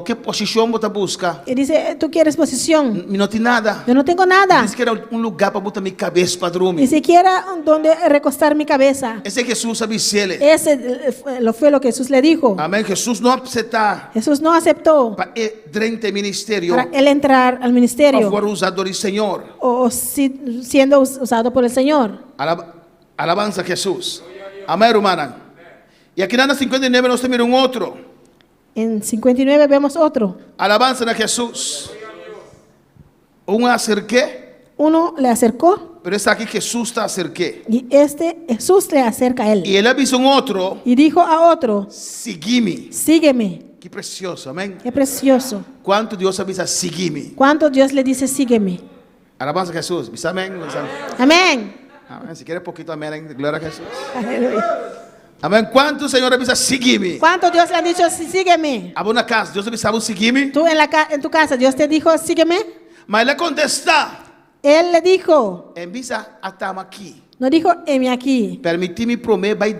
¿Qué posición vos busca? y dice: tú quieres posición, No tiene nada. yo no tengo nada, Dice que era un lugar para botar mi cabeza para ni dormir. siquiera donde recostar mi cabeza. Ese Jesús avisele. Ese fue lo que Jesús le dijo. Amén. Jesús no acepta Jesús no aceptó para el ministerio para él entrar al para ministerio fuera usado del Señor. o siendo usado por el Señor. Alabanza a Jesús. Amén, hermana. Y aquí en Ana 59 nos mira un otro. En 59 vemos otro. Alabanza a Jesús. Un acerqué, Uno le acercó pero es aquí Jesús está acerqué. y Jesús le acerca a él Y él avisó a un otro, y dijo a otro: seguime. sígueme. Qué precioso, amén. Qué precioso. ¿Cuánto Dios avisa, seguime? ¿Cuánto Dios le dice: sígueme? Alabanza a Jesús. ¿Dice amén? ¿Dice amén? Amén. Amén. Si quieres poquito, amén. Gloria a Jesús. Aleluya. Amén. ¿Cuánto Señor avisa, seguime? ¿Cuánto Dios le ha dicho: sígueme? A una casa, Dios avisaba, seguime. Tú en tu casa, Dios te dijo: sígueme. Mas él le contesta, Él le dijo, envisa hasta aquí. no dijo: heme aquí. Permitime promer vai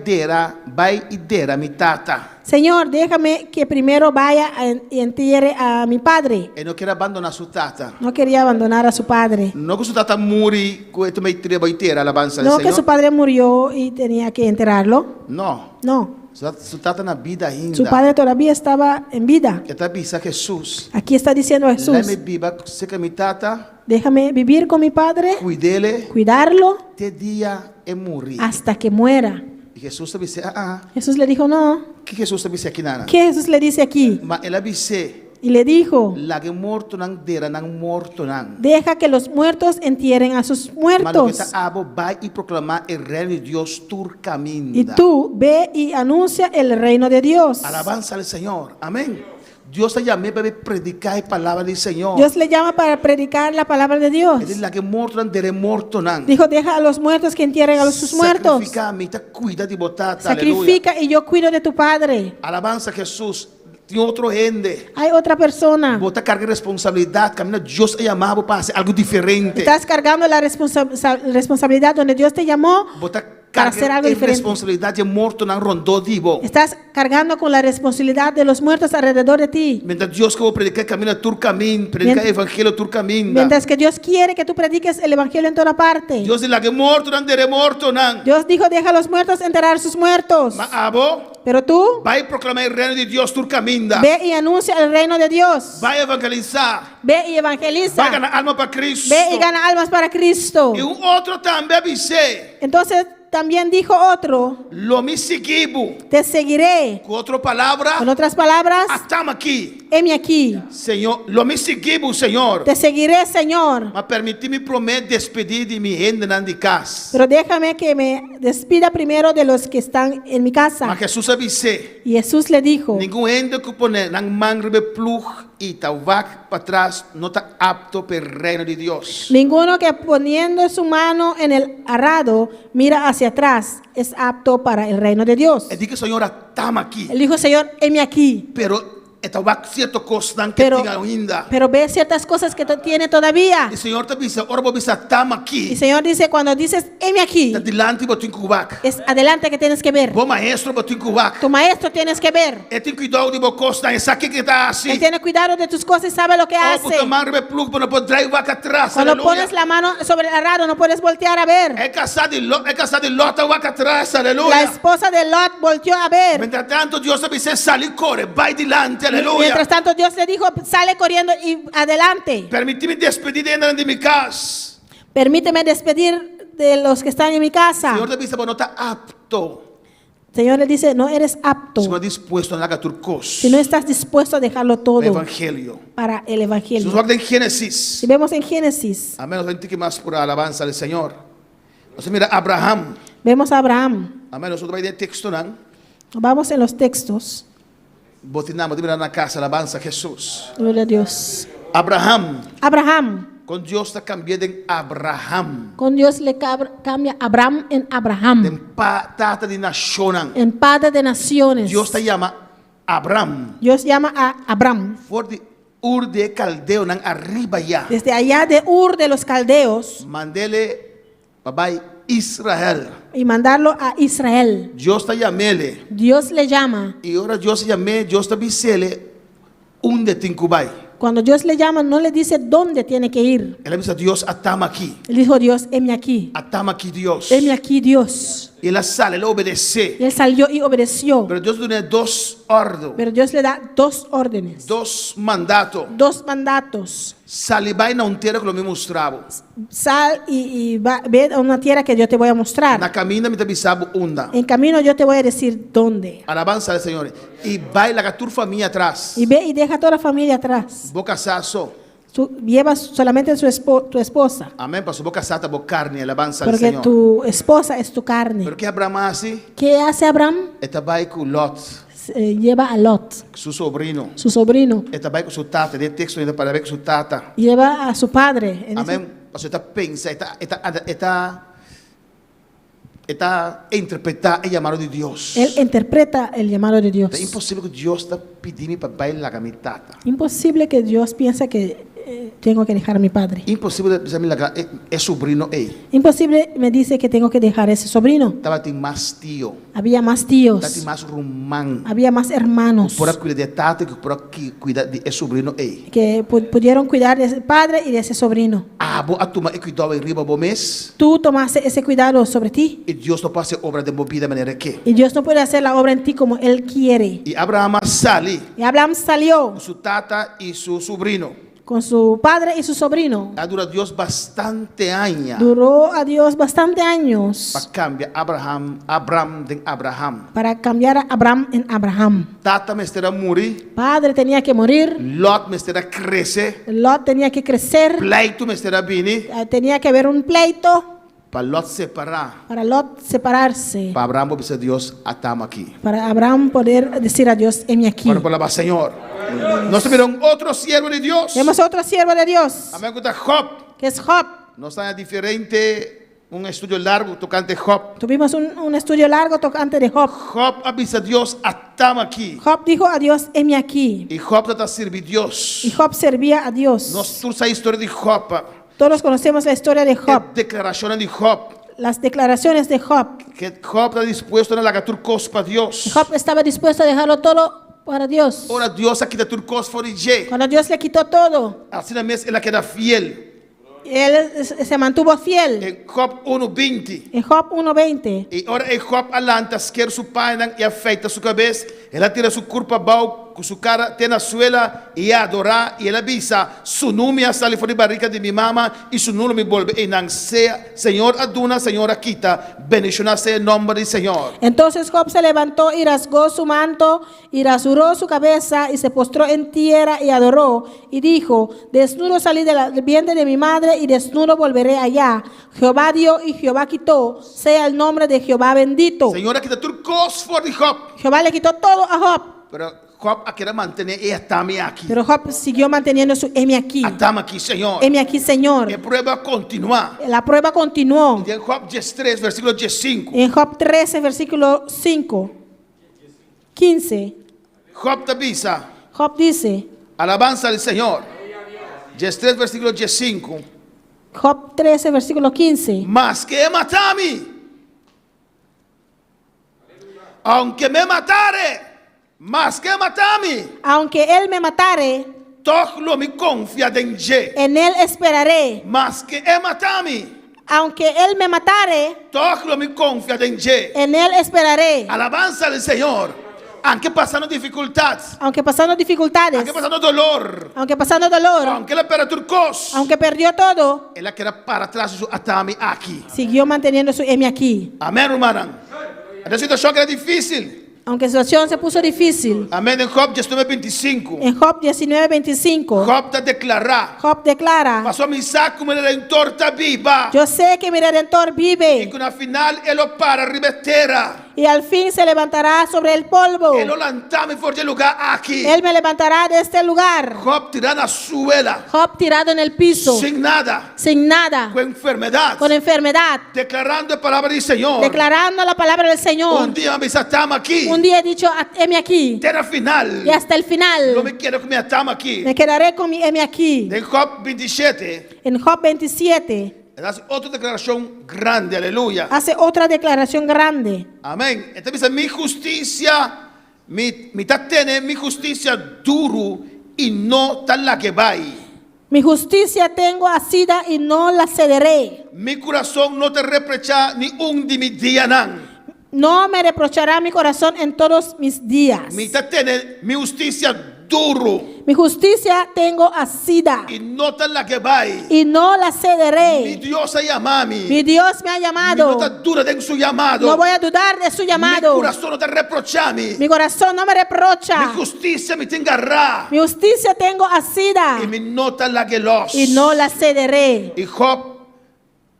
idera mi tata. Señor, déjame que primero vaya y entierre a mi padre. E non quiere abandonar su tata. No quería abandonar a su padre. No que su tata muri, questo mi treba intera alabanza del No que su Señor. padre murió y tenía que enterrarlo. No. No, Su tata na vida ainda. su padre todavía estaba en vida. Esta avisa Jesús. Aquí está diciendo Lei me Jesús: viva, sé que mi tata, déjame vivir con mi padre, cuidele, cuidarlo te día e morir. hasta que muera. Y Jesús te dice, Jesús le dijo: no. ¿qué Jesús te dice aquí, nana? ¿Qué Jesús le dice aquí? Ma él avise, Y le dijo: la que morto nan dera nan morto nan. deja que los muertos entierren a sus Ma lo que muertos. está abo, va y proclamar el reino de Dios turcaminda. Y tú ve y anuncia el reino de Dios. Alabanza al Señor. Amén. Dios te llamó para predicar la palabra del Señor. Dios le llama para predicar la palabra de Dios. Es la que morto nan dere morto nan. Dijo: deja a los muertos que entierren a sus muertos. Sacrifica a mí, te cuida de botata. Sacrifica y yo cuido de tu padre. Alabanza a Jesús. Tiene otro gente. Hay otra persona. Bota carga de responsabilidad. Camina, Dios te llamaba para hacer algo diferente. Estás cargando la responsabilidad donde Dios te llamó Bota para hacer carga algo de diferente. responsabilidad de morto nan rondó vivo. Estás cargando con la responsabilidad de los muertos alrededor de ti. Mientras Dios que va a predicar camina turcamin, predica el evangelio turcamin. Mientras que Dios quiere que tú prediques el evangelio en toda parte. Dios es la que morto nan dere morto nan. Dios dijo: deja a los muertos enterrar sus muertos. Ma abo, Pero tú va a proclamar el reino de Dios turcaminda. ve y anuncia el reino de Dios. Va a evangelizar. Ve y Va a evangeliza. ganar alma para Cristo. Ve y gana almas para Cristo. Y un otro también avisé. Entonces también dijo otro, Lo me seguibu. te seguiré. Com outra palavra, Con otras palabras, atama aqui. heme aquí. Senhor, lo me seguibu, Senhor. Te seguiré, Señor. Mas permite-me prometer despedir de mi gente de casa. Pero déjame que me despida primero de los que están en mi casa. Mas Jesus avisou. Y Jesús le dijo, Ninguém ainda que pone nang mangrebe plug e talvak para trás não está apto para o reino de Deus. ninguno que poniendo su mano en el arado mira hacia atrás es apto para el reino de Dios. É de que o Senhor atama aqui. Él dijo, Señor, heme aquí. Pero é talvak certo coisa que Pero, tinha ainda. pero ve ciertas cosas que tiene todavía. E o Senhor te avisa, ora vou bisa atama Y aqui. Señor dice, cuando dices, heme aquí, Está delante botin kubak. es adelante que tienes que ver. Bom maestro botin kubak. Tu maestro tienes que ver. É tem cuidado de bocosta, essa aqui que está Él assim. tiene cuidado de tus cosas y sabe lo que Oh, hace. porque mangrebe plug para não poder drive atrás. Cuando Aleluia. pones la mano sobre el arado no puedes voltear a ver. É casado de lota vaca atrás. La Aleluia. esposa de Lot volteó a ver. Mientras tanto, Dios avisa, sale y corre, va delante. Aleluia. Mientras tanto Dios le dijo, sale corriendo y adelante. Permíteme despedir de mi casa. Permíteme despedir de los que están en mi casa. Señor te avisa, pero no está apto. Señor le dice, no eres apto Se no dispuesto a hacer turcos. si no estás dispuesto a dejarlo El todo evangelio. para el Se evangelio. nos en Génesis. Si vemos en Génesis, Amén. Nos que más por alabanza del Señor. Entonces mira, Abraham. vemos a Abraham. Amén. Nosotros vamos a ir texto, ¿no? Vamos en los textos. Botinamos de mirar na casa, alabanza a Jesús. Gloria a Dios. Abraham. Abraham. Con Dios está cambiando en Abraham. Con Dios le cambia Abraham en Abraham. En tata de nación. En padre de naciones. Dios te llama Abraham. Dios llama a Abraham. For de Ur de Caldeo, nan arriba ya. Desde allá de Ur de los Caldeos. Mandele, babai, Israel. Y mandarlo a Israel. Dios te llamele. Dios le llama. Y ahora Dios te llame, Dios te bisele, de tinkubai. Cuando Dios le llama, no le dice dónde tiene que ir. Él avisa, Dios, atama aquí. Él dijo, Dios, heme aquí. Atama aquí, Dios. Heme aquí, Dios. Y él sale, él obedece. Y él salió y obedeció. Pero Dios tiene dos órdenes, Pero Dios le da dos órdenes, dos mandatos. dos mandatos. Sale y va en una tierra que lo me mostraba. Sal y ve a una tierra que yo te voy a mostrar. Na camina me te avisaba onda. En camino yo te voy a decir dónde. Alabanza al Señor. Y baila la tu familia atrás. Y ve y deja toda la familia atrás. Boca saso. Llevas solamente tu esposa. Amén. Pasó boca sata, boca carne. Alabanza al Porque Señor. tu esposa es tu carne. Pero que Abraham hace, ¿Qué hace Abraham? está vai con Lot, Lleva a Lot, su sobrino. su sobrino. Está vai con su tata. De texto ainda para ver con su tata. Lleva a su padre. Amén. Pasó está pensa, está interpretar el llamado de Dios. Él interpreta el llamado de Dios. Es imposible que Dios está pidiendo para bailar la mi tata. Imposible que Dios piense que tengo que dejar a mi padre. Imposible que es sobrino él. Imposible me dice que tengo que dejar a ese sobrino. Estaba más tío. Había más Estaba tíos. más rumán. Había más hermanos Por cuidar de tata que por cuidar de sobrino él. que pudieron cuidar de ese padre y de ese sobrino. Ah, vos a tomar cuidado arriba vos mes. Tú tomaste ese cuidado sobre ti. Y Dios no puede hacer obra de movida de manera que. Y Dios no puede hacer la obra en ti como Él quiere. Y Abraham sale Y Abraham salió con su tata y su sobrino. con su padre y su sobrino. Ha durado Dios bastante años. Duró a Dios bastante años Para cambiar Abraham de Abraham. para cambiar a Abraham en Abraham. Tata me estará morir. Padre tenía que morir. Lot me estará crecer. Lot tenía que crecer. Pleito me estará venir. Tenía que haber un pleito Para Lot separar. para Lot separarse. Para Abraham vou dizer Dios, atamos aquí. Para Abraham poder decir a Dios, heme aquí. Para palabra Señor. Nos vieron otro siervo de Dios. Vemos otro siervo de Dios, Amén. Cuenta Job. que es Job. No está diferente. Un estudio largo tocante Job. Tuvimos un estudio largo tocante de Job. Job avisa a Dios, atamos aquí. Job dijo a Dios, heme aquí. Y Job trata de servir a Dios. Y Job servía a Dios. Nosotros la historia de Job. Todos conocemos la historia de Job, Declaraciones de Job. las declaraciones de Job. Que Job está dispuesto a la turcos para Dios. Job estaba dispuesto a dejarlo todo para Dios. Ahora Dios aquí da turcos for J. Cuando Dios le quitó todo, Así la mes él queda fiel. él se mantuvo fiel. En Job 1:20. En Job 1:20. Y ahora en Job alanta, quer su pai e afeita su cabeza. Ela tira su culpa bal con su cara tiene suela y adora y él avisa su numia sale fuera de barriga de mi mamá y su nulo me vuelve en sea Señor aduna, Señor quita, bendición sea el nombre del Señor. Entonces Job se levantó y rasgó su manto y rasuró su cabeza y se postró en tierra y adoró y dijo: desnudo salí del vientre de mi madre y desnudo volveré allá. Jehová dio y Jehová quitó, sea el nombre de Jehová bendito. Señor quita turcos for de Job, Jehová le quitó todo a Job, pero Job quiere mantener y atame aquí. pero Job siguió manteniendo su heme aquí. Atame aquí, Señor. Heme aquí, Señor. Que prueba continúa. La prueba continuó. En Job 3, versículo 5. En Job 13, versículo 5, 15, Job te avisa, Job dice, alabanza al Señor. 3, versículo 5. Job 13, versículo 15. Mas que matame, aunque me matare, mas que matame, Aunque él me matare, toch lo mi confia en je. en él esperaré. Mas que matame, Aunque él me matare, toch lo mi confia en je. en él esperaré. Alabanza al Señor. Aunque pasando dificultad, Aunque pasando dificultades, aunque pasando dolor, aunque pasando dolor, aunque la pera turcos, aunque perdió todo, él quiere para atrás su atame aquí. siguió manteniendo su heme aquí. Amén, hermana. La situación era difícil. Aunque la situación se puso difícil. Amén. En Job 19:25. En Job 19, 25, Job te declara. Job declara: Pasó mi saco, me redentor está viva. yo sé que mi Redentor Y vive que al final él lo para ribettera. y al fin se levantará sobre el polvo. Él lo lantame fuerte el lugar aquí. Él me levantará de este lugar. Job tirando a suela. Job tirado en el piso, Sin nada. sin nada, Con enfermedad. con enfermedad, Declarando la palabra del Señor. declarando la palabra del Señor. Un día me atamos aquí. Un día he dicho: heme aquí, Hasta el final. y hasta el No final me quiero que me atamos aquí. me quedaré con mi heme aquí. En Job 27. En Job 27 Él hace otra declaración grande. Aleluya. hace otra declaración grande. Amén. Entonces dice, mi justicia, mi tatene, mi justicia duro y no tal la que va. Mi justicia tengo asida y no la cederé. Mi corazón no te reprocha ni un de mis días. No me reprochará mi corazón en todos mis días. Mi tatene, mi justicia duro Mi justicia tengo asida y no tal la que va. y no la Mi cederé. Dios ha llamado a mí. Mi Dios me ha Mi llamado. nota dura en su llamado. No voy a dudar de su Mi llamado. corazón no te reprocha a mí. Mi corazón no me reprocha. Mi justicia me tengará. Mi justicia tengo asida Y mi nota la que los. y no la cederé. Y Job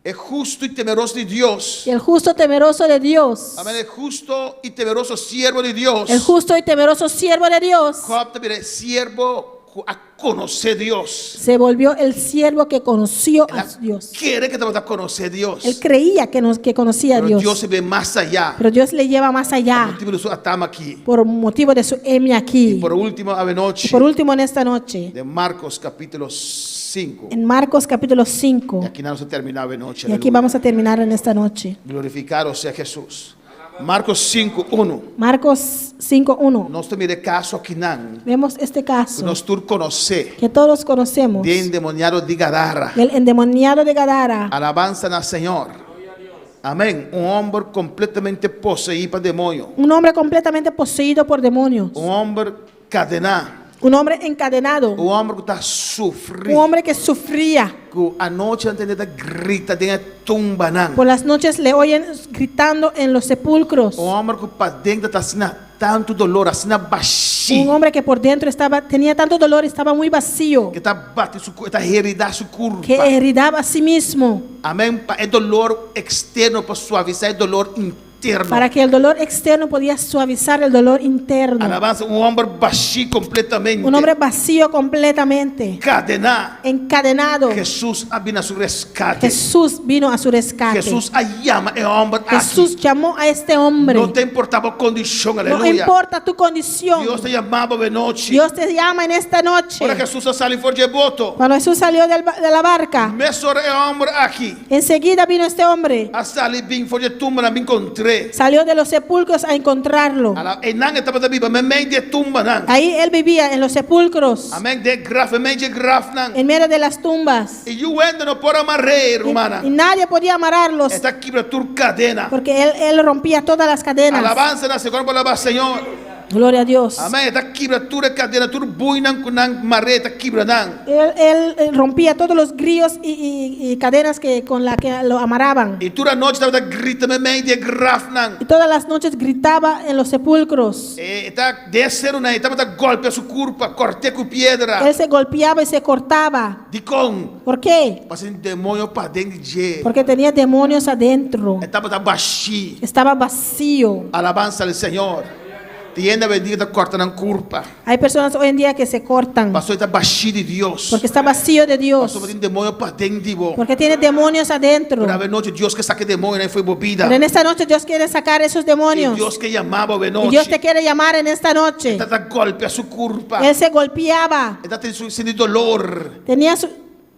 es justo y temeroso de Dios. Y el justo temeroso de Dios, Amén. El justo y temeroso siervo de Dios. el justo y temeroso siervo de Dios, Job también es siervo a conocer Dios. se volvió el siervo que conoció a Dios. Quiere que te vayas a conocer Dios. Él creía que conocía a Pero Dios Dios, se ve más allá. pero Dios le lleva más allá Motivo de su atama aquí. por motivo de su heme aquí. Por último, ave noche. Por último, en esta noche, De Marcos capítulo 5. en Marcos capítulo Y 5, aquí no se termina ave noche. y aquí aleluya. vamos a terminar en esta noche. Glorificado sea Jesús. Marcos 5:1. Marcos 5:1. Nós temos caso aqui não. Vemos este caso Nós tur conhecer. que todos conocemos, De endemoniado de Gadara. del endemoniado de Gadara. Alabanza na Senhor. Amém. Homem completamente possuído por demônio. Un hombre completamente poseído por demonios. Homem cadenado. Un hombre encadenado. Homem que está Un sofrendo. hombre que sufría. Que a noite antes grita, tem tumba não. Por las noches le oyen gritando en los sepulcros. Homem que para dentro está assim tanto dolor, assim Un baixinho. hombre que por dentro tenía tanto dolor, estaba muy vacío, Que está batendo, está heridar sua curva. que heridaba a sí mismo, Amém. É dolor externo para suavizar, é dolor interno. para que el dolor externo podía suavizar el dolor interno. Alabanza, homem baixinho completamente. Un hombre vacío completamente, Cadenar. encadenado. Jesús vino a su rescate. Jesús vino a su rescate. Jesús llama el hombre Jesús aquí. llamó a este hombre. No te importaba condición, No aleluya. importa tu condición. Dios te llamaba de noche. Dios te llama en esta noche. Ahora Jesús sale fuera de boto. Cuando Jesús salió de la barca, Me sobre el hombre aquí. enseguida vino este hombre. A salir bien fuera de tumba, me encontré. Salió de los sepulcros a encontrarlo. En nada estaba de viva, me medio de tumba, nan. Ahí él vivía en los sepulcros, Amén. De graf, me medio de graf, nan. en medio de las tumbas. Y yo ando no por amarrar, hermana. Y nadie podía amarrarlos Está aquí para tu cadena. porque él rompía todas las cadenas. Alabanza na segunda palabra, Señor. Gloria a Dios. Amém. Tá quebra tudo cadeira, tudo boi nang mareta quebra nang. Él rompía todos los grillos y cadenas con las que lo amarraban. E toda noite estava gritando meio de graf nang. Y todas las noches gritaba en los sepulcros. E tá descer na, estava tá golpe a sua curva, corte com pedra. Él se golpeaba y se cortaba. De com. ¿Por qué? Passa demônio para dentro de. Porque tenía demonios adentro. Estava tá baixi. Estaba vacío. Alabanza al Senhor. Tienda bendita corta na curva. Hay personas hoy en día que se cortan Pastor está baixi de Deus. porque está vacío de Dios. Pastor tem demônio para dentro de você. Porque tiene demonios adentro. Por noite Deus que saque demônio nem foi bobida. Pero en esta noche Dios quiere sacar esos E demonios. Deus que chamava a Y noite. Dios te quiere llamar en esta noche. Está tá golpe a sua curva. Él se golpeaba. Está sentindo dolor. Tenía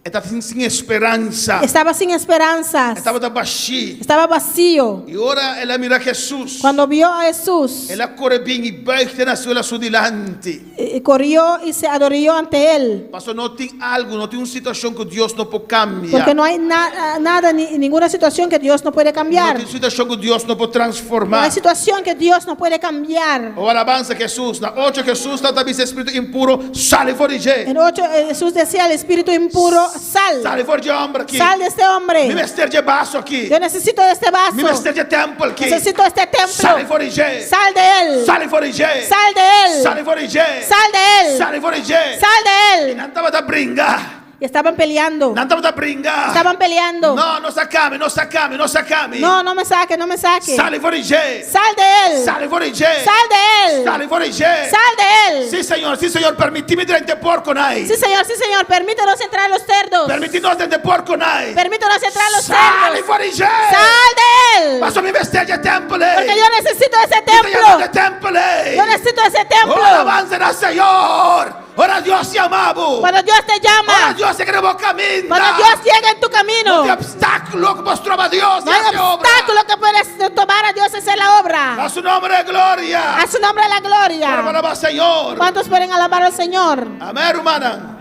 Está sem esperança. estaba sin esperanzas. Estava tá baixi. Estaba vacío. E ora ela mira Jesus. Cuando vio a Jesús, Ela corre bem e beige na sua dilante. corrió y se adoró ante él. Pastor, não tem algo, não tem uma situação que Deus não pode cambiar. Porque no hay nada, ninguna situación que Dios no puede Não cambiar. tem situação que Deus não pode No transformar. hay situación que Dios no puede cambiar. O alabanza Jesus. Na 8 Jesus está também esse espírito impuro. Sale fora de gente. En 8 Jesús decía al espíritu impuro, Sale sal. fora de homem aqui. Sal de este Me hombre. vestir de vaso aqui. Yo necesito de este Me vaso. vestir de templo aqui. Necesito este Sale templo. fora de gente. Sal de él. Sale fora de gente. Sal de él. Sale fora de gente. Sal de él. Sale fora de gente. Sal de E él. não estava a brincar. Y estaban peleando. Não estava a brincar. Estaban peleando. Não, não sacame, não sacame, não sacame. No, no me saque, no me saque. Sale fora de gente. Sal de él. Sale fora de gente. Sal de él. Sale fora de gente. Sal de él. Sim, Senhor, permite-me dentro de porco, nai. Sí, Señor, permítenos entrar a los cerdos. Permite-nos dentro de porco, nai. Permítenos entrar a los Sale cerdos. fora de gente. Sal de él. Passo me vestir de templo. Porque yo necesito ese De templo. templo. Yo necesito ese templo. Oh, alabanza al Señor. Ora Dios te amamos. Cuando Dios te Ora llama, Dios te queremos caminar. cuando Dios llega en tu camino, No hay obstáculo que nos trova Dios. no hay obstáculo que puedes tomar a Dios a hacer la obra. A su nombre de gloria. A su nombre la gloria. Para Señor. ¿Cuántos pueden alabar al Señor? Amén, hermana.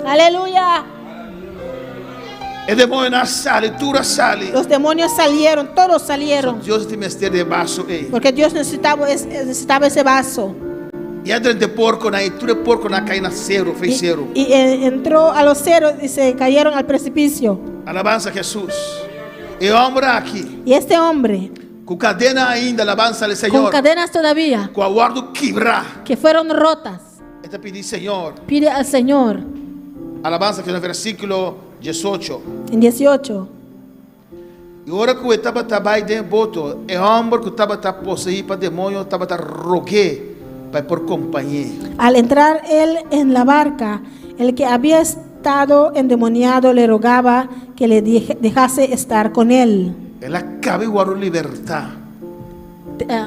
Aleluya. El demonio sale, tú sale. Los demonios salieron, todos salieron. Dios te mete de vaso. Porque Dios necesitaba ese vaso. Y entra de porco, y tú de porco cae en cero, fez cero. Y entró a los ceros y se cayeron al precipicio. Alabanza a Jesús. El hombre aquí, Y este hombre, con cadena ainda, alabanza al con Señor. cadenas todavía, Com a guarda quebrar. que fueron rotas, Este pedir, Señor. pide al Señor Alabanza que no versículo 18. en 18. E ora que eu estava trabalhando dentro do boto, o homem que estava possuído para demônio estava rogué para por companhia. Al entrar él en la barca, el que había estado endemoniado le rogaba que le dejase estar con él. Ela acaba de guardar libertad.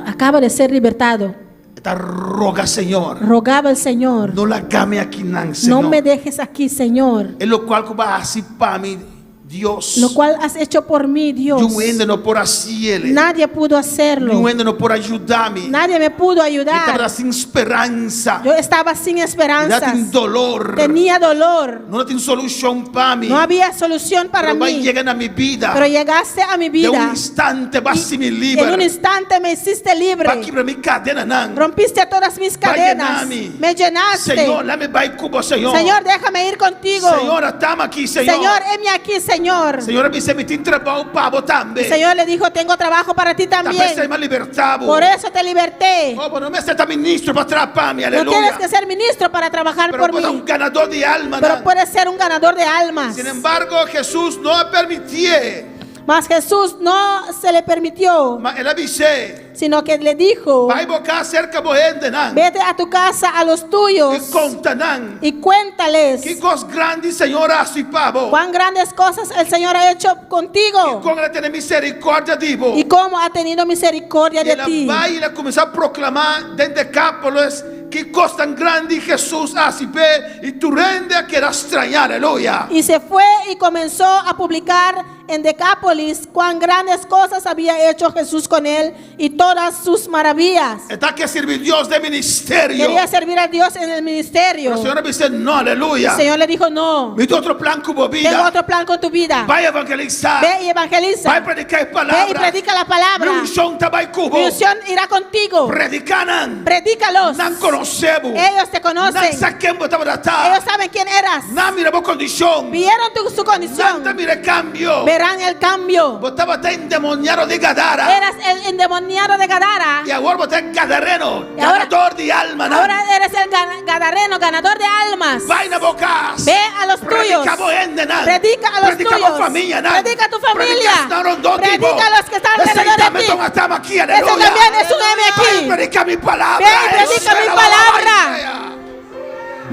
Acaba de ser libertado. Está roga, Señor. Rogaba al Señor, No la game aquí, Señor. no me dejes aquí, Señor. É lo qual que vai assim para mim, Deus. Lo cual has hecho por mí, Dios. Eu ainda não por assim ele. Nadie pudo hacerlo. Eu ainda não por ajudar-me. Nadie me pudo Estava ayudar. sem esperança. Yo estaba sin Já tem esperanzas. dolor. Tenía dolor. Não tem solução para mim. No había solución para Pero vai mí. chegar na minha vida. Pero llegaste a mi De um vida. instante vai se me En un livrar. instante me hiciste libre. Para quebrar minha cadena, não. Rompiste todas mis cadenas. llenar-me. Me llenaste. Senhor, lá me vai cubo, Senhor. Señor, déjame ir contigo. Senhor, estamos aqui, Senhor. Señor, heme aquí, Señor. Senhor, me se me tem trabalho para também. El Señor le dijo, tengo trabajo para ti Também ser también. mais libertado. Por eso te liberté. Oh, não me acerta ministro para atrapar-me, No tienes aleluia. que ser ministro para trabajar Pero por puedo mí. ganador de alma, Pero não. puedes ser un ganador de almas. Sin embargo, Jesús no permitía. Mas Jesús no se le permitió, Mas ele avisou. sino que le dijo, Vai bocar cerca morrendo, não. vete a tu casa a los E tuyos conta, não. y cuéntales Que coisas grandes, Senhor, assim, pavo. cuán grandes cosas el Señor ha hecho contigo Como ele tem misericórdia de vos. y cómo ha tenido misericordia E de ela ti. vai e começar a proclamar dentro de Cápolis que coisa tão grande Jesus assim, e tu rende a que era estranhar, aleluia. Y se fue y comenzó a publicar en Decápolis cuán grandes cosas había hecho Jesús con él y todas sus maravillas. Está que servir Dios de ministerio. Quería servir a Dios en el ministerio. Pero el Señor me dice, no, aleluya. El Señor le dijo, no, Mi otro plan como tengo vida. otro plan con tu vida. Vai evangelizar. Ve y evangeliza. Vai predicar Ve y palabra. predica la palabra. Mi unción está vai cubo. Mi unción irá contigo. Predicanan. Predícalos. Não conhecemos. Ellos te Não conocen. saquemos da Ellos verdade. saben quién eras. Não miramos condição. Vieron su Não condición. te mire cambio. Verán el cambio. Botava até endemoniado de Gadara. Eras el endemoniado de Gadara. E agora você é gadareno. E agora- Ganador de alma. Não? Ahora eres el gadareno, ganador de almas. Vai na boca. Ve a los tuyos. Predica a los Predica tuyos. a família. Não? Predica a tu familia. Predica a los que están Esse alrededor de também ti. estamos aqui, Ese aleluia. también es un M aquí. Predica mi palabra. Ve y predica mi palabra.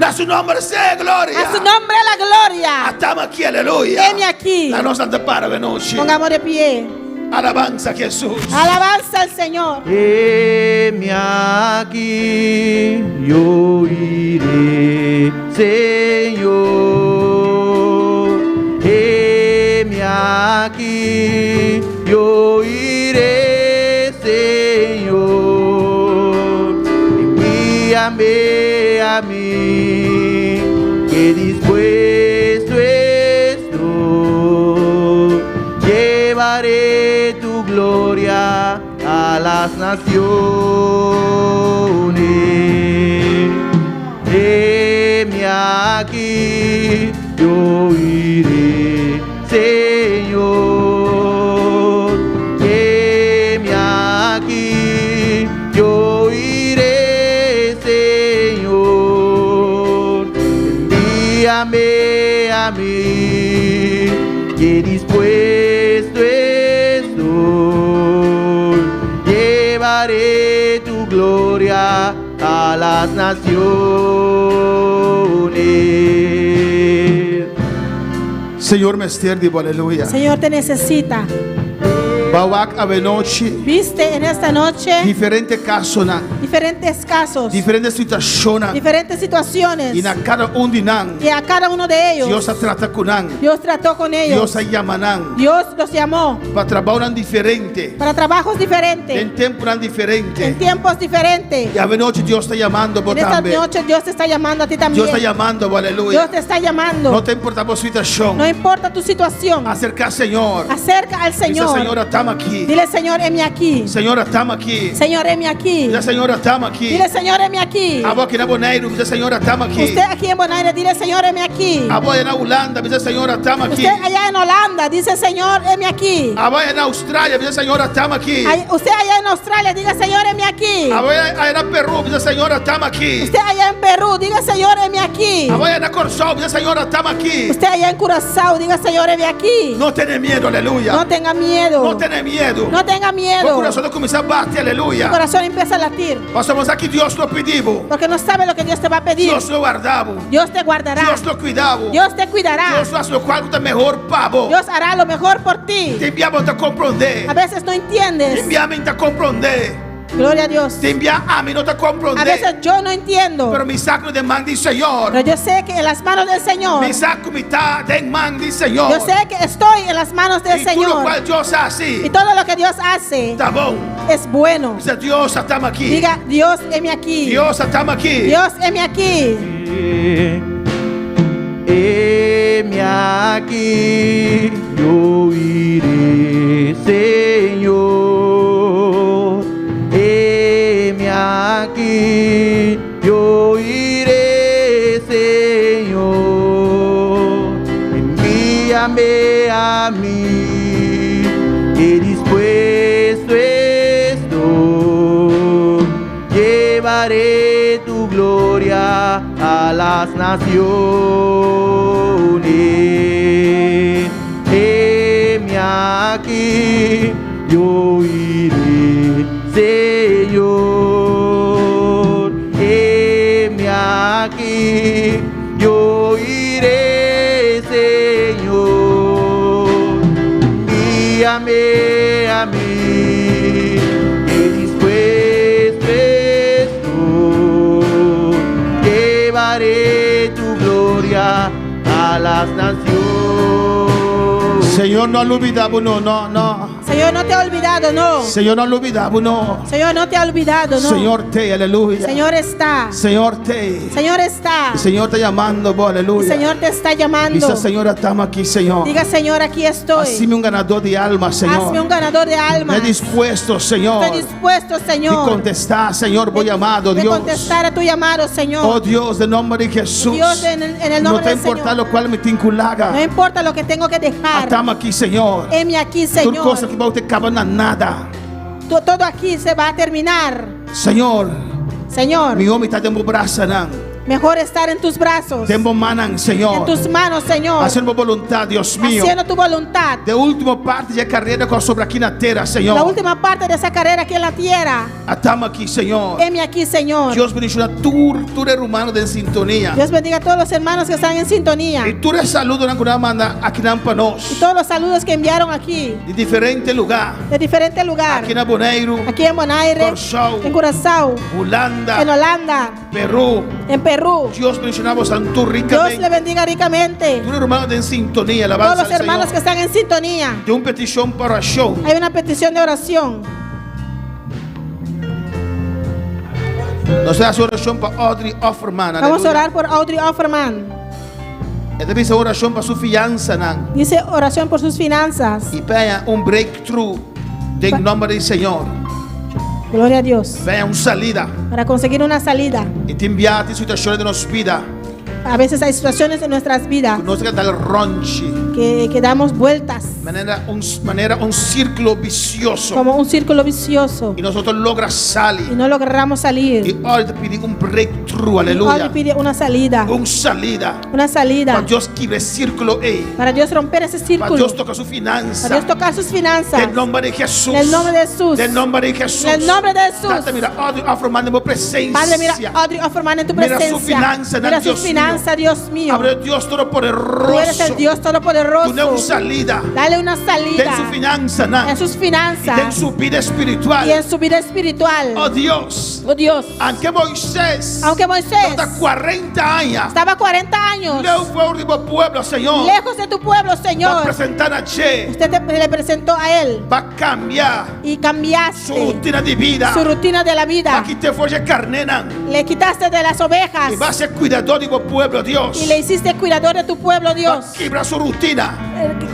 A su nombre sea gloria. A su nombre la gloria. Estamos aqui, aleluia. Heme aquí. La nos anda para venir. Pongamos de pie. Alabanza a Jesús. Alabanza al Señor. Heme aquí, yo iré, Señor. Heme aquí, yo iré, Señor. Envíame a mí, que dispuesto estoy. Llevaré tu gloria a las naciones. Heme aquí, yo iré, Señor. Heme aquí, yo iré, Señor. Envíame a mí, que dispuesto estoy. Llevaré tu gloria a las naciones. Senhor Mester, digo aleluia. Señor te necesita. Bawak avenochi. Viste en esta noche Diferente caso na. diferentes casos, Diferente situação. diferentes situaciones. E na cada de nan. Y a cada uno de ellos Deus a trata com nan. Dios trató con ellos. Deus a llama nan. Dios los llamó Para trabalhar diferente. para trabajos diferentes, Em tempo nan diferente. en tiempos diferentes. E a noite Deus está chamando por En esta também. noche Dios te está llamando a ti también. Deus está chamando, aleluia. Dios te está llamando. Não te importa a situação. No importa tu situación. Acercar, Senhor. Acerca al Dice, Señor. Senhora, estamos aqui. Dile, Señor, heme aquí. Senhora, estamos aqui. Señor, heme aquí. Dice, Senhora, estamos aqui. Dile, Señor, heme aquí. A boa aqui na Bonaire, dice, Senhora, estamos aqui. Usted aquí en Bonaire, dile, Señor, heme aquí. A boa na Holanda, dice, Senhora, estamos aqui. Usted allá en Holanda, dice, Señor, heme aquí. A boa na Austrália, dice, Senhora, estamos aqui. Usted allá en Australia, diga, Señor, heme aquí. A boa na Peru, dice, Senhora, estamos aqui. Usted allá en Perú, diga, Señor, heme aquí. A boa na Corsol, dice, Senhora, estamos aqui. Usted allá en Curazao, diga, Señor, heme aquí. Não tenha medo, aleluia. No tenga miedo. Não tenha medo. No tenga O miedo. coração não começa a bater, Tu aleluia. corazón empieza a latir. Passamos aqui, Deus lo pedimos. Porque no sabe lo que Dios te va a pedir. Deus lo guardamos. Dios te guardará. Deus lo cuidamos. Dios te cuidará. Deus faz o qual está melhor para vos. Dios hará lo mejor por ti. Te enviamos a compreender. A veces no Te entiendes. enviamos a compreender. Gloria a Dios. Te envia a mí no te A comprender. veces yo no entiendo. Pero mi saco de man dice Señor. Pero yo sé que en las manos del Señor. Mi saco me está de man dice Señor. Yo sé que estoy en las manos del Y tú lo Señor. cual Dios hace. Y todo lo que Dios hace Está bom. es bueno. Dice Dios, estamos aquí. Diga, Dios, heme aquí. Dios, estamos aquí. Dios, heme aquí. Heme aquí, yo iré, Señor. Heme aquí, yo iré, Señor. Envíame a mí, que dispuesto estoy. Llevaré tu gloria a las naciones. Heme aquí, yo iré, Señor. Heme aquí, yo iré, Señor. Envíame a mí, que dispuesto estoy. Llevaré tu gloria a las naciones. Señor, no lo olvidamos, no, no, no. Señor, no te ha olvidado, no. Señor, no lo olvidamos, no. Señor, no te ha olvidado, no. Señor, te, aleluya. Señor está. Señor, te. Señor está. El Señor te llamando, bo, El aleluya. Señor te está llamando. Dice, Señor, estamos aquí, Señor. Diga, Señor, aquí estoy. Hazme un ganador de almas, Señor. Hazme un ganador de almas. Me dispuesto, Señor. Estoy dispuesto, Y Señor. contestar, Señor, voy llamado, de Dios. contestar a tu llamado, Señor. Oh Dios, en nombre de Jesús. Dios, en el No nombre te del importa Señor. lo cual me te inculaga. No importa lo que tengo que dejar. Estamos aquí, Señor. Heme aquí, Son Señor. cosas que no te acaban a nada. Todo aquí se va a terminar. Señor, Señor, mi hombre está en brazo, mejor estar en tus brazos. Tembo manan, Señor. En tus manos, Señor. Haciendo voluntad, Dios mío. Haciendo tu voluntad. De última parte de carrera con sobre aquí en la tierra, Señor. La última parte de esa carrera aquí en la tierra. Estamos aquí, Señor. Heme aquí, Señor. Dios bendiga tu hermano de sintonía. Dios bendiga a todos los hermanos que están en sintonía. Y tú les saludo en alguna manda aquí en Panos. Y todos los saludos que enviaron aquí. De diferente lugar. De diferente lugar. Aquí en Bonaire. Aquí en Bonaire. Curazao. En Curazao. Holanda. En Holanda. Perú. En Perú. Dios mencionamos a tu Dios le ricamente. bendiga ricamente. Tu hermano de sintonía. Todos Alabanza los al hermanos que Señor. están en sintonía. De una petición para show. Hay una petición de oración. Nos hace oración para Audrey Offerman. Vamos a aleluya. orar por Audrey Offerman. Esta dice oración para su fianza, nan. Dice oración por sus finanzas. Y vea un breakthrough en nombre del Señor. Gloria a Dios. Vea una salida. Para conseguir una salida. Y te enviate situaciones de nuestra vida. A veces hay situaciones en nuestras vidas No se da el ronchi. que damos vueltas Manera un círculo vicioso. como un círculo vicioso Y nosotros logramos y salir. no logramos salir. Y ahora te pedimos un breakthrough. Ahora Aleluya. pide una salida. Una salida. Una salida. Para Dios quiere el círculo ahí. Para Dios romper ese Para círculo. Dios toca su Para finanza. Dios tocar sus finanzas. En nombre de Jesús. En el nombre de Jesús. En nombre de Jesús. En el nombre de Jesús. Tata, mira, Audrey Offerman en presencia. Padre, mira Audrey Offerman en tu Mira su presencia. finanza, Mira Dios sus finanzas, Dios mío. Abre Dios todopoderoso. Tú eres el Dios Tú todopoderoso. no una salida. Dale una salida En su finanza, en sus y en finanzas su vida y espiritual. en su vida espiritual. Oh Dios. Oh Dios. Aunque Moisés. Aunque Moisés Hasta 40 años. estaba 40 años No fue un pueblo, Señor. lejos de tu pueblo, Va a Señor, presentar a Che. usted le presentó a él Va a cambiar y su cambiaste rutina de vida. su rutina de la Va a vida. quitar fuerza carnera. Le quitaste de las ovejas Y va a ser cuidador de tu pueblo, Dios. y le hiciste cuidador de tu pueblo, Va Dios. a quebrar su rutina.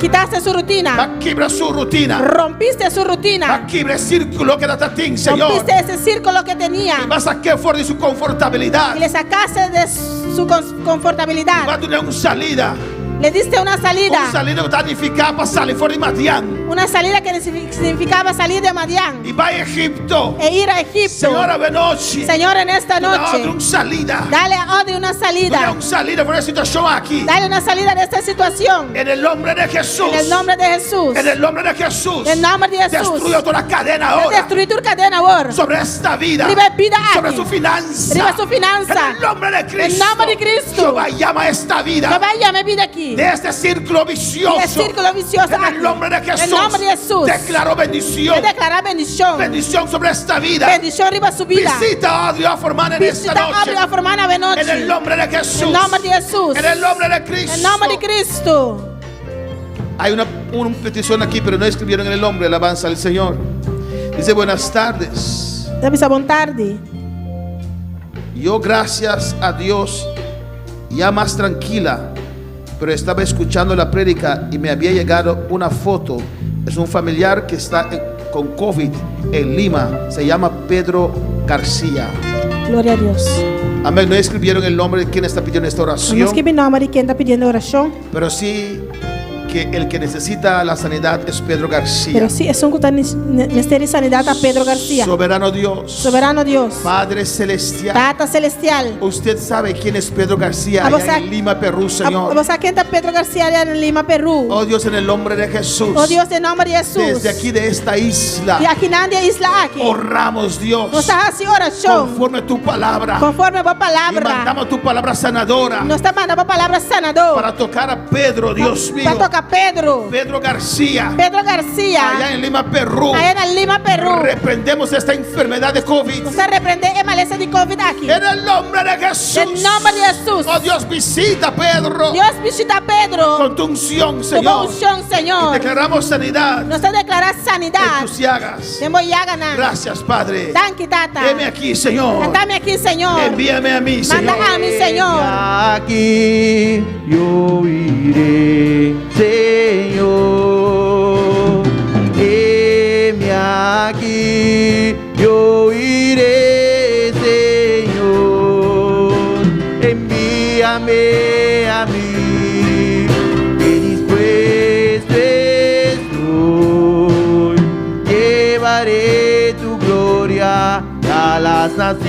Quitaste su Va rutina, a quebrar su rutina. rompiste su Va a rutina, quebrar el círculo que está ti, Señor. rompiste ese círculo que tenía Y va a sacar fuera de su confortabilidad. y le sacaste de su Va confortabilidad. a tener una salida. Le diste una Una salida, salida que está edificada para salir fuera de Madián. una salida que significaba salir de Madián Y va a Egipto. e ir a Egipto. Señora, noche. Señor, en esta noche, Una salida. dale a Audrey una salida. Una salida fuera de situación aquí. Dale una salida de esta situación. En el nombre de Jesús. En el nombre de Jesús. En el nombre de Jesús. En el nombre de Jesús. Destruyo toda la cadena ahora. Destruir tu cadena ahora. Sobre esta vida. Riba vida Sobre aquí. su finanza. Riba su finanza. En el nombre de Cristo. En el nombre de Cristo. Jehová llama esta vida. Que vaya mi vida aquí. De este círculo vicioso. De círculo vicioso En aquí. el nombre de Jesús. En el nombre de Jesús. Declaro bendición. Que declarar bendición. Bendición sobre esta vida. Bendición arriba su vida. Visita a Audrey Offerman en esta Visita a noche. Audrey Offerman a noche. En el nombre de Jesús. En el nombre de Jesús. En el nombre de Cristo. En el nombre de Cristo. Hay una petición aquí, pero no escribieron el nombre. Alabanza al Señor. Dice: buenas tardes. Deve buon tardi. Yo, gracias a Dios, ya más tranquila, pero estaba escuchando la prédica y me había llegado una foto. Es un familiar que está con COVID en Lima. Se llama Pedro García. Gloria a Dios. Amén. No escribieron el nombre de quien está pidiendo esta Non oración, scrivi il nome di chi sta pidiendo orazione, pero sí que el que necesita la sanidad es Pedro García. pero sì, è un ministero di sanità a Pedro García. Soberano Dios, Soberano Dios, Padre Celestial. Tata Celestial. Usted sabe quién es Pedro García Abo allá sa- en Lima, Perú, Señor. Você quem está Pedro García allá en Lima, Perú? Oh Dios, en el nombre de Jesús. Oh Dios, em nome de Jesus. Desde aquí de esta isla, E aqui na isla aqui. honramos Dios Nós estamos assim oração. conforme a tu palabra. Conforme a tua Y palavra. mandamos tu palabra sanadora Nós estamos mandando a palavra sanador. para tocar a Pedro, Dios mío. Para tocar Pedro. Pedro García, Pedro García. allá en Lima, Perú. Allá en Lima, Perú. Reprendemos esta enfermedad de COVID. Você repreende a maleza de Covid aqui. En el nombre de Jesús. En nombre de Jesús. Oh Dios, visita a Pedro Dios visita a Pedro. con tu unción, Tu Señor. unción, Y Señor. declaramos sanidad Nós declaramos en sanidade. tus llagas. Temos llaga na. Gracias, Padre. Danke, tata. Heme aquí, Señor. Dame aqui, Senhor. Envíame a mí, Manda Señor. a mim, Senhor. Aquí yo iré, Señor. Heme aquí yo iré, Señor. Envíame a mí, que dispuesto estoy. Llevaré tu gloria a las naciones.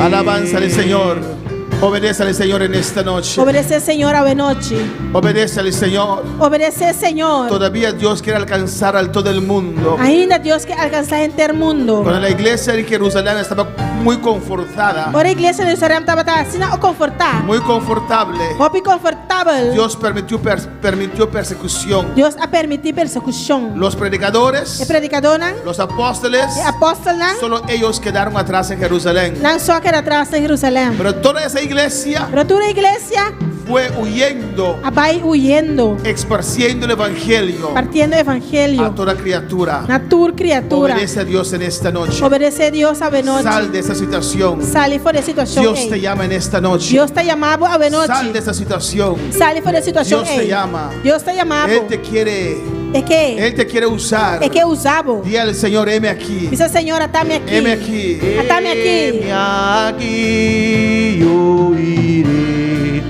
Alabanza al Señor. Obedece al Señor en esta noche. Obedecer, Senhor, a noite. Obedece al Señor. Obedecer, Senhor. Todavía Dios quiere alcanzar a todo el mundo. Ainda Deus quer alcançar inteiro mundo. Cuando la iglesia en Jerusalén estaba muy confortada, Ora, a igreja de Jerusalém estava assim, confortável. muy confortable, Roupa confortável. Dios permitió persecución. Deus a permitir persecução. Los predicadores, E predicadora, los apóstoles, e apóstola, solo ellos quedaron atrás en Jerusalén. não só que era atrás de Jerusalém. Pero toda esa iglesia Pero toda a igreja fue huyendo, vai huyendo, esparciendo el evangelio partindo o a evangelho. toda criatura. Na tua criatura. Obedece a Dios en esta noche. Obedecer a Deus a noite. Sal de esa situación. Sale fora da situação. Dios ei. te llama en esta noche. Deus te chamava a Sal de noite. esa situación. Sale fora da situação. Dios te ei. llama. Deus te chamava. Él te quiere, É que? Él te quiere usar. É que usava. Dile al Señor, heme aquí. Dice, Senhor, atame aqui. Heme aquí. Atame aqui. Heme aquí yo iré,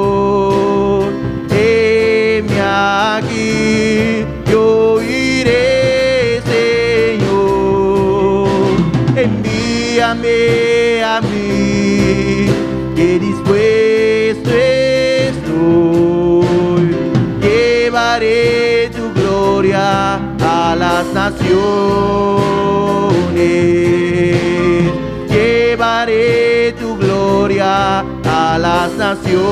Señor. Heme aquí yo iré, Señor. Envíame a mí, que dispuesto estoy. Llevaré tu gloria a las naciones. Llevaré tu gloria a las naciones.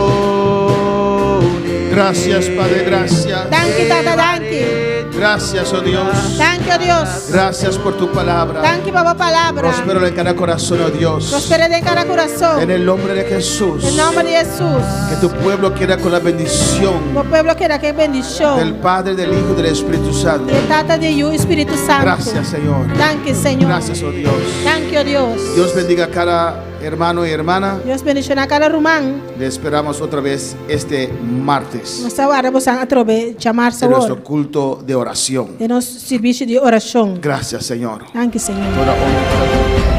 Gracias, Padre, gracias. Danke, tata, danke. Gracias, oh Dios. Danke, oh Deus. Gracias por tu palabra. Danke, pela palavra. Prospero en cada corazón, oh Dios. Prospera em cada coração. En el nombre de Jesús. Em nome de Jesus. Que tu pueblo quiera con la bendición O povo queira que bendição. del Padre, del Hijo y del Espíritu Santo. E tata de you, Espírito Santo. Gracias, Señor. Danke, Senhor. Gracias, oh Dios. Danke, oh Deus. Dios bendiga a cada hermano y hermana. Deus bendicionar cada irmão. Le esperamos otra vez este martes Nós agora vamos a trobe chamar-se en nuestro agora. culto de oración. De nosso serviço de oração. Gracias, Señor. Danke, Senhor. Toda honra para ti.